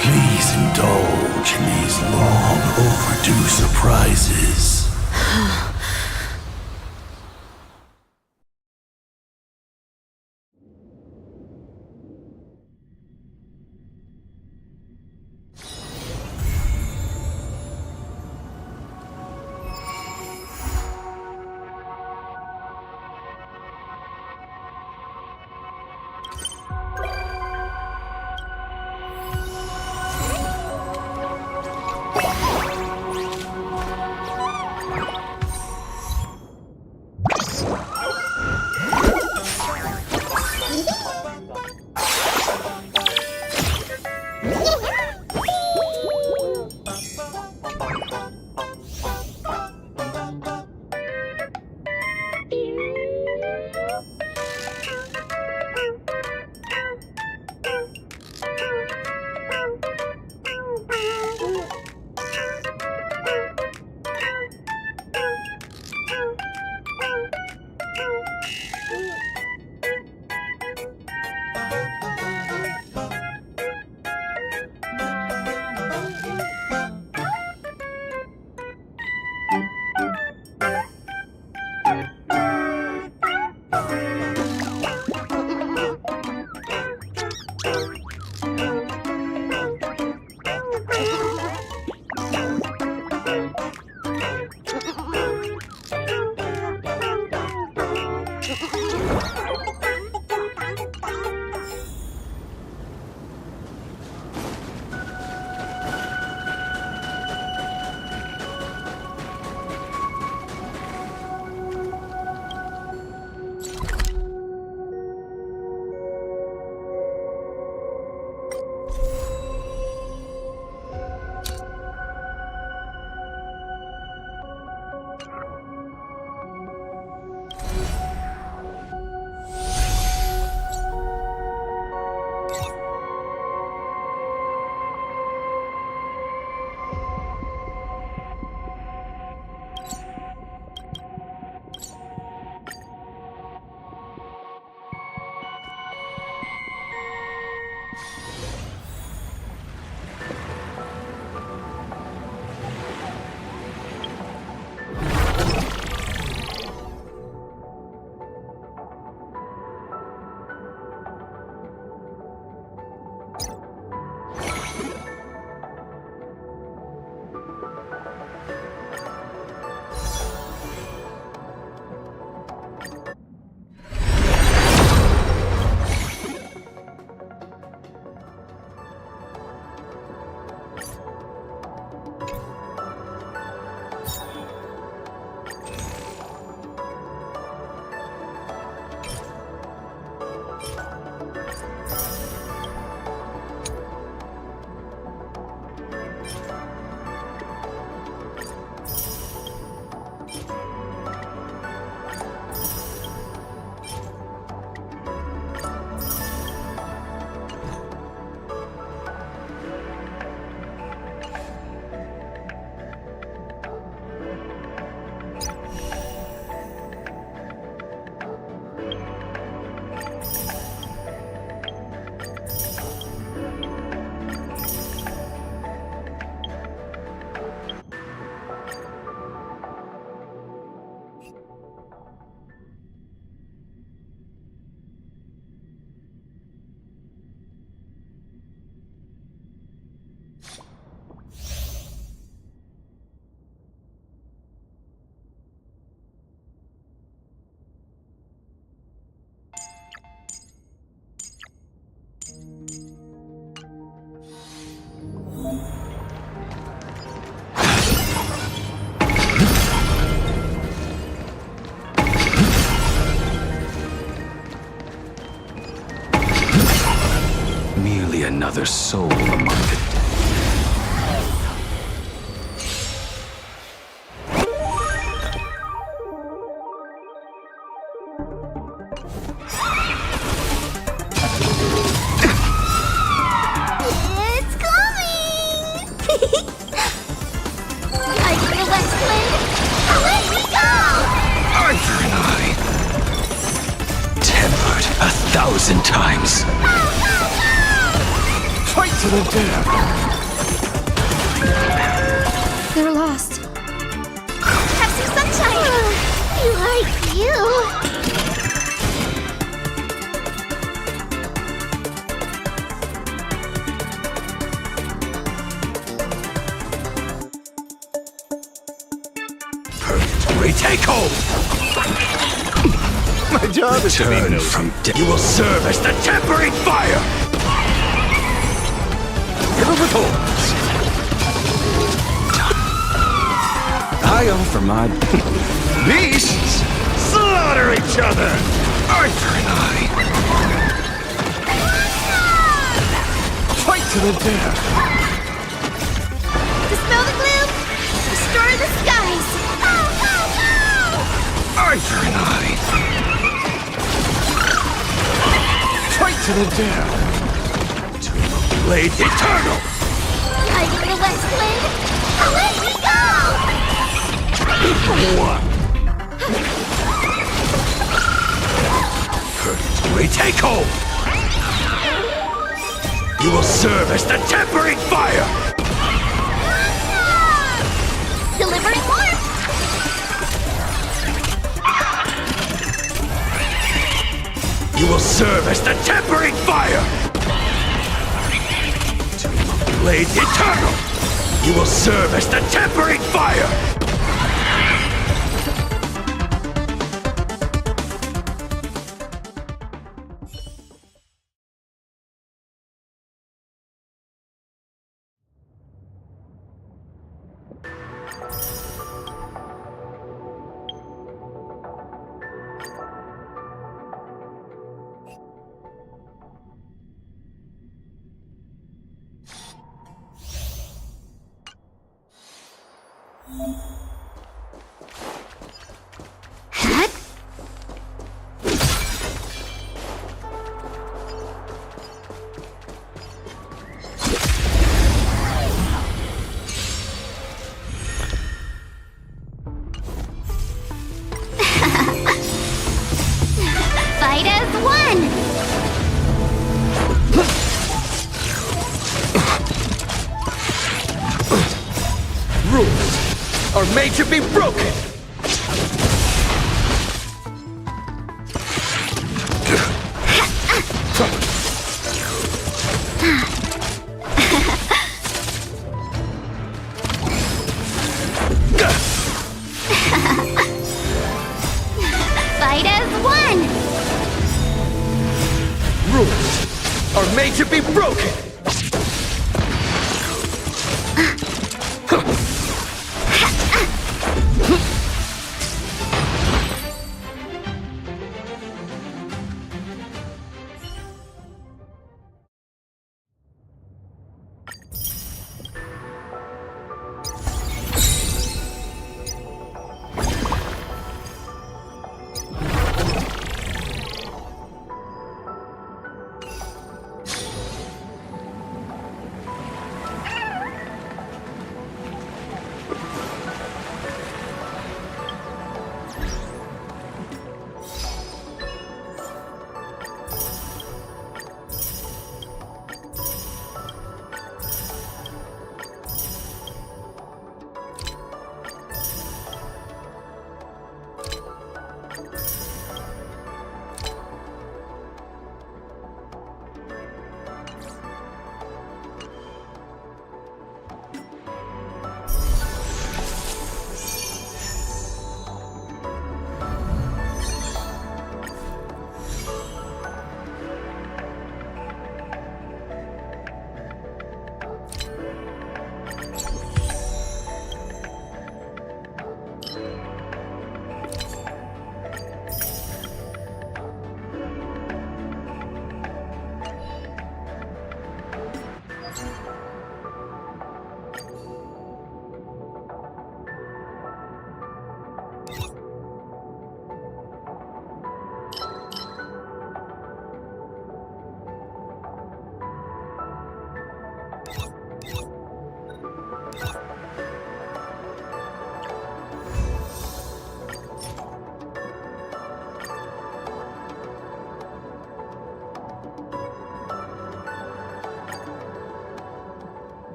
please indulge in these long overdue surprises. another soul among the dead. It's coming! Like the west wind, away we go! Arthur and I, tempered 1,000 times. Fight to the death! They're lost. Have some sunshine! You. Purgatory, take hold! My job is to be Turn nosy. from death. You will serve as the tempering fire! River with horns! I offer my Beasts slaughter each other! Arthur and I. Fight to the death! Dispel the gloom! Destroy the skies! Arthur and I. Fight to the death! Blade eternal! Like the west wind, away we go! Purgatory, take hold! You will serve as the tempering fire! Delivering warmth! You will serve as the tempering fire! Blade eternal! You will serve as the tempering fire! Fight as one! Rules are made to be broken! Fight as one! Rules are made to be broken!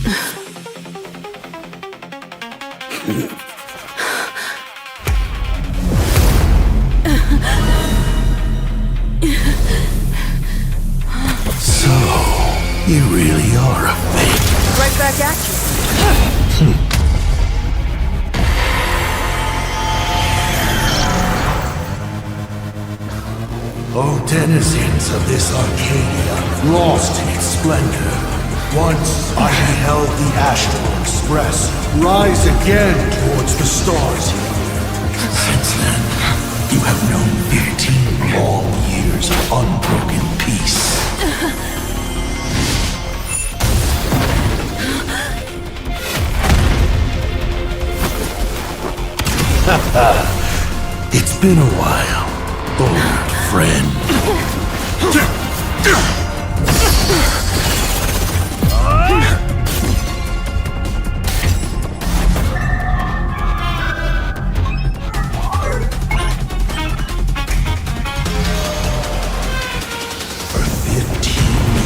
So, you really are a fake. Right back at you. O denizens of this Arcadia, lost in its splendor, once I beheld the Astral Express rise again towards the stars. Since then, you have known 15 long years of unbroken peace. It's been a while, old friend. For 15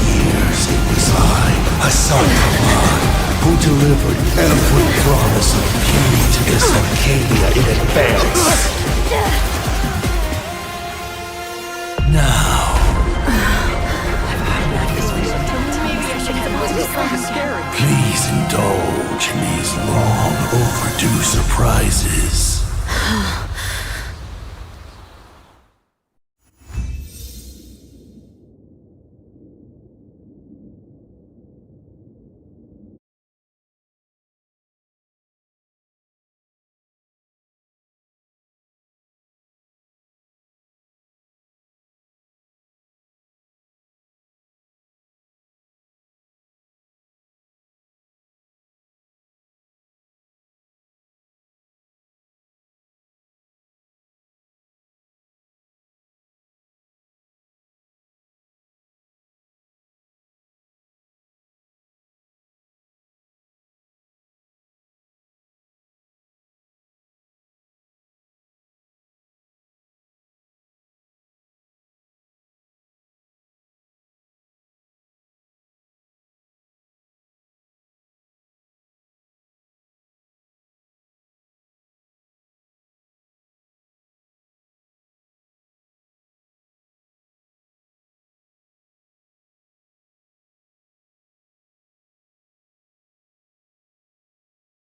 years it was I, Hassan Khan, who delivered every promise of beauty to this Arcadia in advance. Now, please indulge in these long overdue surprises.